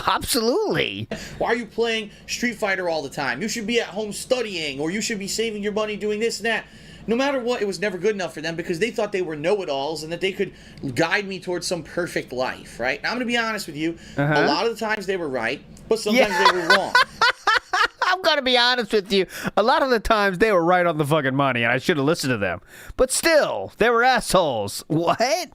absolutely. Why are you playing Street Fighter all the time? You should be at home studying, or you should be saving your money doing this and that. No matter what, it was never good enough for them because they thought they were know-it-alls and that they could guide me towards some perfect life, right? Now, I'm going to be honest with you. A lot of the times they were right, but sometimes they were wrong. I'm going to be honest with you. A lot of the times they were right on the fucking money, and I should have listened to them. But still, they were assholes. What?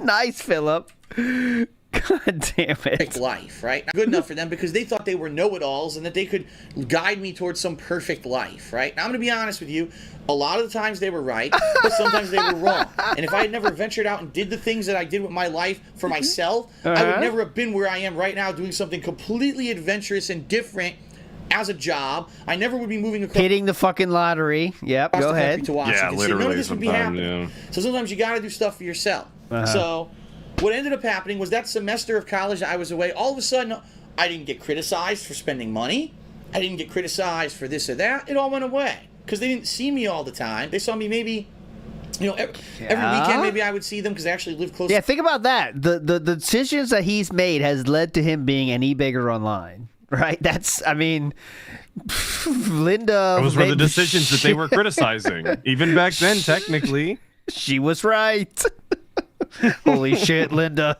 Nice, Philip. God damn it. Life, right? Not good enough for them because they thought they were know-it-alls and that they could guide me towards some perfect life, right? Now, I'm going to be honest with you. A lot of the times they were right, but sometimes they were wrong. And if I had never ventured out and did the things that I did with my life for myself, I would never have been where I am right now doing something completely adventurous and different as a job. I never would be moving across Hitting the fucking lottery. Yep, go the country ahead. to Washington. Yeah, State. None of literally this would be sometime, happening. yeah. So sometimes you got to do stuff for yourself. So what ended up happening was that semester of college that I was away, all of a sudden, I didn't get criticized for spending money. I didn't get criticized for this or that. It all went away because they didn't see me all the time. They saw me maybe, every weekend maybe I would see them because they actually live close. Yeah, think about that. The decisions that he's made has led to him being an e-bagger online, right? That's, I mean, Linda. Those were the decisions that they were criticizing. Even back then, technically. She was right. Holy shit, Linda.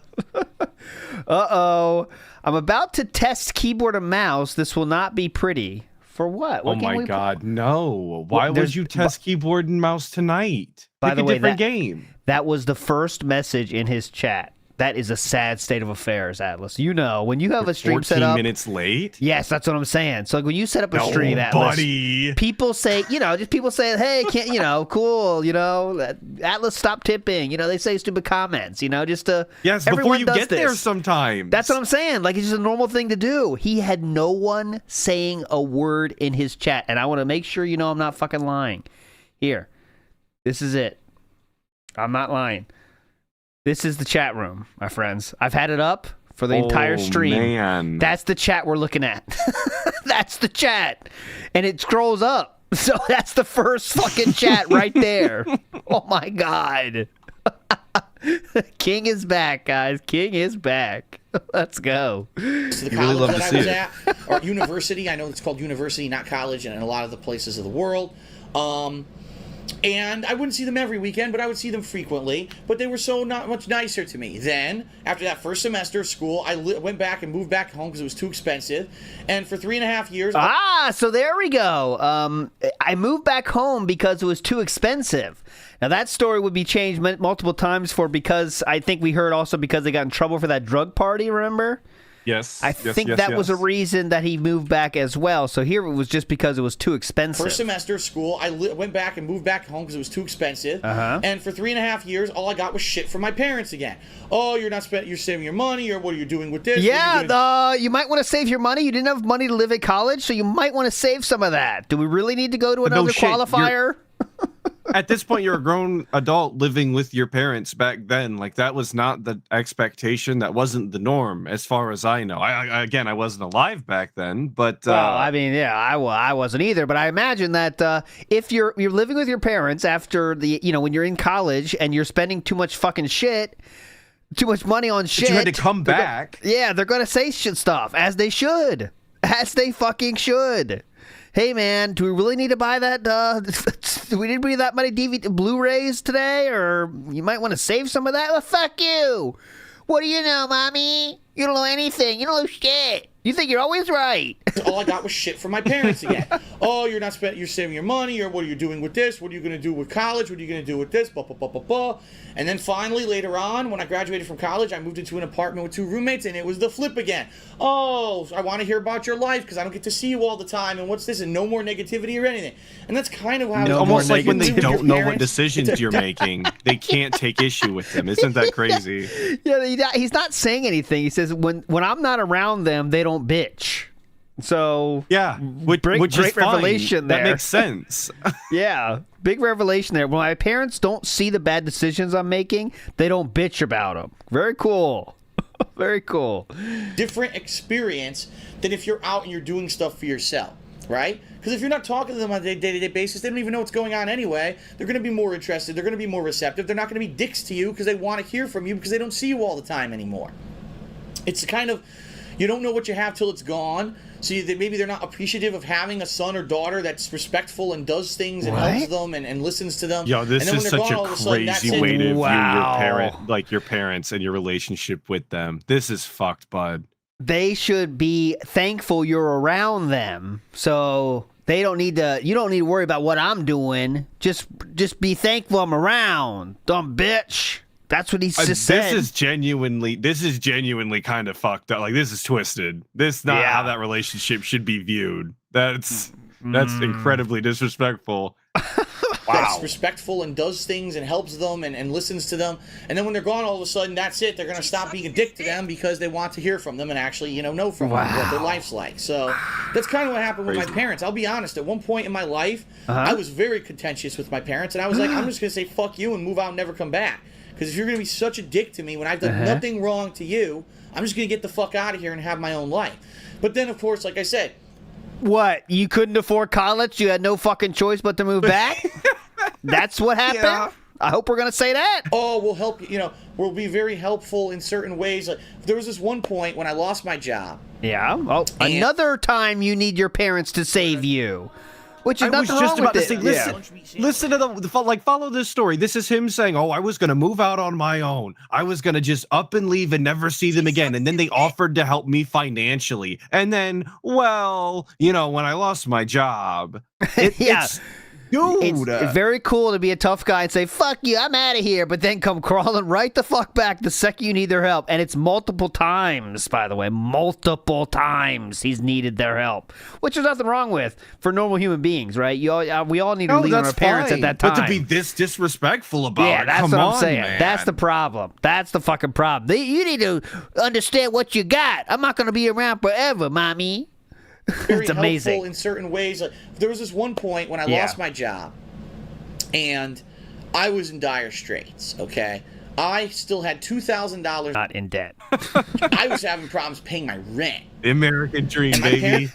Uh-oh. I'm about to test keyboard and mouse. This will not be pretty. For what? Oh my God, no. Why would you test keyboard and mouse tonight? By the way, different game. That was the first message in his chat. That is a sad state of affairs, Atlas. You know, when you have a stream set up... 14 minutes late? Yes, that's what I'm saying. So like, when you set up a stream, Atlas, people say, just people say, hey, can't, cool, Atlas, stop tipping. They say stupid comments, just to... Yes, before you get there sometimes. That's what I'm saying. Like, it's just a normal thing to do. He had no one saying a word in his chat, and I want to make sure I'm not fucking lying. Here. This is it. I'm not lying. This is the chat room, my friends. I've had it up for the entire stream. Man. That's the chat we're looking at. That's the chat. And it scrolls up. So that's the first fucking chat right there. Oh, my God. King is back, guys. King is back. Let's go. So the college really that I was at, or university, I know it's called university, not college, and in a lot of the places of the world. And I wouldn't see them every weekend, but I would see them frequently. But they were so not much nicer to me. Then, after that first semester of school, I went back and moved back home because it was too expensive. And for 3.5 years... so there we go. I moved back home because it was too expensive. Now, that story would be changed multiple times because I think we heard also because they got in trouble for that drug party, remember? Yes. I think that was a reason that he moved back as well. So here it was just because it was too expensive. First semester of school, I went back and moved back home because it was too expensive. And for 3.5 years, all I got was shit from my parents again. Oh, you're saving your money, or what are you doing with this? Yeah, you might want to save your money. You didn't have money to live at college, so you might want to save some of that. Do we really need to go to another qualifier? At this point, you're a grown adult living with your parents. Back then, like, that was not the expectation. That wasn't the norm, as far as I know. I wasn't alive back then, but I wasn't either. But I imagine that if you're living with your parents after when you're in college and you're spending too much fucking shit, too much money on shit, you had to come back. They're gonna say shit stuff, as they should, as they fucking should. Hey man, do we really need to buy that? Do we need to buy that many DVD Blu-rays today, or you might want to save some of that? Well, fuck you! What do you know, mommy? You don't know anything. You don't know shit. You think you're always right. All I got was shit from my parents again. Oh, you're saving your money, or what are you doing with this? What are you going to do with college? What are you going to do with this? Blah, blah, blah, blah, blah. And then finally, later on, when I graduated from college, I moved into an apartment with 2 roommates, and it was the flip again. Oh, I want to hear about your life because I don't get to see you all the time, and what's this? And no more negativity or anything. And that's kind of how it's almost like when they don't know what decisions you're making, they can't take issue with them. Isn't that crazy? Yeah, he's not saying anything. He says, when I'm not around them, they don't bitch. So yeah, which great is fine. Revelation there. That makes sense. Yeah, big revelation there. When my parents don't see the bad decisions I'm making, they don't bitch about them. Very cool. Very cool. Different experience than if you're out and you're doing stuff for yourself, right? Because if you're not talking to them on a day-to-day basis, they don't even know what's going on anyway. They're going to be more interested. They're going to be more receptive. They're not going to be dicks to you because they want to hear from you because they don't see you all the time anymore. It's kind of... You don't know what you have till it's gone. So maybe they're not appreciative of having a son or daughter that's respectful and does things and helps them and listens to them. Yo, this is such a crazy way to view your parents and your relationship with them. This is fucked, bud. They should be thankful you're around them. So you don't need to worry about what I'm doing. Just be thankful I'm around. Dumb bitch. That's what he's just said. This is genuinely kind of fucked up. Like, this is twisted. This is not how that relationship should be viewed. That's incredibly disrespectful. Wow. That's respectful and does things and helps them and listens to them. And then when they're gone, all of a sudden, that's it. They're going to stop being a dick to them because they want to hear from them and actually, know from them what their life's like. So that's kind of what happened with my parents. I'll be honest. At one point in my life, I was very contentious with my parents. And I was like, I'm just going to say fuck you and move out and never come back. Because if you're going to be such a dick to me when I've done nothing wrong to you, I'm just going to get the fuck out of here and have my own life. But then, of course, like I said... What? You couldn't afford college? You had no fucking choice but to move back? That's what happened? Yeah. I hope we're going to say that. Oh, we'll help you. We'll be very helpful in certain ways. Like, there was this one point when I lost my job. Yeah. Oh, another time you need your parents to save you. Which is I was nothing just wrong about to with say, it. listen to follow this story. This is him saying, "Oh, I was gonna move out on my own. I was gonna just up and leave and never see them again. And then they offered to help me financially. And then, well, when I lost my job, it's dude, it's very cool to be a tough guy and say, fuck you, I'm out of here, but then come crawling right the fuck back the second you need their help. And it's multiple times, by the way, multiple times he's needed their help, which there's nothing wrong with for normal human beings, right? We all need to lean on our parents at that time. But to be this disrespectful about it, that's come what on, I'm saying. man. That's the problem. That's the fucking problem. You need to understand what you got. I'm not going to be around forever, mommy. Very It's amazing. helpful in certain ways. Like, there was this one point when I lost my job, and I was in dire straits. Okay, I still had $2,000. Not in debt. I was having problems paying my rent. The American dream, And my baby.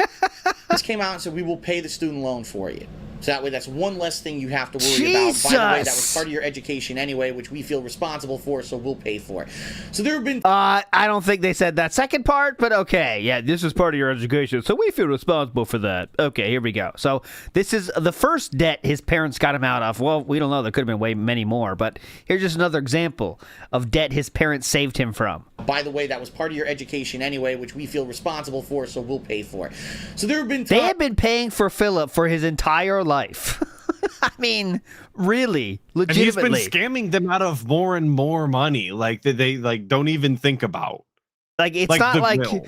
parents came out and said, "We will pay the student loan for you." So that way, that's one less thing you have to worry about. By the way, that was part of your education anyway, which we feel responsible for, so we'll pay for it. So there have been... I don't think they said that second part, but okay. Yeah, this is part of your education, so we feel responsible for that. Okay, here we go. So this is the first debt his parents got him out of. Well, we don't know. There could have been way many more, but here's just another example of debt his parents saved him from. By the way, that was part of your education anyway, which we feel responsible for, so we'll pay for it. So there have been... They had been paying for Philip for his entire life. I mean, really, legitimately. And he's been scamming them out of more and more money, like that they don't even think about. Like, it's like not the like... bill.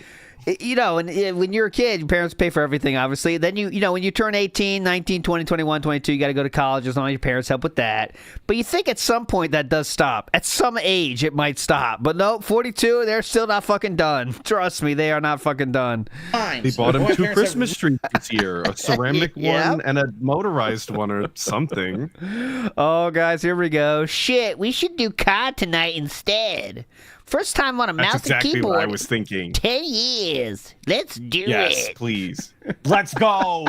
And when you're a kid, your parents pay for everything, obviously. Then when you turn 18, 19, 20, 21, 22, you got to go to college. As long as your parents help with that. But you think at some point that does stop. At some age, it might stop. But no, 42, they're still not fucking done. Trust me, they are not fucking done. They bought him 2 Christmas trees this year, a ceramic one and a motorized one or something. Oh, guys, here we go. Shit, we should do COD tonight instead. First time on a mouse exactly and keyboard. What I was thinking. 10 years. Let's do it. Yes, please. Let's go.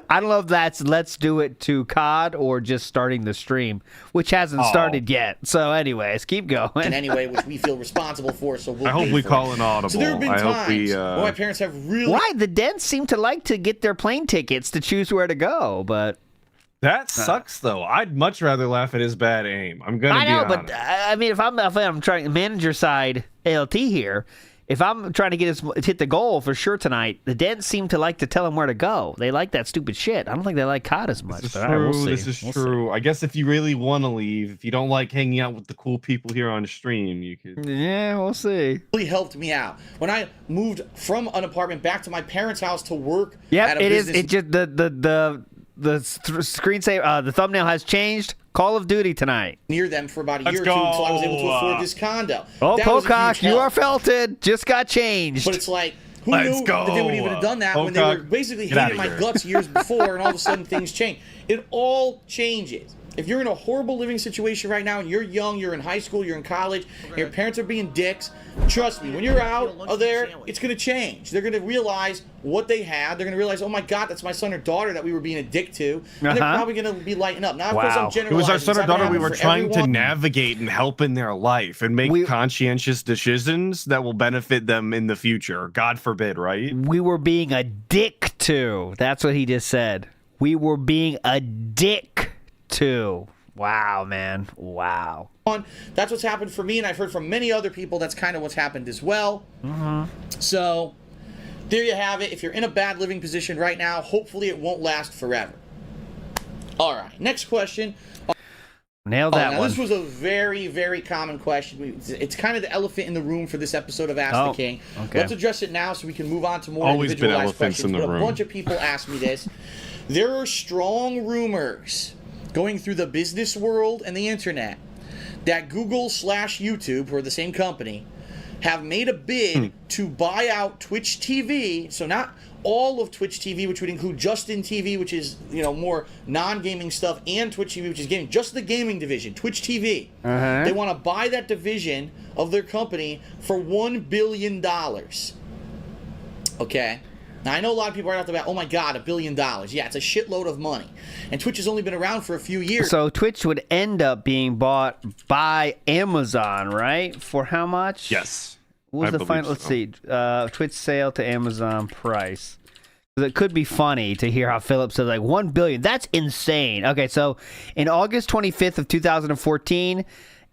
I don't know if that's let's do it to COD or just starting the stream, which hasn't started yet. So anyways, keep going. Anyway, which we feel responsible for, so we'll I hope pay we for call it. an audible. So there have been I hope times we, when my parents have really... Why? The Dents seem to like to get their plane tickets to choose where to go, but... That sucks, though. I'd much rather laugh at his bad aim. I'm gonna be honest. But I mean, if I'm trying manager side ALT here, if I'm trying to hit the goal for sure tonight, the Dents seem to like to tell him where to go. They like that stupid shit. I don't think they like COD as much. This is but true. We'll see. This is We'll true. I guess if you really want to leave, if you don't like hanging out with the cool people here on stream, you could. Yeah, we'll see. really helped me out. When I moved from an apartment back to my parents' house to work Yep, at a it is. business... It just the screensaver, the thumbnail has changed. Call of Duty tonight. near them for about a Let's year or two go. until I was able to afford this condo. Oh, That was a Pocock, huge you help. are felted. Just got changed. But it's like, who Let's knew go. that they would even have done that when they were Pocock, basically get hating outta my here. guts years before, and all of a sudden things change. It all changes. If you're in a horrible living situation right now and you're young, you're in high school, you're in college, and your parents are being dicks, trust me, when you're out of there, it's going to change. They're going to realize what they had. They're going to realize, oh my God, that's my son or daughter that we were being a dick to. And they're probably going to be lighting up. Now, of course, I'm Wow. generalizing. It was our son It's or not gonna daughter we happen were for trying to everyone. navigate and help in their life and make conscientious decisions that will benefit them in the future. God forbid, right? We were being a dick to. That's what he just said. We were being a dick to. Wow, man. Wow. That's what's happened for me, and I've heard from many other people that's kind of what's happened as well. So, there you have it. If you're in a bad living position right now, hopefully it won't last forever. All right, next question. Nailed that now one. this was a very, very common question. It's kind of the elephant in the room for this episode of Ask the King. okay. Let's address it now so we can move on to more Always been individualized elephants questions. in the But room. a bunch of people ask me this. There are strong rumors going through the business world and the internet that Google/YouTube, who are the same company, have made a bid to buy out Twitch TV. So not all of Twitch TV, which would include Justin TV, which is, more non-gaming stuff, and Twitch TV, which is gaming. Just the gaming division, Twitch TV. They want to buy that division of their company for $1 billion. Okay? Now, I know a lot of people are out there about, oh my God, $1 billion. Yeah, it's a shitload of money. And Twitch has only been around for a few years. So Twitch would end up being bought by Amazon, right? For how much? Yes. What was I the final? believe Let's see. Twitch sale to Amazon price. It could be funny to hear how Philip said like 1 billion. That's insane. Okay, so in August 25th of 2014,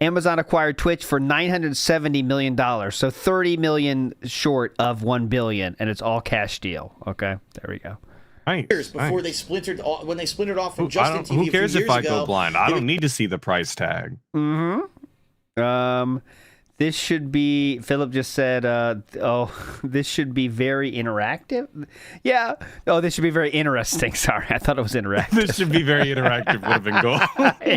Amazon acquired Twitch for $970 million. So 30 million short of 1 billion, and it's all cash deal. Okay, there we go. Nice, before they splintered when they splintered off from Justin TV. Who cares if I go blind? I they don't need to see the price tag. This should be, Philip just said, this should be very interactive. Yeah. Oh, this should be very interesting. Sorry, I thought it was interactive. This should be very interactive would have been cool.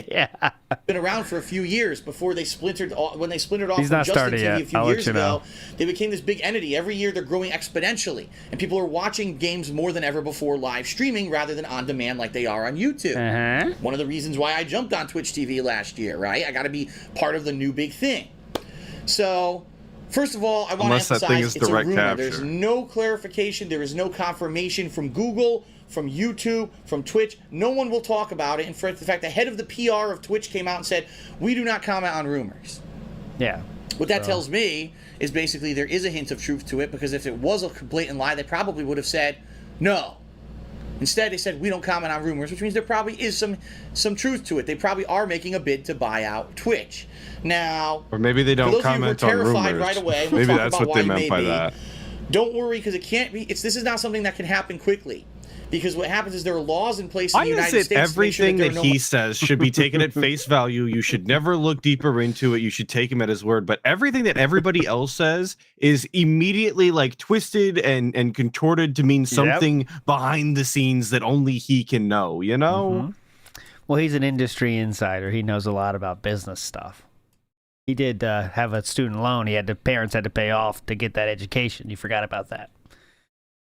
Yeah. Been around for a few years before they splintered. When they splintered off He's from not Justin started TV yet. a few I'll let years you know. ago, they became this big entity. Every year they're growing exponentially, and people are watching games more than ever before live streaming rather than on demand like they are on YouTube. One of the reasons why I jumped on Twitch TV last year, right? I got to be part of the new big thing. So, first of all, I want to emphasize it's a rumor. Capture. There's no clarification. There is no confirmation from Google, from YouTube, from Twitch. No one will talk about it. In fact, the head of the PR of Twitch came out and said, we do not comment on rumors. Yeah. What that tells me is basically there is a hint of truth to it, because if it was a blatant lie, they probably would have said no. Instead, they said we don't comment on rumors, which means there probably is some truth to it. They probably are making a bid to buy out Twitch. Now, or maybe they don't comment on rumors. Right away, maybe that's what they meant by that. Don't worry, because it can't be. This is not something that can happen quickly. Because what happens is there are laws in place in the United States. Everything that he says should be taken at face value. You should never look deeper into it. You should take him at his word. But everything that everybody else says is immediately like twisted and contorted to mean something behind the scenes that only he can know, you know? Well, he's an industry insider. He knows a lot about business stuff. He did have a student loan. Parents had to pay off to get that education. You forgot about that.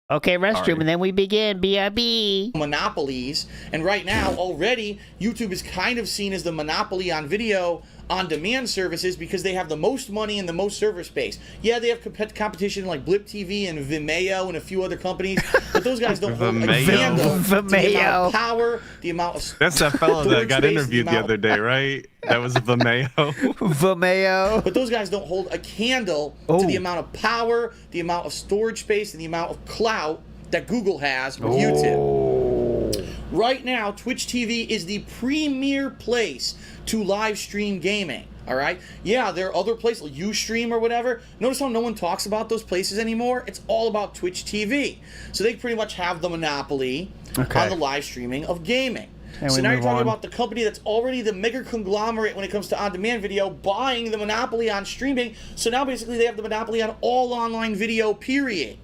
Okay, restroom, and then we begin. BRB. Monopolies, and right now already YouTube is kind of seen as the monopoly on video on demand services because they have the most money and the most server space. Yeah, they have competition like Blip TV and Vimeo and a few other companies, but those guys don't hold a candle to the amount of power, the amount of That's that fellow that got interviewed the other day, right? That was Vimeo. Vimeo. But those guys don't hold a candle to the amount of power, the amount of storage space, and the amount of clout that Google has with YouTube. Right now, Twitch TV is the premier place to live stream gaming. All right? Yeah, there are other places, like Ustream or whatever. Notice how no one talks about those places anymore? It's all about Twitch TV. So they pretty much have the monopoly on the live streaming of gaming. So now you're talking about the company that's already the mega conglomerate when it comes to on-demand video buying the monopoly on streaming. So now basically they have the monopoly on all online video, period.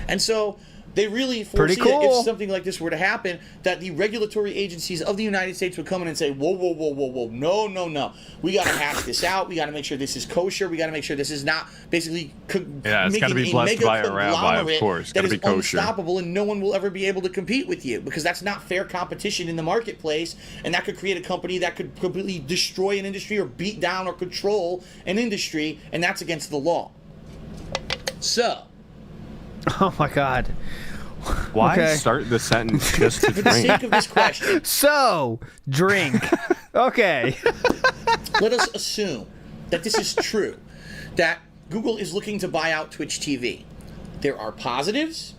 And so they really foresee that if something like this were to happen, that the regulatory agencies of the United States would come in and say, whoa, whoa, whoa, whoa, whoa, no, no, no. We got to hash this out. We got to make sure this is kosher. We got to make sure this is not basically it's got to be blessed by a rabbi, of course. That is kosher. Unstoppable, and no one will ever be able to compete with you, because that's not fair competition in the marketplace, and that could create a company that could completely destroy an industry or beat down or control an industry, and that's against the law. So... Oh my God. Why start the sentence just to For the sake of this question. So, drink. Okay. Let us assume that this is true, that Google is looking to buy out Twitch TV. There are positives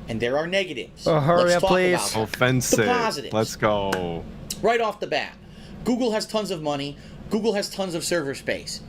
and there are negatives. Hurry up, please. Offensive. The positives. Let's go. Right off the bat, Google has tons of money. Google has tons of server space.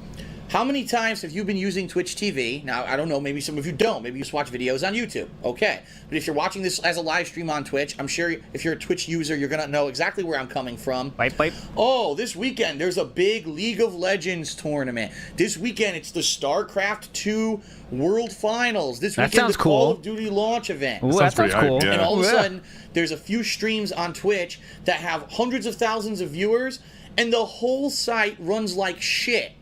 How many times have you been using Twitch TV? Now, I don't know, maybe some of you don't. Maybe you just watch videos on YouTube. Okay. But if you're watching this as a live stream on Twitch, I'm sure if you're a Twitch user, you're going to know exactly where I'm coming from. Pipe. Oh, this weekend, there's a big League of Legends tournament. This weekend, it's the StarCraft 2 World Finals. This weekend, the Call of Duty launch event. Ooh, that sounds cool. Yeah. And all of a sudden, there's a few streams on Twitch that have hundreds of thousands of viewers, and the whole site runs like shit.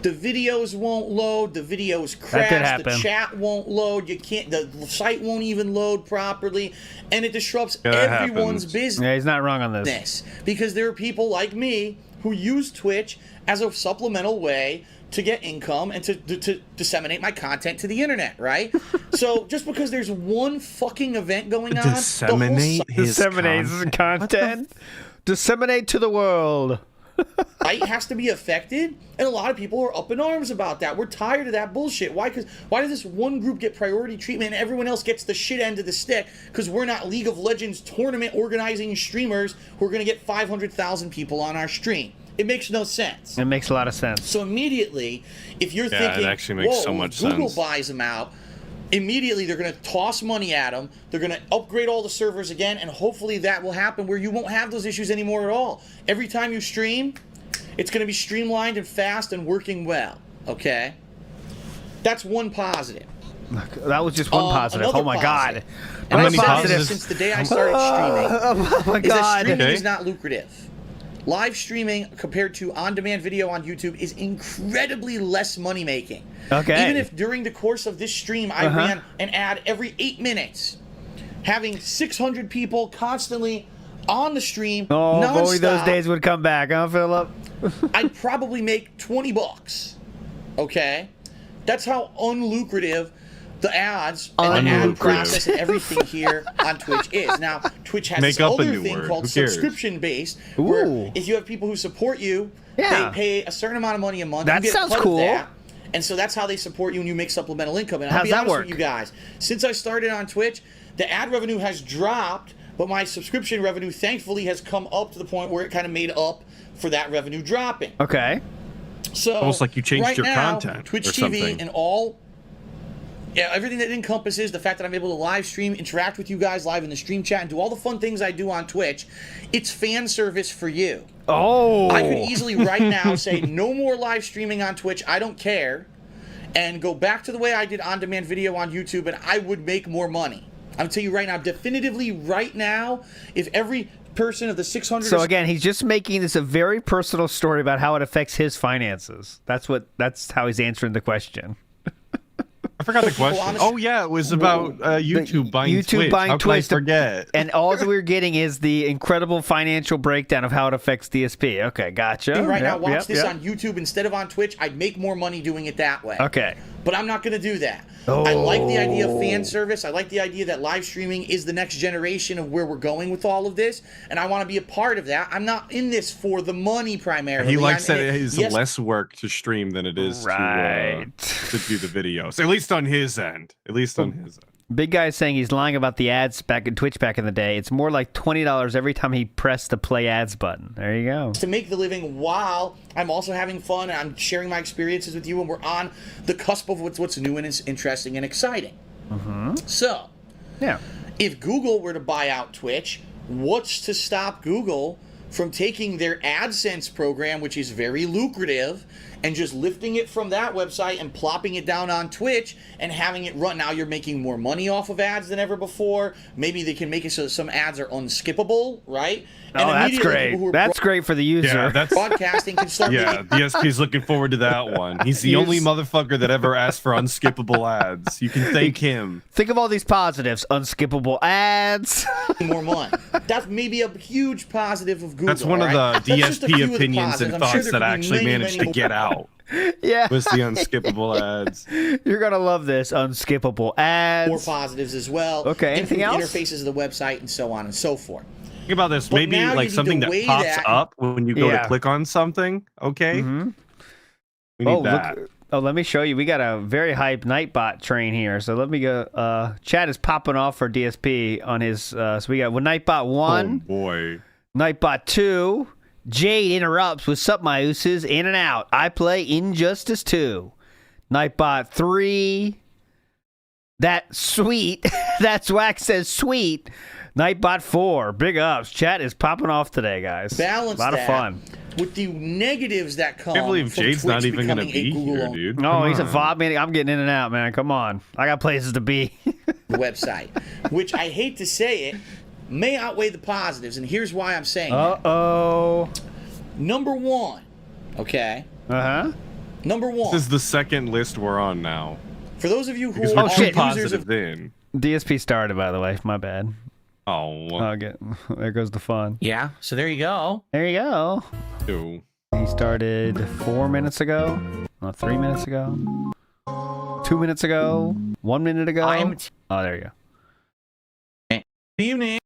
The videos won't load. The videos crash. The chat won't load. You can't. The site won't even load properly, and it disrupts everyone's business. Yeah, he's not wrong on this. Because there are people like me who use Twitch as a supplemental way to get income and to disseminate my content to the internet, right? So just because there's one fucking event going on, disseminate his content. Disseminate to the world. Right? Has to be affected, and a lot of people are up in arms about that. We're tired of that bullshit. Why? Because why does this one group get priority treatment and everyone else gets the shit end of the stick? Because we're not League of Legends tournament organizing streamers who are going to get 500,000 people on our stream. It makes no sense. It makes a lot of sense. So immediately, if you're thinking, it actually makes so much Google sense. buys them out, immediately they're going to toss money at them. They're going to upgrade all the servers again, and hopefully that will happen where you won't have those issues anymore at all. Every time you stream, it's going to be streamlined and fast and working well, okay? That's one positive. That was just one positive. Another Oh my positive. god. And How I've many said positives? this since the day I started streaming. Oh my Is that god. streaming Okay. is not lucrative. Live streaming compared to on-demand video on YouTube is incredibly less money-making. Okay. Even if during the course of this stream I ran an ad every 8 minutes, having 600 people constantly on the stream, Oh, if only those nonstop, days would come back, huh, Philip? I'd probably make $20. Okay? That's how unlucrative the ads and the ad Unlucrative. process and everything here on Twitch is. Now, Twitch has Make this up a other new thing word. called Who cares? subscription-based, Ooh. where if you have people who support you, Yeah. they pay a certain amount of money a month. That you get sounds a cut cool. Of that, and so that's how they support you and you make supplemental income. And I'll How's be that honest work? with you guys, since I started on Twitch, the ad revenue has dropped, but my subscription revenue thankfully has come up to the point where it kind of made up for that revenue dropping. Okay. So Almost like you changed right your now, content Twitch or TV something. and all, yeah, everything that encompasses the fact that I'm able to live stream, interact with you guys live in the stream chat, and do all the fun things I do on Twitch. It's fan service for you. Oh. I could easily right now say no more live streaming on Twitch. I don't care, and go back to the way I did on-demand video on YouTube, and I would make more money. I'm telling you right now, definitively right now, if every person of the 600. So again, he's just making this a very personal story about how it affects his finances. That's how he's answering the question. I forgot the question. honest- Oh yeah, it was about YouTube buying YouTube Twitch. buying How could I Twitch to- forget? And all that we're getting is the incredible financial breakdown of how it affects DSP. Okay, gotcha. right now, Yep, watch yep, this yep. on YouTube instead of on Twitch. I'd make more money doing it that way. Okay. But I'm not going to do that. I like the idea of fan service. I like the idea that live streaming is the next generation of where we're going with all of this, and I want to be a part of that. I'm not in this for the money primarily. He likes I'm that in it is yes, less work to stream than it is Right. to do the videos. At least on his end. At least on his end. Big Guy is saying he's lying about the ads back in Twitch back in the day. It's more like $20 every time he pressed the play ads button. There you go. to make the living while I'm also having fun and I'm sharing my experiences with you, and we're on the cusp of what's new and is interesting and exciting. So, Yeah. if Google were to buy out Twitch, what's to stop Google from taking their AdSense program, which is very lucrative, and just lifting it from that website and plopping it down on Twitch and having it run? Now you're making more money off of ads than ever before. Maybe they can make it so some ads are unskippable, right? Oh, that's immediately great. people who are That's great for the user. Yeah, that's broadcasting can start yeah. making DSP's looking forward to that one. He's the Yes. only motherfucker that ever asked for unskippable ads. You can thank him. Think of all these positives. Unskippable ads. more money. That's maybe a huge positive of Google. That's one of alright? the That's just a few of DSP the opinions and positives. I'm sure thoughts there that could be actually many, managed many to get out. Yeah. Was the unskippable ads. You're going to love this. Unskippable ads. more positives as well. Okay, anything Improved else? interfaces of the website and so on and so forth. Think about this. But Maybe now you like need something to that weigh pops that- up when you go Yeah. to click on something. Okay. Mhm. We need Oh, that. look. Oh, let me show you. We got a very hype Nightbot train here. So let me go. Chat is popping off for DSP on his. So we got Nightbot 1, Oh boy. Nightbot 2. Jade interrupts with Sup My Ooses, in and out. I play Injustice 2. Nightbot 3. That sweet. That's Wax says sweet. Nightbot 4. Big ups. Chat is popping off today, guys. Balance a lot that of fun. with the negatives that come. I can't believe from Jade's Twitch not even going to becoming a be here, Google-owned dude. No, Come he's a on. fob man. I'm getting in and out, man. Come on. I got places to be. website, which I hate to say it, may outweigh the positives, and here's why I'm saying that. Uh-oh. Number one, okay? Uh-huh. Number one, This is the second list we're on now. for those of you who Because are we're shit. too users positive of then. DSP started, by the way. My bad. Oh, I'll get. There goes the fun. Yeah, so there you go. There you go. ew. He started 4 minutes ago. No, 3 minutes ago. 2 minutes ago. 1 minute ago. I'm Oh, there you go. Good evening.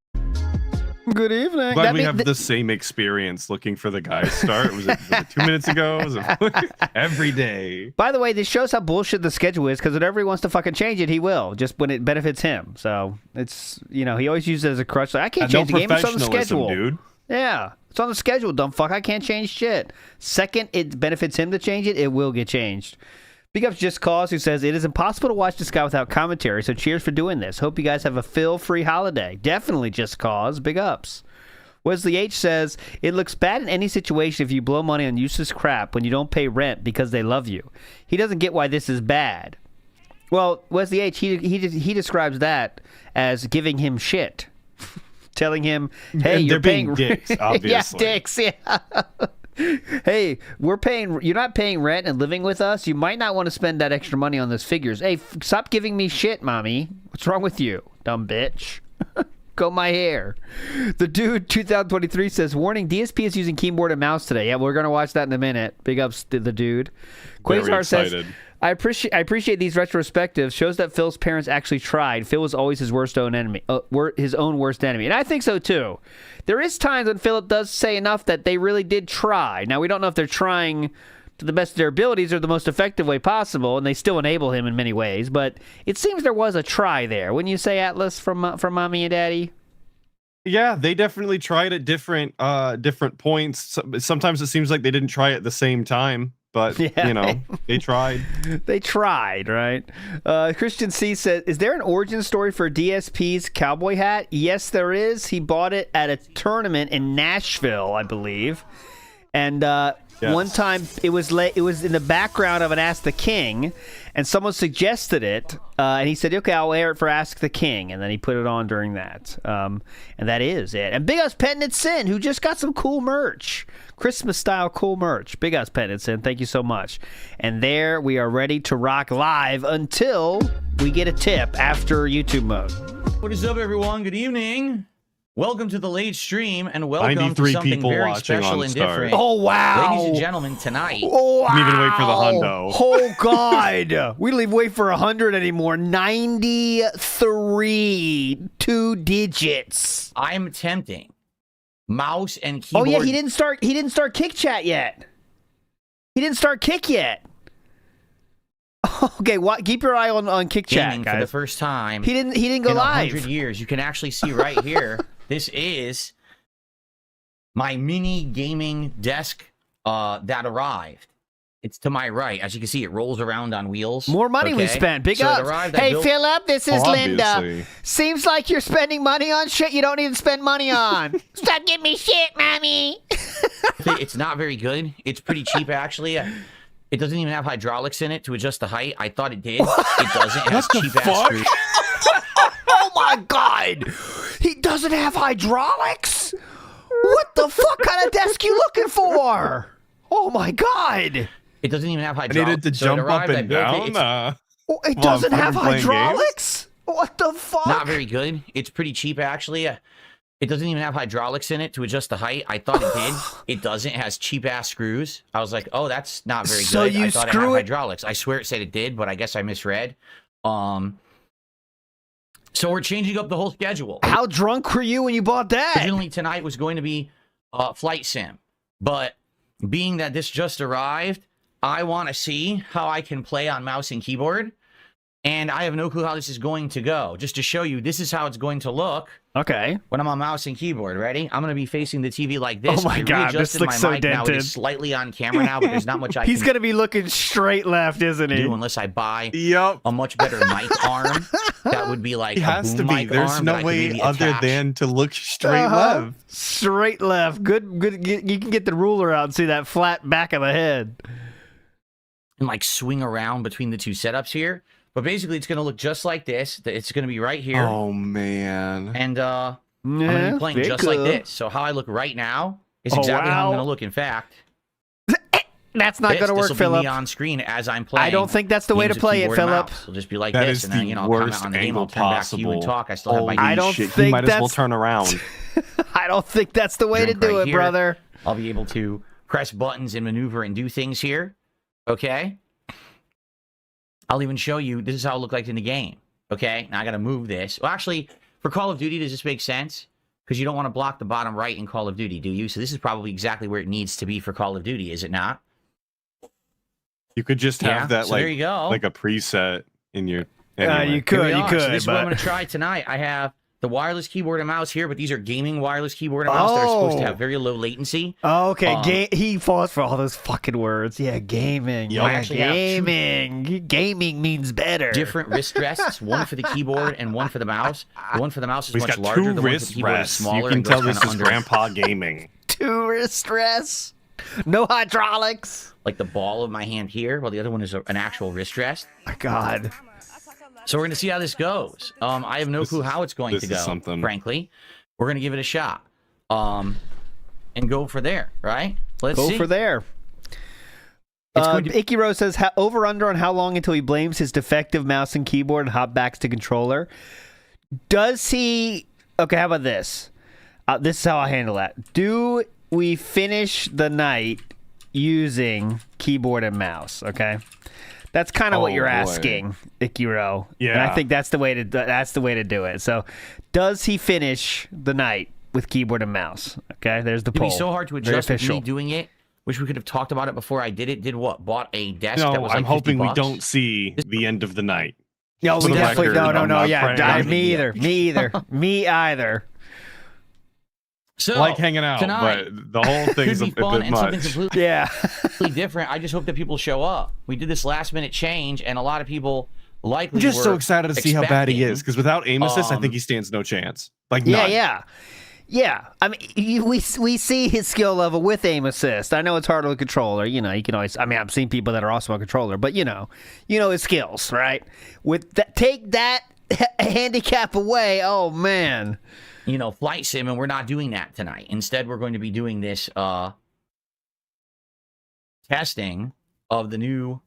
Good evening. Glad we have the same experience looking for the guy's start. Was it 2 minutes ago? Was it every day? By the way, this shows how bullshit the schedule is, because whenever he wants to fucking change it, he will, just when it benefits him. So it's, he always uses it as a crutch. Like, I can't change the game. It's on the schedule. Dude. Yeah, it's on the schedule, dumb fuck. I can't change shit. Second, it benefits him to change it, it will get changed. Big ups Just Cause, who says, it is impossible to watch this guy without commentary, so cheers for doing this. Hope you guys have a Phil-free holiday. Definitely Just Cause. Big ups. Wesley H says, it looks bad in any situation if you blow money on useless crap when you don't pay rent because they love you. He doesn't get why this is bad. Well, Wesley H, he describes that as giving him shit. Telling him, hey, and you're being paying... dicks, obviously. Yeah, dicks, yeah. Hey, you're not paying rent and living with us. You might not want to spend that extra money on those figures. Hey, stop giving me shit, mommy. What's wrong with you, dumb bitch? Comb my hair. The dude 2023 says, warning, DSP is using keyboard and mouse today. Yeah, we're going to watch that in a minute. Big ups to the dude. Quasar says, I appreciate these retrospectives. Shows that Phil's parents actually tried. Phil was always his worst own enemy, his own worst enemy, and I think so too. There is times when Philip does say enough that they really did try. Now we don't know if they're trying to the best of their abilities or the most effective way possible, and they still enable him in many ways. But it seems there was a try there. Wouldn't you say, Atlas, from Mommy and Daddy? Yeah, they definitely tried at different points. Sometimes it seems like they didn't try at the same time. But, yeah, they tried. They tried, right? Christian C says, is there an origin story for DSP's cowboy hat? Yes, there is. He bought it at a tournament in Nashville, I believe. And Yes. one time it was in the background of an Ask the King, and someone suggested it, and he said, okay, I'll air it for Ask the King, and then he put it on during that. And that is it. And Big Us Penitent Sin, who just got some cool merch. Christmas-style cool merch. Big Us Penitent Sin, thank you so much. And there we are ready to rock live until we get a tip after YouTube mode. What is up, everyone? Good evening. Welcome to the late stream, and welcome 93 to something people very watching special on and Start. different. Oh, wow. Ladies and gentlemen, tonight. Oh, wow. Didn't even wait for the hundo. Oh, God. We don't even wait for 100 anymore. 93. 2 digits. I'm tempting mouse and keyboard. Oh, yeah, he didn't start Kick Chat yet. He didn't start Kick yet. Okay, keep your eye on Kick Chat, guys. For the first time. He didn't go in live. 100 years. You can actually see right here. This is my mini gaming desk that arrived. It's to my right. As you can see, it rolls around on wheels. More money we spent. Big up. Hey, Philip, this is Linda. Seems like you're spending money on shit you don't need to spend money on. Stop giving me shit, mommy. It's not very good. It's pretty cheap, actually. It doesn't even have hydraulics in it to adjust the height. I thought it did. It doesn't. It has cheap-ass screws. Oh, my God. He doesn't have hydraulics? What the fuck kind of desk you looking for? Oh, my God. It doesn't even have I hydraulics. needed to jump up and down. It doesn't have hydraulics? What the fuck? Not very good. It's pretty cheap, actually. It doesn't even have hydraulics in it to adjust the height. I thought it did. It doesn't. It has cheap-ass screws. I was like, oh, that's not very good. I thought it had hydraulics. I swear it said it did, but I guess I misread. So we're changing up the whole schedule. How drunk were you when you bought that? Originally, tonight was going to be Flight Sim. But being that this just arrived, I want to see how I can play on mouse and keyboard. And I have no clue how this is going to go. Just to show you, this is how it's going to look. Okay. When I'm on mouse and keyboard, ready? I'm going to be facing the TV like this. Oh my God, this looks so dented. Now. It is slightly on camera now, but there's not much I He's going to be looking straight left, isn't he? do unless I buy a much better mic arm. That would be like It has to be. There's arm no way other than to look straight left. Straight left. Good. You can get the ruler out and see that flat back of the head. And like swing around between the two setups here. But basically, it's going to look just like this. It's going to be right here. Oh, man. And I'm going to be playing just like this. So how I look right now is exactly how I'm going to look. In fact, that's not going to work, Philip. Philip. Be on screen as I'm playing. I don't think that's the way to play it, Philip. It'll just be like that this, and then I'll comment on the game. I'll turn back to you and talk. I still have my. I don't think you might as well turn around. I don't think that's the way to do it, brother. I'll be able to press buttons and maneuver and do things here. Okay. I'll even show you, this is how it looked like in the game. Okay, now I gotta move this. Well, actually, for Call of Duty, does this make sense? because you don't want to block the bottom right in Call of Duty, do you? So this is probably exactly where it needs to be for Call of Duty, is it not? You could just have that so there you go. like a preset in your. Anyway. You could. So this is what I'm going to try tonight. I have the wireless keyboard and mouse here, but these are gaming wireless keyboard and mouse that are supposed to have very low latency. Oh, okay. He falls for all those fucking words. Yeah, gaming. Yeah, gaming. Gaming means better. Different wrist rests, one for the keyboard and one for the mouse. The one for the mouse is much larger. Two the one for wrist the keyboard rests. is smaller. You can tell this is Grandpa Gaming. 2 wrist rests. No hydraulics. Like the ball of my hand here, while the other one is an actual wrist rest. My God. So we're going to see how this goes. I have no clue how it's going to go, frankly. We're going to give it a shot. And go for there, right? Let's see. Go for there. Ikiro says, over under on how long until he blames his defective mouse and keyboard and hopbacks to controller. Does he... Okay, how about this? This is how I handle that. Do we finish the night using keyboard and mouse, okay? That's kind of what you're asking, Ikiro. Yeah. And I think that's the way to do it. So, does he finish the night with keyboard and mouse? Okay, there's the poll. It'd be so hard to adjust with me doing it. Wish we could have talked about it before I did it. Did what? Bought a desk that was like I'm hoping $50. we don't see the end of the night. No, we definitely no. Yeah, me either. Me either. So, I like hanging out, tonight, but the whole thing's a bit and something much. completely different. I just hope that people show up. We did this last minute change, and a lot of people likely I'm just were so excited to see how bad he is, because without aim assist, I think um, he stands no chance. Like none. Yeah. I mean, we see his skill level with aim assist. I know it's hard on a controller. You know, you can always. I mean, I've seen people that are awesome on controller, but you know his skills, right? With that, take that handicap away. Oh man. Flight sim, and we're not doing that tonight. Instead, we're going to be doing this testing of the new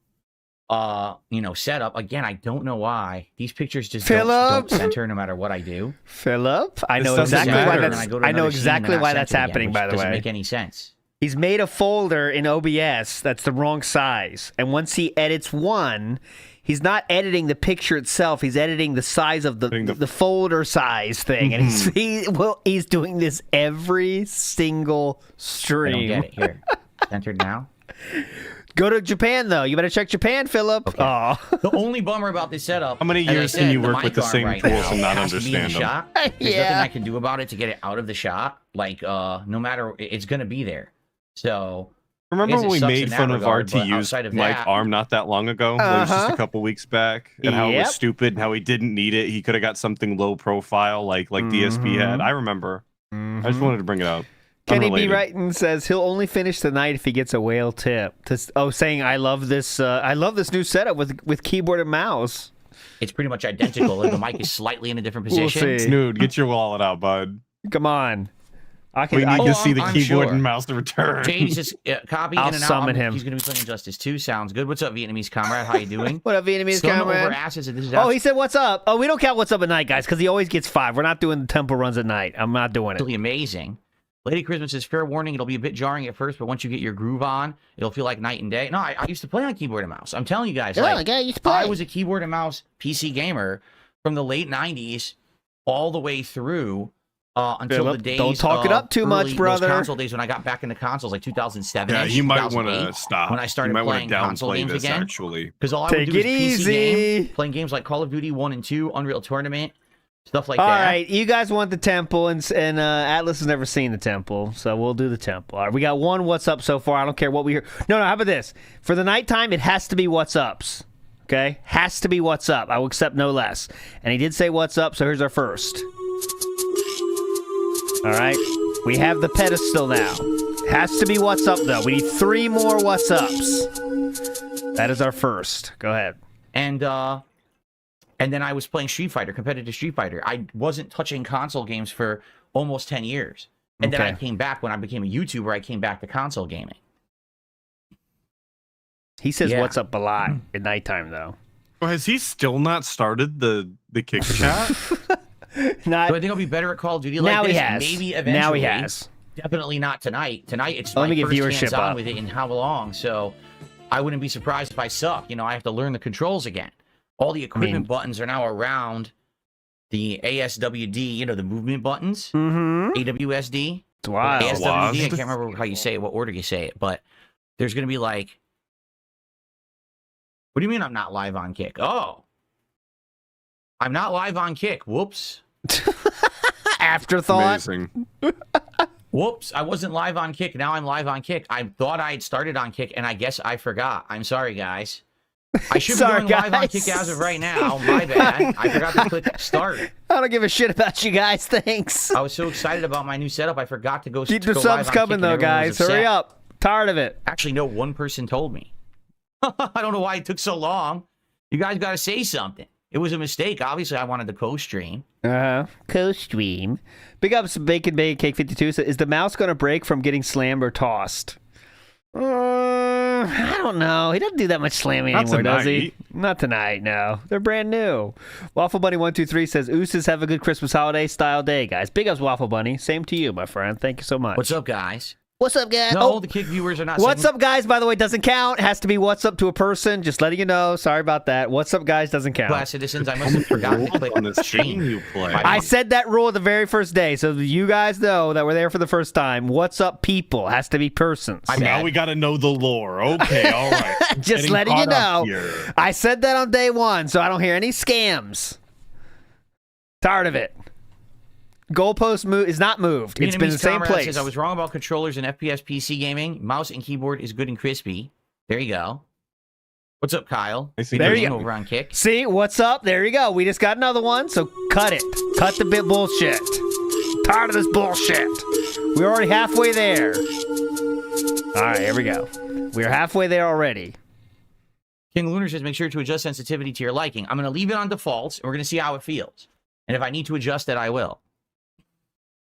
setup. Again, I don't know why these pictures just don't center no matter what I do. Philip, I know exactly why that's happening, by the way. Doesn't make any sense. He's made a folder in OBS that's the wrong size, and once he edits one, he's not editing the picture itself. He's editing the size of the folder size thing, and he's doing this every single stream. I don't get it. Here, centered now. Go to Japan, though. You better check Japan, Philip. Okay. The only bummer about this setup... How many years can you work with the same tools and not understand them? There's nothing I can do about it to get it out of the shot. Like, no matter... It's going to be there. So... Remember when we made fun of RTU's Mike Arm not that long ago? It was just a couple weeks back. And how it was stupid and how he didn't need it. He could have got something low profile like DSP had. I remember. I just wanted to bring it up. Kenny B. Wrighton says he'll only finish the night if he gets a whale tip. Saying I love this new setup with keyboard and mouse. It's pretty much identical. The mic is slightly in a different position. We'll see. Snood, get your wallet out, bud. Come on. We need to see the keyboard and mouse to return. James just copy I'll in and out. summon him. He's going to be playing Injustice 2. Sounds good. What's up, Vietnamese comrade? How you doing? What up, Vietnamese comrade? He said what's up. Oh, we don't count what's up at night, guys, because he always gets 5. We're not doing the temple runs at night. I'm not doing it. Really amazing. Lady Christmas says, fair warning, it'll be a bit jarring at first, but once you get your groove on, it'll feel like night and day. No, I used to play on keyboard and mouse. I'm telling you guys, I was a keyboard and mouse PC gamer from the late 90s all the way through until the days don't talk it up too much, brother. Those console days when I got back into consoles, like 2007. Yeah, you might want to stop. When I started playing console games again. Actually, because all I would do is PC game, playing games like Call of Duty 1 and 2, Unreal Tournament, stuff like that. All right, you guys want the temple, and Atlas has never seen the temple, so we'll do the temple. All right, we got one what's up so far. I don't care what we hear. No, how about this? For the nighttime, it has to be what's ups. Okay, has to be what's up. I will accept no less. And he did say what's up, so here's our first. All right, we have the pedestal now. Has to be what's up though. We need 3 more what's ups. That is our first. Go ahead. And then I was playing Street Fighter, competitive Street Fighter. I wasn't touching console games for almost 10 years. And then I came back when I became a YouTuber. I came back to console gaming. He says what's up a lot at nighttime though. Well, has he still not started the kick chat? Do I think I'll be better at Call of Duty like now this? He has. Maybe eventually. Now he has. Definitely not tonight. Tonight it's Let my me get first viewership hands-on up with it in how long. So I wouldn't be surprised if I suck. I have to learn the controls again. All the equipment buttons are now around the ASWD, you know, the movement buttons, Mm-hmm. AWSD, It's wild. ASWD. I can't remember how you say it, what order you say it, but there's going to be like, what do you mean I'm not live on Kick? Oh, I'm not live on Kick. Whoops. Afterthought. Amazing. Whoops, I wasn't live on Kick. Now I'm live on Kick. I thought I had started on Kick, and I guess I forgot. I'm sorry, guys. I should be going live on Kick as of right now. My bad. I forgot to click start. I don't give a shit about you guys. Thanks. I was so excited about my new setup, I forgot to go. Keep to the go subs live on coming, Kick, though, and everyone guys. was Hurry upset. up. Tired of it. Actually, no, one person told me. I don't know why it took so long. You guys got to say something. It was a mistake. Obviously, I wanted to co-stream. Co-stream. Big ups, Bacon Cake 52. So is the mouse going to break from getting slammed or tossed? I don't know. He doesn't do that much slamming Not anymore, does he? tonight. Not tonight, no. They're brand new. Waffle Bunny 123 says, Ooses, have a good Christmas holiday style day, guys. Big ups, Waffle Bunny. Same to you, my friend. Thank you so much. What's up, guys? What's up, guys? No, the Kick viewers are not. What's saying- up, guys, by the way, doesn't count. Has to be what's up to a person. Just letting you know. Sorry about that. What's up, guys, doesn't count. Class citizens, I must have forgotten to click On this stream you play. I said that rule the very first day, so you guys know that we're there for the first time. What's up, people? Has to be persons. I'm Now bad. we got to know the lore. Okay, all right. Just Getting letting you caught up know. here. I said that on day one, so I don't hear any scams. Tired of it. Goalpost is not moved. It's been in the same Comrade place. Says, I was wrong about controllers in FPS PC gaming. Mouse and keyboard is good and crispy. There you go. What's up, Kyle? I see There there's you go. Over on Kick. See, what's up? There you go. We just got another one, so cut it. Cut the bit bullshit. Tired of this bullshit. We're already halfway there. All right, here we go. We're halfway there already. King Lunar says, make sure to adjust sensitivity to your liking. I'm going to leave it on default, and we're going to see how it feels. And if I need to adjust it, I will.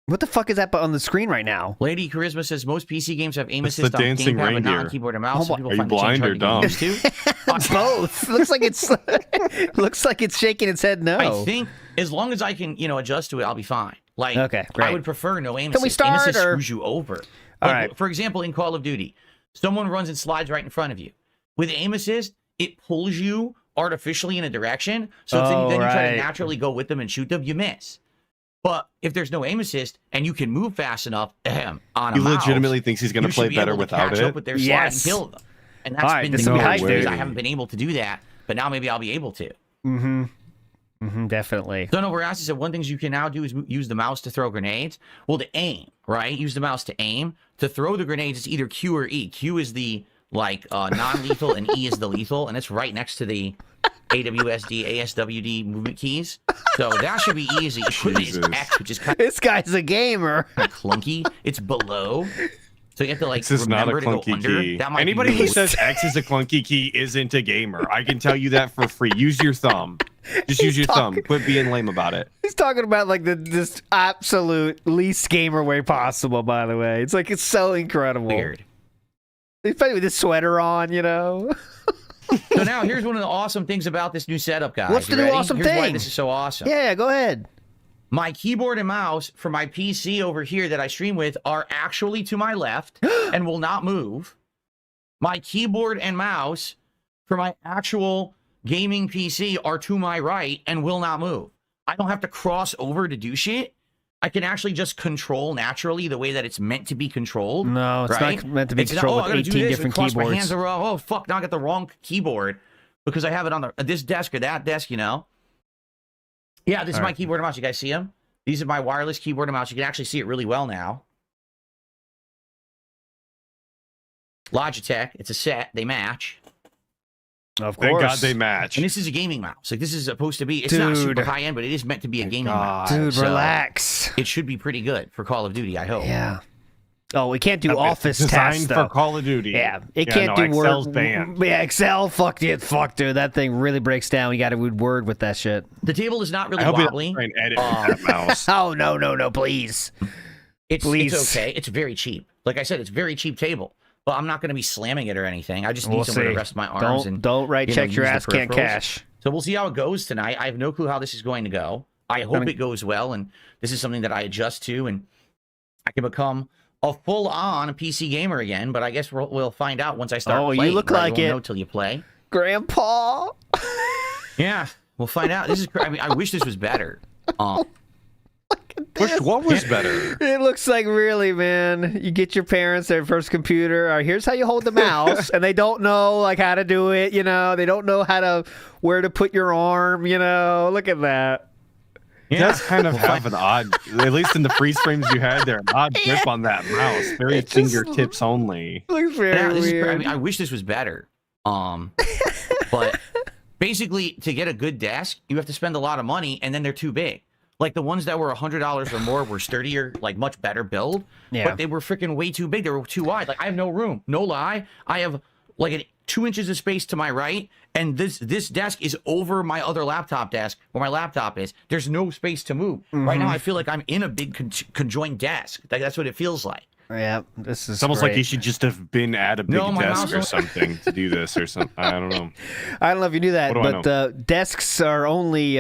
What the fuck is that on the screen right now? Lady Charisma says, most PC games have aim It's the assist on dancing gamepad, but not on reindeer. keyboard and mouse. Oh, Some people are you find the change blind hard or to get dumb? used to. Both. Looks like it's looks like it's shaking its head no. I think as long as I can, adjust to it, I'll be fine. Like, Okay, great. I would prefer no aim Can we assist. Aim start, assist or- screws you over. All Like, right. For example, in Call of Duty, someone runs and slides right in front of you. With aim assist, it pulls you artificially in a direction. So Oh, then you try right. to naturally go with them and shoot them, you miss. But if there's no aim assist and you can move fast enough on a He mouse, legitimately thinks he's going you to should play be better able to without catch it. up with their slide Yes. and kill them. And that's All right, been this the will be goal hype, because dude. I haven't been able to do that, but now maybe I'll be able to. Definitely. Son over Acid said one thing you can now do is use the mouse to throw grenades. Well, to aim, right? Use the mouse to aim. To throw the grenades, it's either Q or E. Q is the non-lethal, and E is the lethal, and it's right next to the AWSD, ASWD movement keys. So that should be easy. Equipment is Jesus. X, which is kind This guy's a gamer. of clunky. It's below. So you have to X is not a remember to go clunky under. key. That might Anybody be who really- says X is a clunky key isn't a gamer. I can tell you that for free. Use your thumb. Just use your thumb. Quit being lame about it. He's talking about like this absolute least gamer way possible, by the way. It's like it's so incredible. weird. He's playing with his sweater on, you know. So now here's one of the awesome things about this new setup, guys. What's the You new ready? awesome Here's why thing? this is so awesome. Yeah, go ahead. My keyboard and mouse for my PC over here that I stream with are actually to my left and will not move. My keyboard and mouse for my actual gaming PC are to my right and will not move. I don't have to cross over to do shit. I can actually just control naturally the way that it's meant to be controlled. No, it's right? not meant to be It's not, controlled I with gotta do 18 this, different cross My keyboards. hands are, oh, fuck, now I got the wrong keyboard because I have it on this desk or that desk, Yeah, this is All my right. keyboard and mouse. You guys see them? These are my wireless keyboard and mouse. You can actually see it really well now. Logitech. It's a set. They match. Of Thank course. God they match. And this is a gaming mouse. Like, this is supposed to be... It's not super Dude. high-end, but it is meant to be a gaming God. mouse. Dude, So relax. it should be pretty good for Call of Duty, I hope. Yeah. Oh, we can't do It's office designed tasks, for though. Call of Duty. Yeah, it Yeah, can't no, do Excel's Word. banned. Yeah, Excel, fuck it, fuck, dude. That thing really breaks down. We got to do Word with that shit. The table is not really I hope you wobbly. don't try and edit with that mouse. Oh, no, please. Please. It's okay. It's very cheap. Like I said, it's a very cheap table. But I'm not going to be slamming it or anything. I just need We'll somewhere see. to rest my arms and Don't write checks your use the ass can't peripherals. cash. So we'll see how it goes tonight. I have no clue how this is going to go. I hope it goes well, and this is something that I adjust to, and I can become a full-on PC gamer again. But I guess we'll find out once I start Oh, you playing. look right? like You won't it. know till you play. Grandpa. Yeah, we'll find out. This is. I mean, I wish this was better. What was better? It looks like really, man. You get your parents their first computer. All right, here's how you hold the mouse, and they don't know like how to do it. You know, they don't know where to put your arm. You know, look at that. Yeah. That's kind of have an odd, at least in the freeze frames you had there, an odd grip on that mouse. Very fingertips only. Looks very weird. I wish this was better. But basically, to get a good desk, you have to spend a lot of money, and then they're too big. Like the ones that were $100 or more were sturdier, like much better build. Yeah. But they were freaking way too big. They were too wide. Like I have no room. No lie. I have like 2 inches of space to my right, and this desk is over my other laptop desk where my laptop is. There's no space to move. Right now, I feel like I'm in a big conjoined desk. Like that's what it feels like. Yeah, this is. It's almost like you should just have been at a big desk or something to do this or something. I don't know. I don't know if you knew that, but desks are only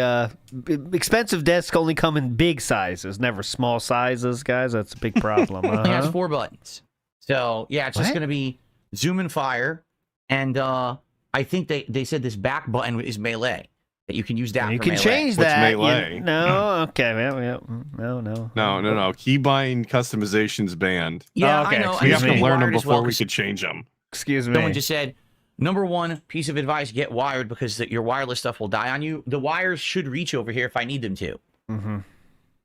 expensive desks only come in big sizes, never small sizes, guys. That's a big problem. It has 4 buttons, so yeah, it's just gonna be zoom and fire, and I think they said this back button is melee. That you can use that. You for can melee. change that. Melee? No, okay, no. No. Keybind customization's banned. Yeah, okay. I know. We have to learn them before we could change them. Excuse me. Someone just said, number 1 piece of advice: get wired because your wireless stuff will die on you. The wires should reach over here if I need them to.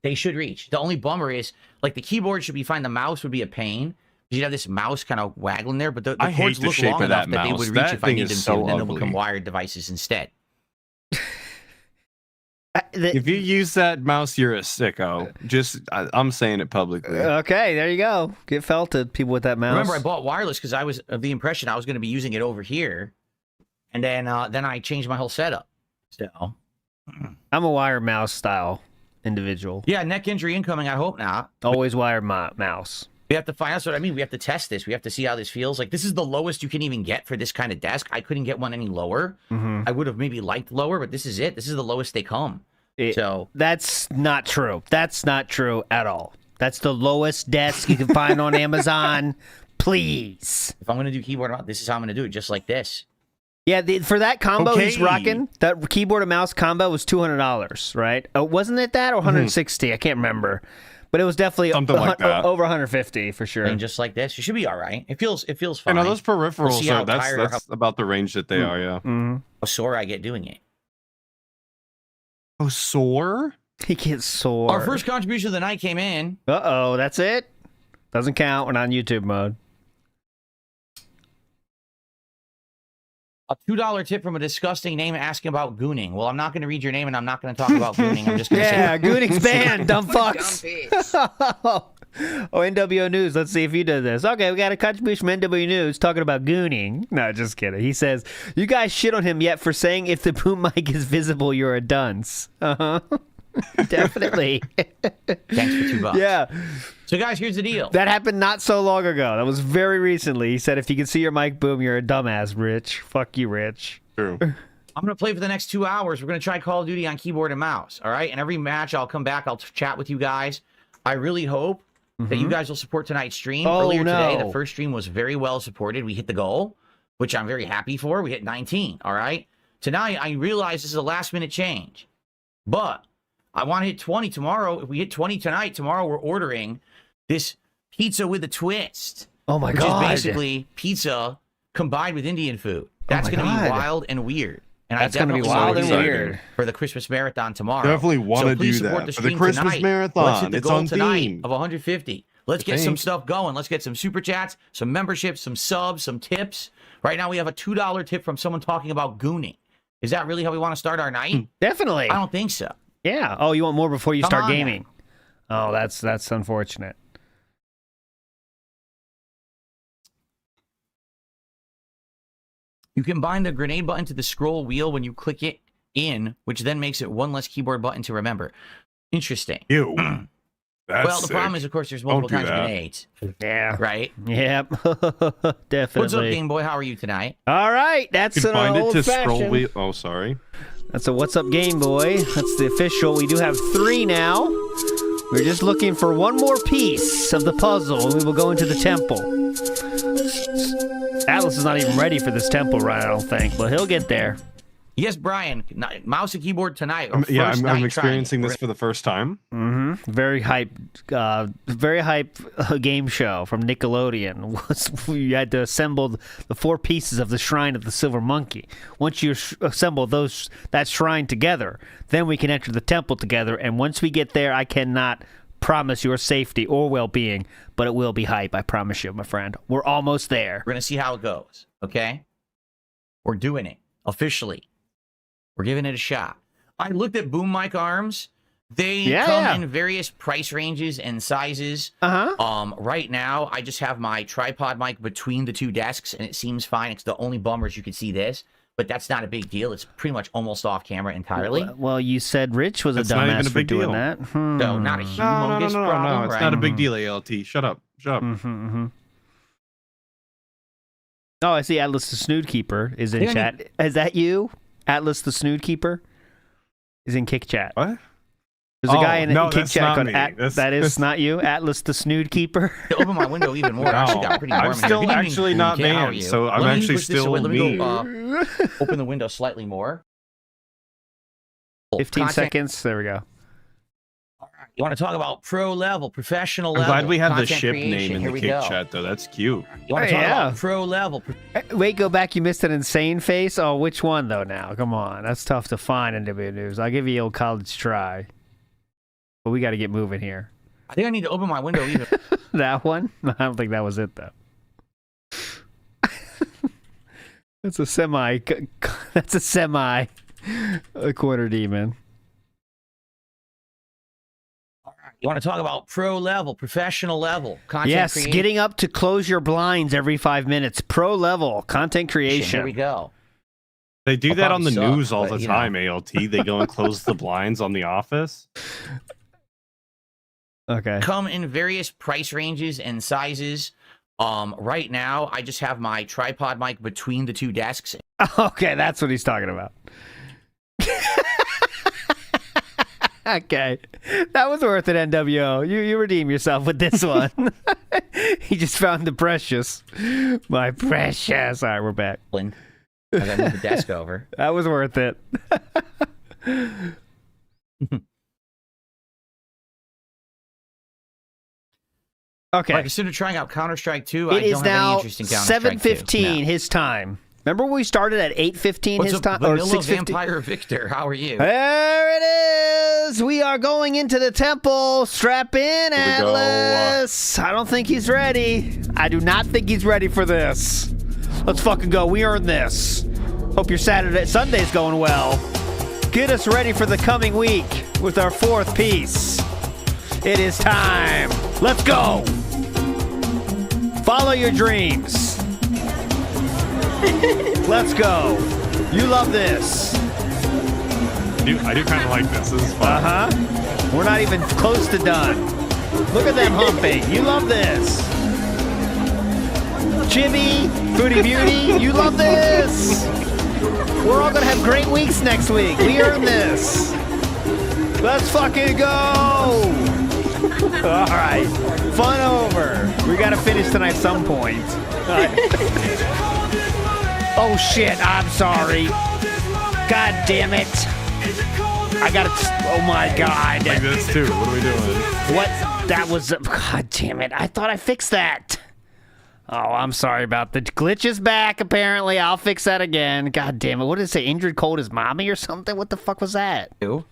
They should reach. The only bummer is, like, the keyboard should be fine. The mouse would be a pain. You'd have this mouse kind of waggling there, but the cords look long enough that they would reach if I need them to, and then they'll become wired devices instead. If you use that mouse, you're a sicko. I'm saying it publicly. Okay, there you go. Get felted, people with that mouse. Remember, I bought wireless because I was of the impression I was going to be using it over here, and then I changed my whole setup. So I'm a wired mouse style individual. Yeah, neck injury incoming. I hope not. Always wired mouse. We have to find. That's what I mean. We have to test this. We have to see how this feels. Like, this is the lowest you can even get for this kind of desk. I couldn't get one any lower. I would have maybe liked lower, but this is it. This is the lowest they come. So that's not true. That's not true at all. That's the lowest desk you can find on Amazon. Please. If I'm going to do keyboard, this is how I'm going to do it, just like this. Yeah, for that combo he's rocking, that keyboard and mouse combo was $200, right? Wasn't it that, or 160? I can't remember. But it was definitely something like that. Over 150 for sure. And just like this, you should be all right. It feels fine. You know, those peripherals are that's about the range that they are. Yeah. How sore I get doing it. Oh, sore? He gets sore. Our first contribution of the night came in. Uh-oh, that's it? Doesn't count. We're not in YouTube mode. A $2 tip from a disgusting name asking about gooning. Well, I'm not going to read your name, and I'm not going to talk about gooning. I'm just going to say... Yeah, gooning's banned, dumb fucks. Oh, NWO News. Let's see if you did this. Okay, we got a contribution from NWO News talking about gooning. No, just kidding. He says, you guys shit on him yet for saying if the boom mic is visible, you're a dunce. Uh-huh. Definitely. Thanks for $2. Yeah. So, guys, here's the deal. That happened not so long ago. That was very recently. He said, if you can see your mic boom, you're a dumbass, Rich. Fuck you, Rich. True. I'm going to play for the next 2 hours. We're going to try Call of Duty on keyboard and mouse, all right? And every match, I'll come back. I'll chat with you guys. I really hope that you guys will support tonight's stream. Earlier today, the first stream was very well supported. We hit the goal, which I'm very happy for. We hit 19, all right? Tonight, I realize this is a last-minute change. But I want to hit 20 tomorrow. If we hit 20 tonight, tomorrow we're ordering this pizza with a twist. Oh, my God. Which is basically pizza combined with Indian food. That's going to be wild and weird. And that's going to be wild and weird for the Christmas marathon tomorrow. Definitely want to do that for the Christmas tonight. marathon. Let's hit the it's goal on tonight theme of 150. Let's get some stuff going. Let's get some super chats, some memberships, some subs, some tips. Right now we have a $2 tip from someone talking about gooning. Is that really how we want to start our night? Definitely. I don't think so. Yeah. Oh, you want more before you start gaming? Now. Oh, that's unfortunate. You can bind the grenade button to the scroll wheel when you click it in, which then makes it one less keyboard button to remember. Interesting. Ew. Well, the problem is, of course, there's multiple kinds of grenades. Yeah. Right? Yep. Definitely. What's up, Game Boy? How are you tonight? All right. That's an old-fashioned. Wheel. Oh, sorry. That's a What's Up Game Boy. That's the official. We do have 3 now. We're just looking for one more piece of the puzzle, and we will go into the temple. Atlas is not even ready for this temple run, I don't think, but he'll get there. Yes, Brian. Mouse and keyboard tonight. I'm experiencing this for the first time. Mm-hmm. Very hype game show from Nickelodeon. You had to assemble the 4 pieces of the Shrine of the Silver Monkey. Once you assemble that shrine together, then we can enter the temple together. And once we get there, I cannot promise your safety or well-being, but it will be hype. I promise you, my friend. We're almost there. We're gonna see how it goes. Okay, we're doing it officially. We're giving it a shot. I looked at boom mic arms. They come in various price ranges and sizes. Right now, I just have my tripod mic between the 2 desks, and it seems fine. It's the only bummer is you can see this, but that's not a big deal. It's pretty much almost off camera entirely. Well, you said Rich was a dumbass for doing that. So not a humongous problem. No, it's not a big deal, ALT. Shut up. Oh, I see Atlas the Snood Keeper is in chat. Is that you? Atlas the Snood Keeper is in Kick Chat. What? There's a guy in Kick Chat called that is not you, Atlas the Snood Keeper. To open my window even more. I'm still actually not banned, so I'm actually still me. Open the window slightly more. 15 seconds. There we go. You want to talk about pro level, professional level? I'm glad we have the ship name in the Kick Chat, though. That's cute. You want to talk about pro level? Wait, go back. You missed an insane face? Oh, which one, though, now? Come on. That's tough to find in W News. I'll give you the old college try. But we got to get moving here. I think I need to open my window even. That one? I don't think that was it, though. That's a semi. That's a semi. A quarter demon. You want to talk about pro level, professional level, content creation? Yes, getting up to close your blinds every 5 minutes. Pro level content creation. Here we go. They do that on the news all the time, ALT. They go and close the blinds on The Office. Okay. Come in various price ranges and sizes. Right now, I just have my tripod mic between the 2 desks. Okay, that's what he's talking about. Okay, that was worth it, NWO. You redeem yourself with this one. He just found the precious. My precious. All right, we're back. I gotta move the desk over. That was worth it. Okay. I consider trying out Counter-Strike 2. It is now 7:15 his time. Remember when we started at 8:15 his time? Or 6:15? Vampire Victor, how are you? There it is. We are going into the temple. Strap in, Atlas. I don't think he's ready. I do not think he's ready for this. Let's fucking go. We earned this. Hope your Sunday's going well. Get us ready for the coming week with our 4th piece. It is time. Let's go. Follow your dreams. Let's go. You love this. I do kind of like this. This is fun. We're not even close to done. Look at them humping. You love this. Chibi, Foodie Beauty, you love this. We're all going to have great weeks next week. We earned this. Let's fucking go. All right. Fun over. We got to finish tonight at some point. All right. Oh, shit. I'm sorry. God damn it. I got to... Oh, my God. Like this, too. What are we doing? What? That was... God damn it. I thought I fixed that. Oh, I'm sorry about the glitch is back, apparently. I'll fix that again. God damn it. What did it say? Injured cold as mommy or something? What the fuck was that? Ew.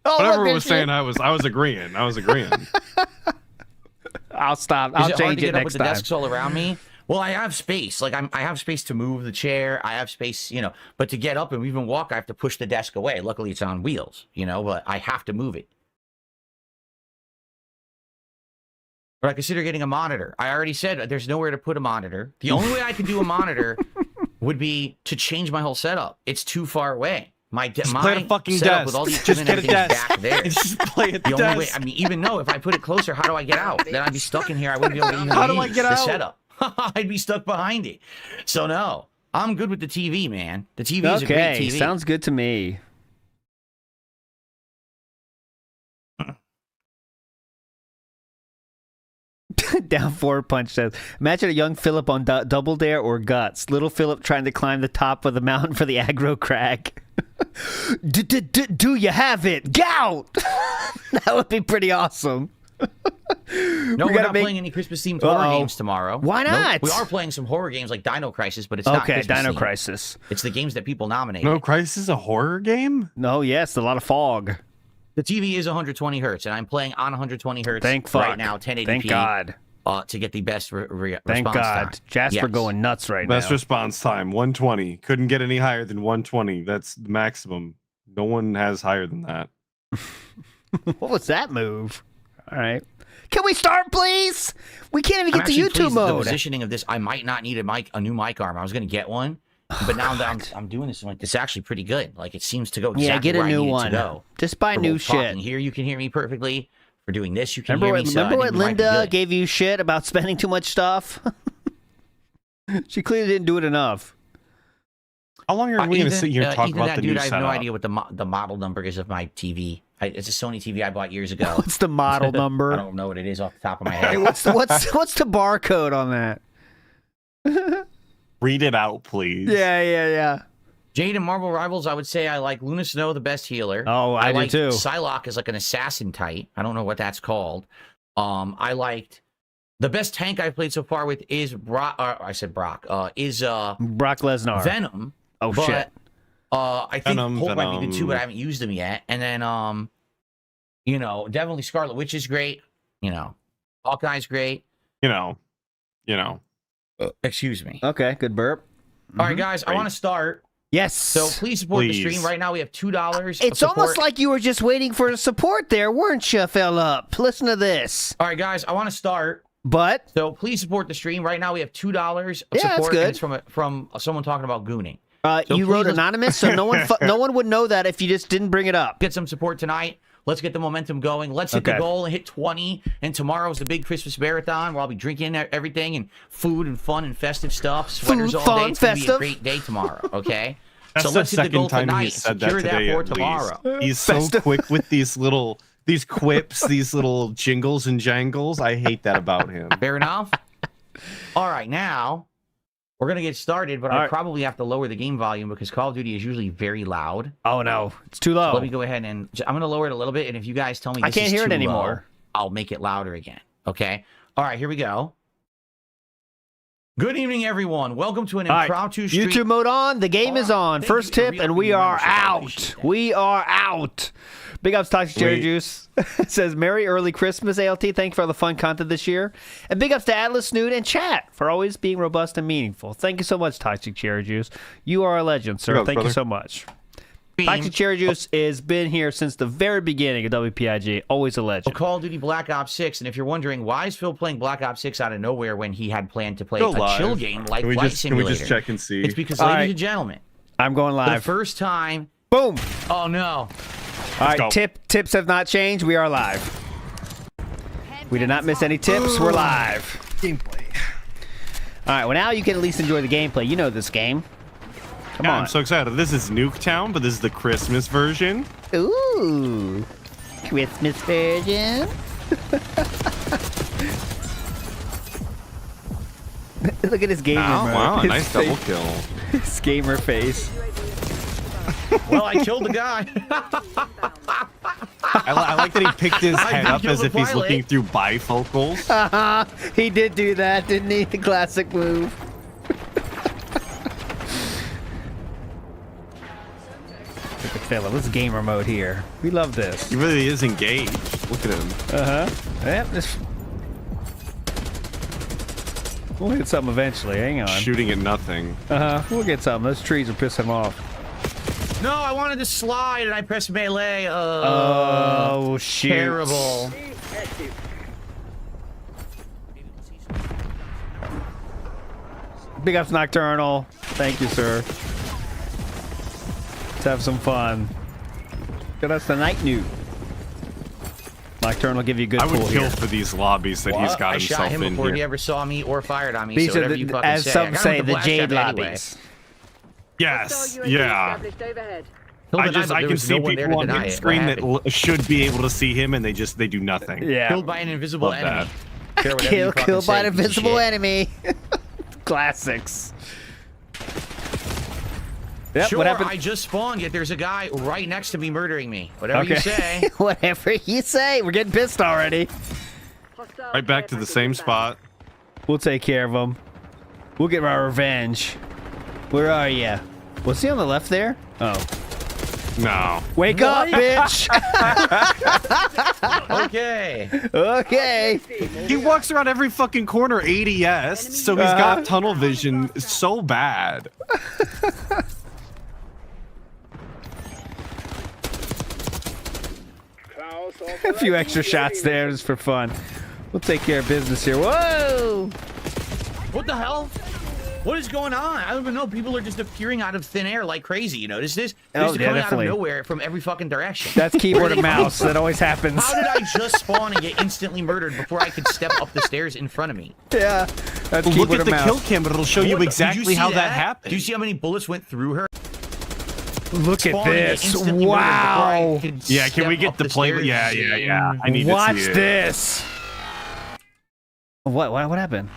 Whatever it was saying, I was agreeing. I was agreeing. I'll stop. I'll change it next time. With the desks all around me? Well, I have space. Like I have space to move the chair. I have space, But to get up and even walk, I have to push the desk away. Luckily, it's on wheels, But I have to move it. But I consider getting a monitor. I already said there's nowhere to put a monitor. The only way I could do a monitor would be to change my whole setup. It's too far away. Just play at a fucking desk. With all these just get a desk. Back there. Just play at the only desk. way, I mean, even if I put it closer, how do I get out? Then I'd be stuck in here. I wouldn't be able to even How do leave I get the out? setup. I'd be stuck behind it. So no, I'm good with the TV, man. The TV is a great TV. Sounds good to me. Down forward punch says, imagine a young Philip on Double Dare or Guts. Little Philip trying to climb the top of the mountain for the aggro crag. Do you have it? Gout! That would be pretty awesome. No, we're not playing any Christmas-themed horror games tomorrow. Why not? Nope. We are playing some horror games like Dino Crisis, but it's not Christmas-themed. Dino Crisis. It's the games that people nominate. No Crisis, a horror game? No, yes, a lot of fog. The TV is 120 hertz, and I'm playing on 120 hertz Thank right now, 1080p. Thank God. To get the best Thank response God. time. Jasper going nuts right Best now. response time, 120. Couldn't get any higher than 120. That's the maximum. No one has higher than that. What was that move? All right. Can we start, please? We can't even get to YouTube mode. The positioning of this, I might not need a new mic arm. I was going to get one, but now that I'm doing this, I'm like, this is actually pretty good. Like, it seems to go exactly get a where new I need one. it to go. Just buy new shit. Here, you can hear me perfectly. For doing this, you can remember hear me. Remember what Linda gave you shit about spending too much stuff? She clearly didn't do it enough. How long are we going to sit here and talk about the new I setup? have no idea what the model number is of my TV. It's a Sony TV I bought years ago. What's the model number? I don't know what it is off the top of my head. Hey, what's the barcode on that? Read it out, please. Yeah. Jade and Marvel Rivals, I would say I like Luna Snow, the best healer. Oh, I do like too. Psylocke is like an assassin type. I don't know what that's called. I liked the best tank I've played so far with is Brock. Brock Lesnar. Venom. Oh shit. I think Holt might be good too, but I haven't used them yet. And then definitely Scarlet Witch is great. Hawkeye's great. Excuse me. Okay, good burp. All right, guys, I want to start. Yes. So please support the stream. Right now we have $2. It's almost like you were just waiting for support there, weren't you, Philip? Listen to this. All right, guys, I want to start. But so please support the stream. Right now we have $2 of support. That's good. And it's from someone talking about gooning. So you wrote anonymous, so no one would know that if you just didn't bring it up. Get some support tonight. Let's get the momentum going. Let's hit the goal and hit 20. And tomorrow's the big Christmas marathon where I'll be drinking everything and food and fun and festive stuff. Sweaters all day. It's going to be a great day tomorrow, okay? That's so let's hit the goal tonight and secure that for tomorrow. He's so quick with these quips, these little jingles and jangles. I hate that about him. Fair enough. All right, now we're going to get started, but I probably have to lower the game volume because Call of Duty is usually very loud. Oh, no. It's too low. So let me go ahead and I'm going to lower it a little bit, and if you guys tell me I can't hear it anymore, I'll make it louder again, okay? All right, here we go. Good evening, everyone. Welcome to an impromptu stream. YouTube mode on. The game is on. First tip, and we are out. We are out. Big ups, Toxic Cherry Juice. It says, Merry Early Christmas, ALT. Thank you for all the fun content this year. And big ups to Atlas, Snood, and Chat for always being robust and meaningful. Thank you so much, Toxic Cherry Juice. You are a legend, sir. Thank you so much. Toxic Cherry Juice has been here since the very beginning of WPIG. Always a legend. Call of Duty Black Ops 6. And if you're wondering, why is Phil playing Black Ops 6 out of nowhere when he had planned to play a chill game like Flight Simulator? Can we just check and see? It's because, ladies and gentlemen, I'm going live. The first time. Boom. Oh, no. All right, tips have not changed. We are live. We did not miss any tips. We're live. Gameplay. All right, well, now you can at least enjoy the gameplay. You know this game. Come on. I'm so excited. This is Nuketown, but this is the Christmas version. Ooh. Christmas version. Look at his gamer mode. Wow, His nice double kill. His gamer face. Well, I killed the guy. I like that he picked his head up as if he's looking through bifocals. He did do that, didn't he? The classic move. Look at Philip. This is gamer mode here. We love this. He really is engaged. Look at him. Yep. We'll hit something eventually. Hang on. Shooting at nothing. We'll get something. Those trees will piss him off. No, I wanted to slide and I pressed melee. Oh, shoot. Terrible. Big ups, Nocturnal. Thank you, sir. Let's have some fun. Get us the night nude. Nocturnal will give you a good pool here. I would kill for these lobbies that he's got himself in here. I shot him before he ever saw me or fired on me. These so are, as some say, the Jade lobbies. Yes, yeah. I can see people on the screen that should be able to see him, and they do nothing. Yeah. Killed by an invisible enemy. Sure, whatever you fucking Killed by say, an piece of invisible shit. enemy. Classics. Yep, Sure, what happened? I just spawned, yet there's a guy right next to me murdering me. Whatever you Okay. say. Whatever you say. We're getting pissed already. Right back to the same spot. We'll take care of him. We'll get our revenge. Where are you? Was he on the left there? Oh. No. Wake up, bitch! Okay. Okay. He walks around every fucking corner ADS, so he's got tunnel vision so bad. A few extra shots there just for fun. We'll take care of business here. Whoa! What the hell? What is going on? I don't even know. People are just appearing out of thin air like crazy. You notice this? They're Oh, just yeah, coming definitely. out of nowhere from every fucking direction. That's keyboard and mouse. That always happens. How did I just spawn and get instantly murdered before I could step up the stairs in front of me? Yeah. That's Look keyboard at and the mouse. kill cam, it'll show you What the- did exactly see how that happened. Do you see how many bullets went through her? Look at Spawn and get this. instantly murdered before I Wow. could Yeah, can we step get up the play? stairs? Yeah. I need Watch to see it. this. What happened?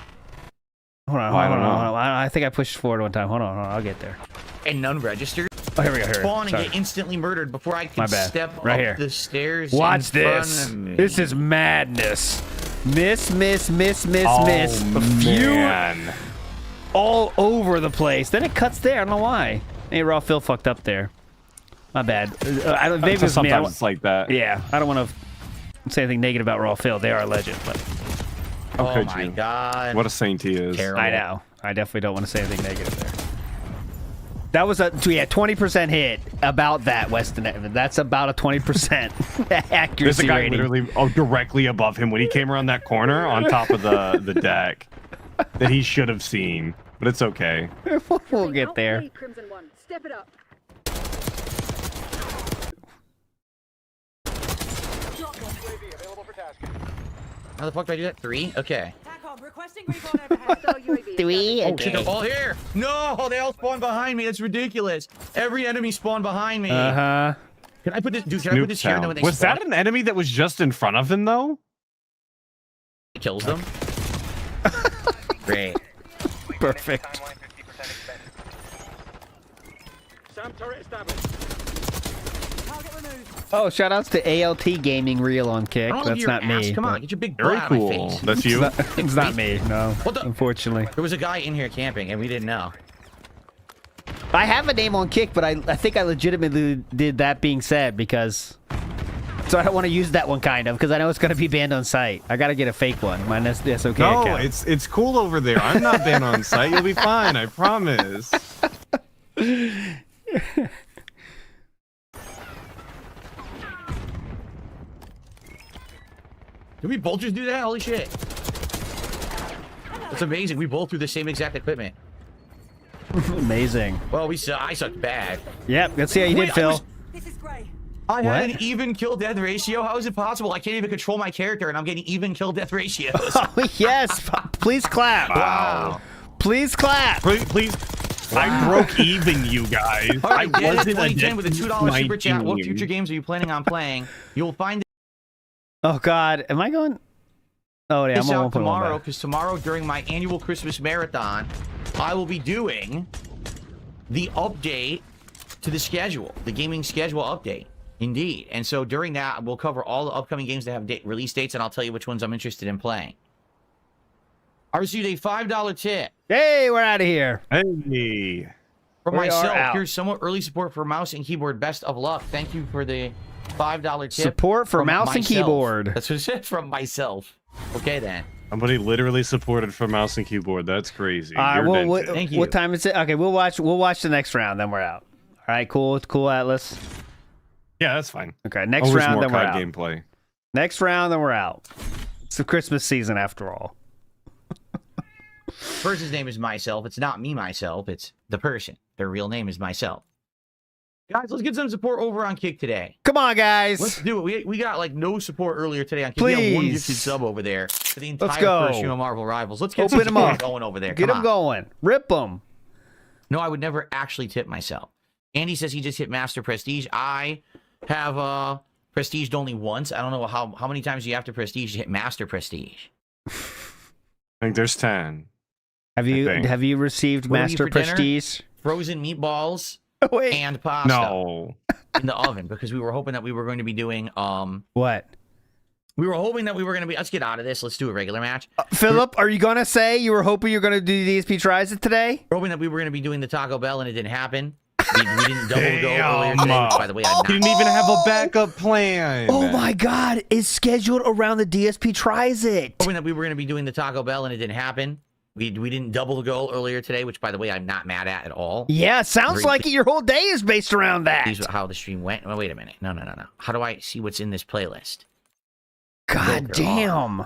Hold on, I don't know. hold on. I think I pushed forward one time. Hold on, I'll get there. And none registered. Oh, here we go. Spawn and Sorry. get instantly murdered before I could My bad. step Right up here. the stairs. Watch in front this. of me. This is madness. Miss. Oh, A few man. all over the place. Then it cuts there. I don't know why. Hey, raw Phil fucked up there. My bad. I don't. Maybe it was me. Sometimes it's like that. Yeah, I don't want to say anything negative about Raw Phil. They are a legend, but How Oh could my you? god. What a saint he is. Terrible. I know. I definitely don't want to say anything negative there. That was a 20% hit about that, Weston Evan. That's about a 20% There's a accuracy guy rating. literally directly above him when he came around that corner on top of the deck that he should have seen, but it's okay. We'll get there. Crimson One. Step it up. How the fuck do I do that? 3? Okay. Requesting recon overhead. Three. Oh shit, they're all here! No, they all spawned behind me. That's ridiculous. Every enemy spawned behind me. Uh-huh. Can I put this? Dude, can I put this here? And then when they Was spawn, that an enemy that was just in front of him though? it kills them? Great. Perfect. Sam turret established. Oh, shout outs to ALT Gaming Reel on Kick. I don't That's your not ass. me. Come on, but get your big Very butt out of my cool. face. That's you. It's not me, no. What the- Unfortunately. There was a guy in here camping, and we didn't know. I have a name on Kick, but I think I legitimately did that being said because... So I don't want to use that one kind of, because I know it's going to be banned on site. I got to get a fake one. My SOK No, account. it's cool over there. I'm not banned on site. You'll be fine. I promise. Did we both just do that? Holy shit. That's amazing. We both threw the same exact equipment. Amazing. Well, I sucked bad. Yep, let's see how you Wait, did, I Phil. was- This is great. I What? had an even kill-death ratio? How is it possible? I can't even control my character, and I'm getting even kill-death ratios. Oh, yes. Please clap. Wow. Please clap. Please. I broke even, you guys. All right, I get it, wasn't 2010 with a $2 my super chat. What team. future games are you planning on playing? You'll find Oh, God. Am I going? Oh, yeah, this I'm on out 1.1 tomorrow, back. because tomorrow during my annual Christmas marathon, I will be doing the update to the schedule, the gaming schedule update. Indeed. And so during that, we'll cover all the upcoming games that have release dates, and I'll tell you which ones I'm interested in playing. I received a $5 tip Hey, we're out of here. Hey. from We are myself. out. Here's somewhat early support for mouse and keyboard. Best of luck. Thank you for the $5 tip. Support for from mouse and myself. keyboard. That's what it said, from myself. Okay, then. Somebody literally supported for mouse and keyboard. That's crazy. All right, You're well, dented. Thank you. what time is it? Okay, we'll watch the next round, then we're out. All right, cool, Atlas. Yeah, that's fine. Okay, next Always round, more then we're COD out. gameplay. Next round, then we're out. It's the Christmas season after all. Person's name is myself. It's not me, myself. It's the person. Their real name is myself. Guys, let's get some support over on Kick today. Come on, guys. Let's do it. We got like no support earlier today on Kick. We have one Please. gifted sub over there for the Let's entire go. first of Marvel Rivals. Let's get Open some 'em support up. going over there. Get Come them on. going. Rip them. No, I would never actually tip myself. Andy says he just hit Master Prestige. I have Prestiged only once. I don't know how many times you have to Prestige to hit Master Prestige. I think there's 10. Have you received What do we Master eat for dinner? Prestige? Frozen meatballs Wait. and pasta No. in the oven because we were hoping that we were going to be doing What? we were hoping that we were going to be. Let's get out of this. Let's do a regular match. Philip, are you gonna say you were hoping you're gonna do DSP tries it today? We're hoping that we were going to be doing the Taco Bell and it didn't happen. We didn't double go earlier today, which, by the way, I'm You didn't even have a backup plan. Oh my God! It's scheduled around the DSP tries it. hoping that we were going to be doing the Taco Bell and it didn't happen. We didn't double the goal earlier today, which, by the way, I'm not mad at all. Yeah, sounds Very like it. Your whole day is based around that. Please, how the stream went. Oh, wait a minute. No. How do I see what's in this playlist? God damn.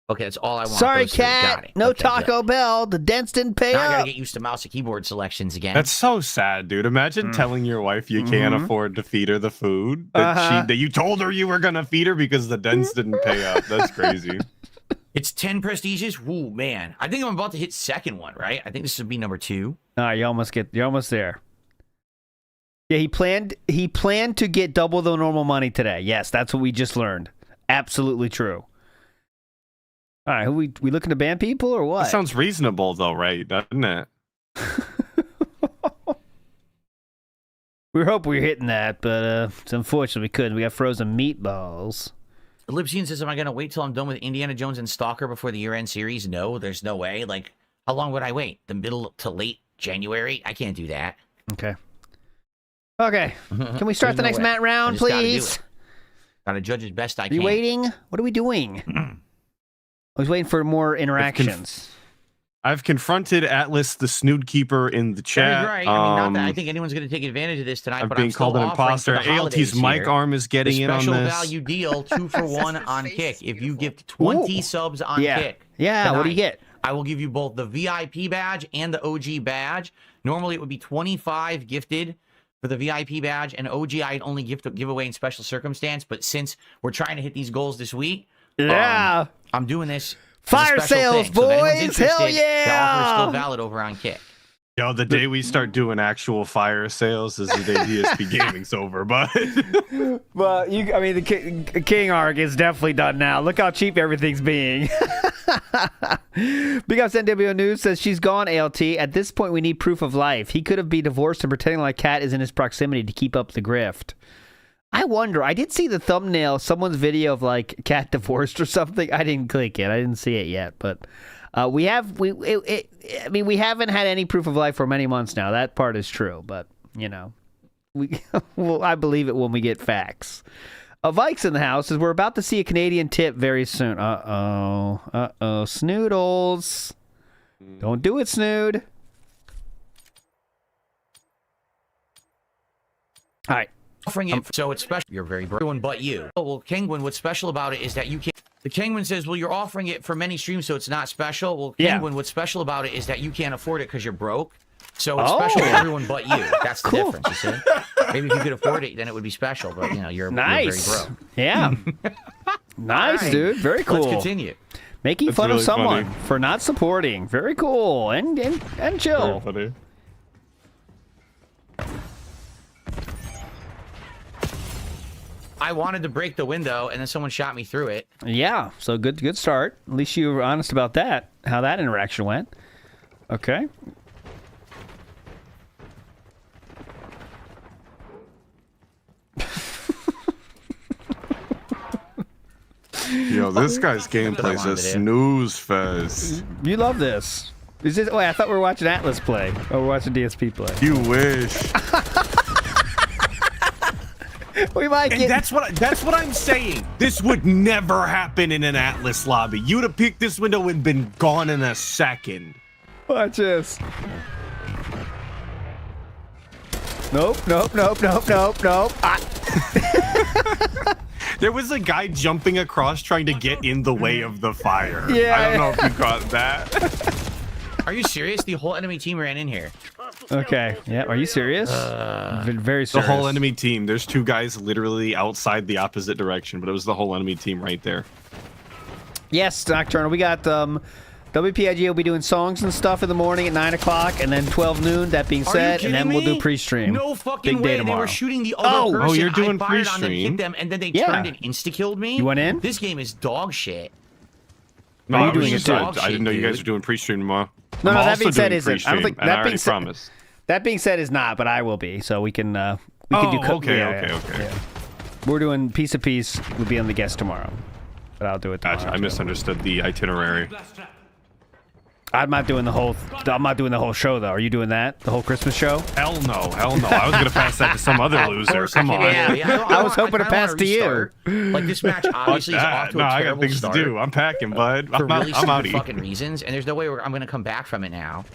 Okay, that's all I want. Sorry, Those three. Got Cat. it. No Okay, Taco good. Bell. The dents didn't pay Now I up. gotta get used to mouse and keyboard selections again. That's so sad, dude. Imagine telling your wife you can't afford to feed her the food that that you told her you were gonna feed her because the dents didn't pay up. That's crazy. It's 10 prestiges. Ooh, man. I think I'm about to hit second one, right? I think this would be number 2. You're almost there. Yeah, he planned to get double the normal money today. Yes, that's what we just learned. Absolutely true. All right, we looking to ban people or what? That sounds reasonable though, right? Doesn't it? We hope we're hitting that, but it's unfortunate we couldn't. We got frozen meatballs. Lipsian says, am I going to wait till I'm done with Indiana Jones and Stalker before the year-end series? No, there's no way. Like, how long would I wait? The middle to late January? I can't do that. Okay. Can we start There's the no next way. mat round, I just gotta do please? it. Gotta judge as best I Are you can. waiting? What are we doing? I was waiting for more interactions. I've confronted Atlas, the snood keeper, in the chat. That is right. I mean, not that I think anyone's going to take advantage of this tonight, I'm but being I'm still called an offering imposter. for the ALT's holidays mic here, arm is getting the in on special this. value deal, 2 for 1 on Kick. If you give 20 subs on Kick, Yeah, what do you tonight, get? I will give you both the VIP badge and the OG badge. Normally, it would be 25 gifted for the VIP badge, and OG I'd only give away in special circumstance. But since we're trying to hit these goals this week, Yeah. I'm doing this. Fire as a special sales, thing. So if anyone's boys! interested, Hell The yeah! offer is still valid over on Kick. Yo, the day we start doing actual fire sales is the day DSP Gaming's over, but Well, the King arc is definitely done now. Look how cheap everything's being. Big Ups NWO News says she's gone, ALT. At this point, we need proof of life. He could have been divorced and pretending like Cat is in his proximity to keep up the grift. I wonder. I did see the thumbnail, someone's video of like Cat divorced or something. I didn't click it. I didn't see it yet, but we haven't had any proof of life for many months now. That part is true, but I believe it when we get facts. Vikes in the house is we're about to see a Canadian tip very soon. Snoodles. Don't do it, Snood. All right. Offering it so it's special. You're very brave. Everyone but you. Oh, well, Kingwin, what's special about it is that you can't. The Kingwin says, well, you're offering it for many streams, so it's not special. Well, Kingwin, what's special about it is that you can't afford it because you're broke. So it's special for everyone but you. That's the difference, you see? Maybe if you could afford it, then it would be special, but, you're Nice. very broke. Yeah. Nice, All right. dude. Very cool. Let's continue. Making That's fun of really someone funny. for not supporting. Very cool. And chill. Very funny. I wanted to break the window, and then someone shot me through it. Yeah. So good start. At least you were honest about that, how that interaction went. Okay. Yo, this guy's gameplay is a wanted to do. snooze fest. You love this. Is this? Wait, I thought we were watching Atlas play. Oh, we're watching DSP play. You wish. We might And get. that's what I'm saying. This would never happen in an Atlas lobby. You'd have peeked this window and been gone in a second. Watch this. Nope. There was a guy jumping across trying to get in the way of the fire. Yeah. I don't know if you caught that. Are you serious? The whole enemy team ran in here. Okay. Yeah. Are you serious? Very The serious. whole enemy team. There's 2 guys literally outside the opposite direction, but it was the whole enemy team right there. Yes, Nocturnal. We got WPIG will be doing songs and stuff in the morning at 9 o'clock, and then 12 noon. That being Are you said, and kidding then we'll do me? pre-stream. No fucking Big day way. They tomorrow. were shooting the other person. you're doing I fired on them, pre-stream? hit them, and then they Yeah. turned and insta-killed me. You went in? This game is dog shit. No, Are you I was doing it just- too? I didn't know you guys were doing pre-stream tomorrow. No, I'm that also being said, doing isn't. I don't think pre-stream, and I that being already said. promised. That being said, is not, but I will be. So we can do. Okay. Yeah. We're doing piece of piece. We'll be on the guest tomorrow, but I'll do it tomorrow. Gotcha. I misunderstood the itinerary. I'm not doing the whole show though. Are you doing that? The whole Christmas show? Hell no. I was gonna pass that to some other loser. Come on. I was hoping to pass to you. Like this match obviously is off to a I got terrible things start to do. I'm packing, bud. for really I'm out stupid here. fucking reasons, and there's no way I'm gonna come back from it now.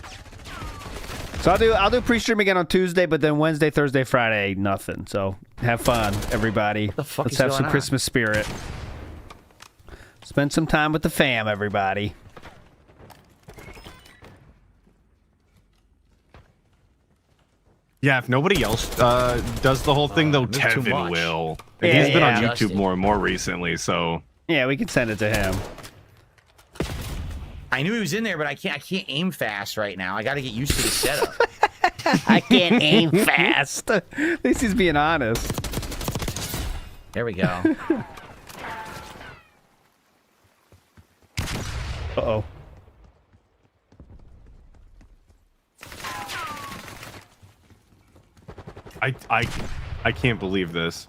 So I'll do pre-stream again on Tuesday, but then Wednesday, Thursday, Friday, nothing. So have fun, everybody. the fuck Let's is have going some on? Christmas spirit. Spend some time with the fam, everybody. Yeah, if nobody else does the whole thing, though, too Tevin much. will. Yeah, He's been on yeah. YouTube more and more recently, so. Yeah, we can send it to him. I knew he was in there, but I can't aim fast right now. I got to get used to the setup. I can't aim fast. At least he's being honest. There we go. Uh-oh. I can't believe this.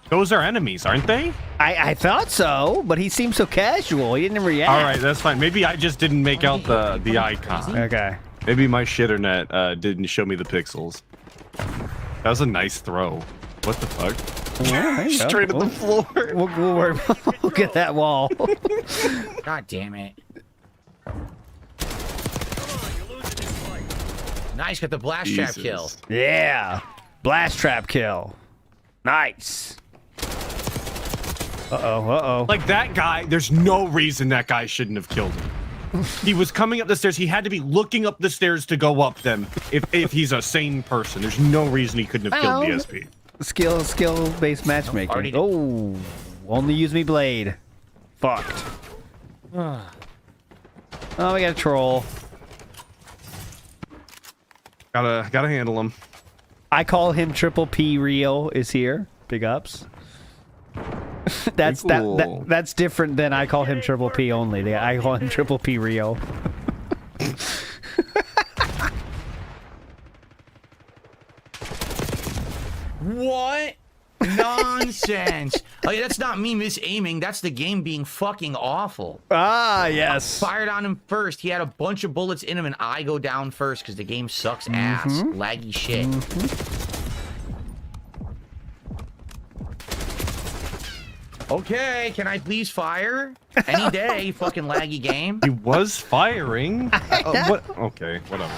Those are enemies, aren't they? I thought so, but he seemed so casual. He didn't react. All right, that's fine. Maybe I just didn't make out the icon. Okay. Maybe my shitternet didn't show me the pixels. That was a nice throw. What the fuck? Yeah, there you go. Straight at the floor. We'll get that wall. God damn it. Nice, got the blast trap Jesus. kill. Yeah. Blast trap kill. Nice. Uh-oh. Like that guy, there's no reason that guy shouldn't have killed him. He was coming up the stairs. He had to be looking up the stairs to go up them. If he's a sane person, there's no reason he couldn't have killed DSP. Skill-based matchmaking. Already did. Oh, only use me blade. Fucked. Oh, we got a troll. Gotta handle him. I call him Triple P Real is here. Big ups. That's Cool. that's different than I call him Triple P only. I call him Triple P Real. What? Nonsense. Oh, yeah, that's not me misaiming. That's the game being fucking awful. Ah, yes. Fired on him first. He had a bunch of bullets in him, and I go down first because the game sucks ass. Laggy shit. Okay, can I please fire? Any day, fucking laggy game. He was firing. What? Okay, whatever.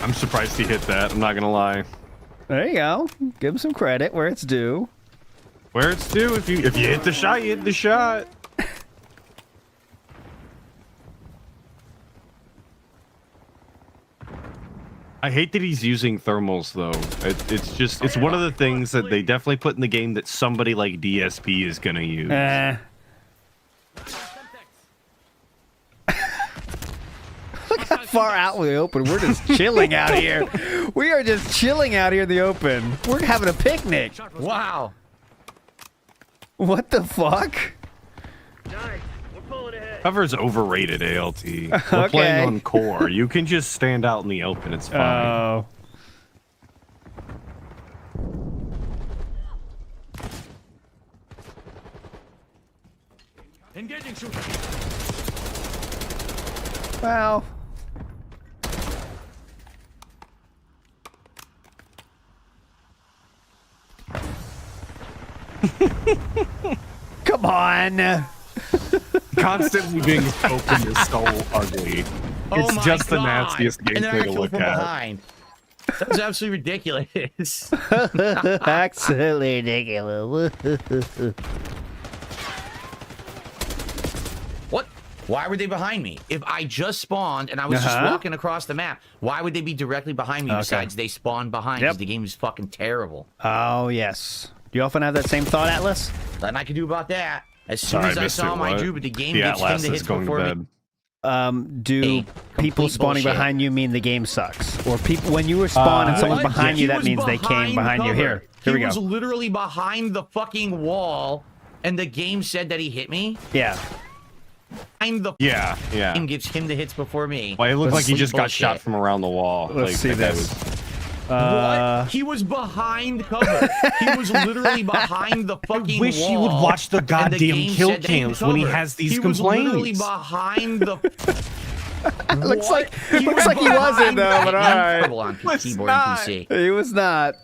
I'm surprised he hit that. I'm not gonna lie. There you go. Give him some credit where it's due. Where it's due. If you hit the shot, you hit the shot. I hate that he's using thermals though. It's one of the things that they definitely put in the game that somebody like DSP is gonna use. Look how far out in the open. We're just chilling out here. We are just chilling out here in the open. We're having a picnic. Wow. What the fuck? Cover's overrated, ALT. We're Okay. playing on core. You can just stand out in the open. It's fine. Oh. Engaging shooter. Well. Come on. Constantly being open is so ugly. Oh It's my just the God. nastiest And then I gameplay got to killed look from at. behind. That was absolutely ridiculous. Absolutely ridiculous. What? Why were they behind me? If I just spawned and I was just walking across the map, why would they be directly behind me besides they spawned behind because the game is fucking terrible? Oh, yes. Do you often have that same thought, Atlas? Nothing I could do about that. As soon Sorry, as I missed saw it, my what? Drew, but the game The gets Atlas him to is hit going to before me. bed. do people spawning bullshit. behind you mean the game sucks? Or people when you were spawned and someone's behind you, that means they came behind you. Here we He go. was literally behind the fucking wall, and the game said that he hit me. Yeah. Behind the Yeah. game gives him the hits before me. Well, it looked like he Sleep just got bullshit. shot from around the wall. Let's like, see that guy this. What? He was behind cover. He was literally behind the fucking wish wall. he would watch the and goddamn game kill said that he cams when he covered. has these He was literally complaints. behind the. Looks like He looks like he wasn't though, but all right. Trouble on keyboard and PC. He was not.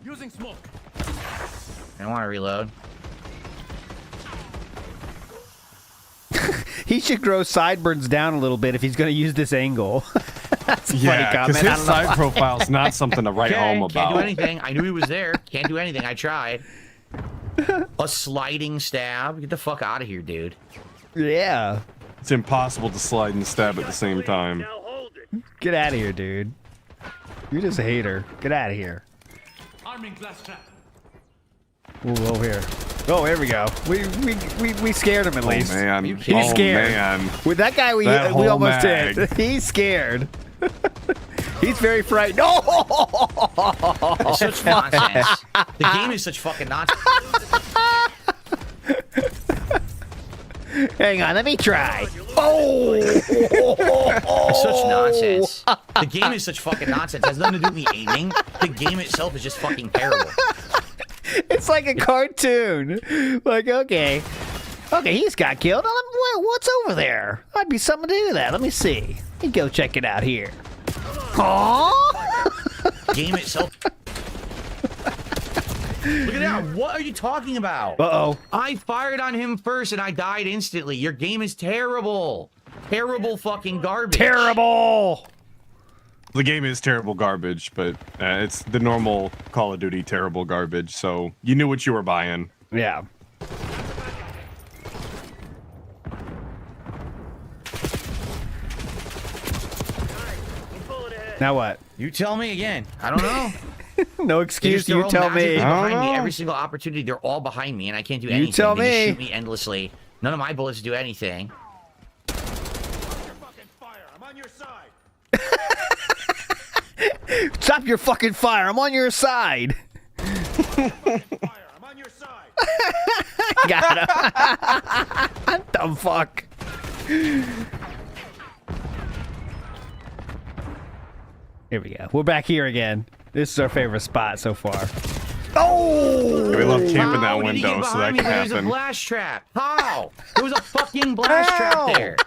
Using smoke. I don't want to reload. He should grow sideburns down a little bit if he's going to use this angle. That's a funny Yeah, comment. because I his don't know side why. profile's not something to write home Can't do about. anything. I knew he was there. Can't do anything. I tried. A sliding stab. Get the fuck out of here, dude. Yeah. It's impossible to slide and stab at the same time. Get out of here, dude. You're just a hater. Get out of here. Arming glass trap. Ooh, over here. Oh, here we go. We scared him at least. Oh man, He's scared. Man. With that guy, we That whole almost mag. did. He's scared. He's very frightened. Oh! It's such nonsense. The game is such fucking nonsense. Hang on, let me try. Oh! It's such nonsense. The game is such fucking nonsense. It has nothing to do with me aiming. The game itself is just fucking terrible. It's like a cartoon. Like, okay, he's got killed. What's over there? Might be something to do with that. Let me see. Let me go check it out here. Aww. Game itself. Look at that. What are you talking about? Uh-oh. I fired on him first and I died instantly. Your game is terrible. Terrible fucking garbage. Terrible. The game is terrible garbage, but it's the normal Call of Duty terrible garbage, so you knew what you were buying. Yeah. Now what? You tell me again. I don't know. No They excuse. just- they're You all tell magically me. behind me know. every single opportunity. They're all behind me, and I can't do anything. tell They just me. shoot me endlessly. None of my bullets do anything. Fucking fire. I'm on your side. Stop your fucking fire. I'm on your side. Fire. I'm on your side. Got him. Dumb fuck. Here we go. We're back here again. This is our favorite spot so far. Oh! We love camping that How did he get window, so behind that me can when There's a happen. blast trap. How? There was a fucking blast How? trap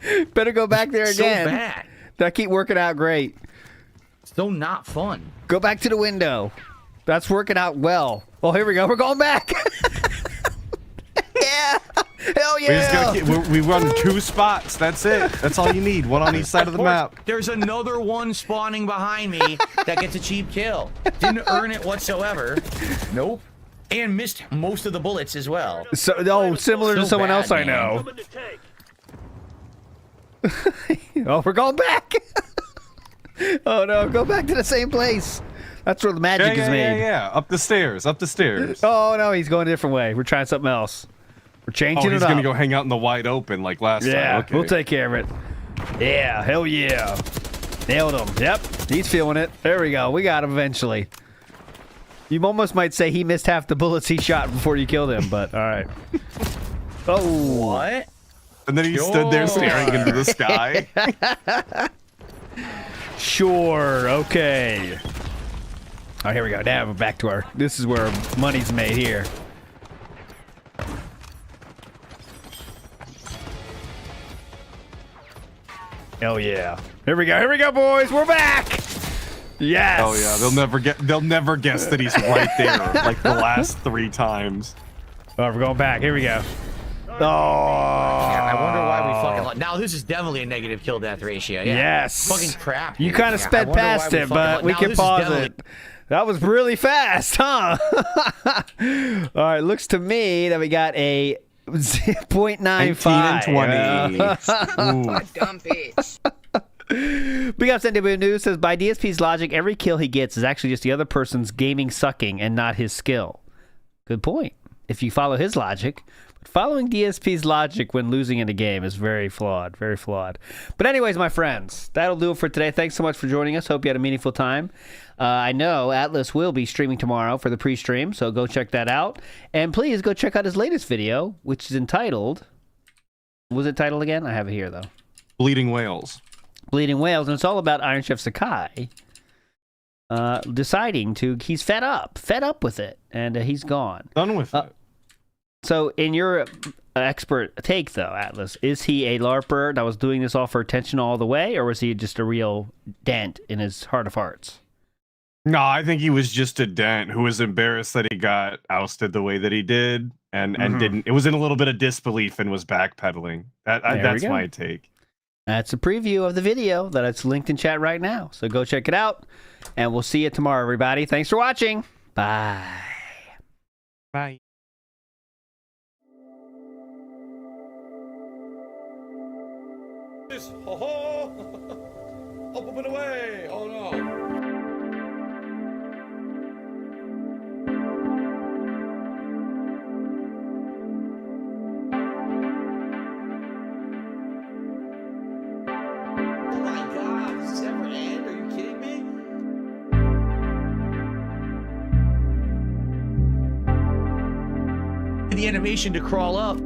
there. Better go back there So again. bad. That keep working out great. So not fun. Go back to the window. That's working out well. Oh, here we go. We're going back. Yeah. Hell We just yeah. gotta we run 2 spots. That's it. That's all you need. One on each side of the map. There's another one spawning behind me that gets a cheap kill. Didn't earn it whatsoever. Nope. And missed most of the bullets as well. So, similar to So someone bad, else I man. know. Oh, we're going back. Oh no, go back to the same place. That's where the magic is made. Yeah. Up the stairs. Up the stairs. Oh no, he's going a different way. We're trying something else. We're changing Oh, he's it up. gonna go hang out in the wide open like last Yeah, time. Okay. we'll take care of it. Yeah, hell yeah. Nailed him. Yep, he's feeling it. There we go. We got him eventually. You almost might say he missed half the bullets he shot before you killed him, but all right. Oh. What? And then he stood there staring into the sky. Sure, okay. Oh, here we go. Now we're back to our... This is where money's made here. Hell yeah. Here we go, boys. We're back. Yes. Oh yeah, they'll never guess that he's right there like the last 3 times. Oh, we're going back. Here we go. Oh. I wonder why we fucking... Now, this is definitely a negative kill-death ratio. Yeah. Yes. Fucking crap. You dude. kind of Yeah, I sped wonder past why we it, fucking but we now, can this is pause definitely- it. That was really fast, huh? All right, looks to me that we got a 0.95. 19 and 20. Ooh. Dumb bitch. Big Ups NW News says, by DSP's logic, every kill he gets is actually just the other person's gaming sucking and not his skill. Good point. If you follow his logic, Following DSP's logic when losing in a game is very flawed, very flawed. But anyways, my friends, that'll do it for today. Thanks so much for joining us. Hope you had a meaningful time. I know Atlas will be streaming tomorrow for the pre-stream, so go check that out. And please go check out his latest video, which is entitled... What was it titled again? I have it here, though. Bleeding Whales. Bleeding Whales, and it's all about Iron Chef Sakai deciding to... He's fed up with it, and he's gone. Done with it. So, in your expert take, though, Atlas, is he a LARPer that was doing this all for attention all the way, or was he just a real dent in his heart of hearts? No, I think he was just a dent who was embarrassed that he got ousted the way that he did, and didn't. It was in a little bit of disbelief and was backpedaling. That's my take. That's a preview of the video that's linked in chat right now. So go check it out, and we'll see you tomorrow, everybody. Thanks for watching. Bye. Bye. Ho ho! Up and away! Oh no! Oh my god! Does this ever end? Are you kidding me? The animation to crawl up.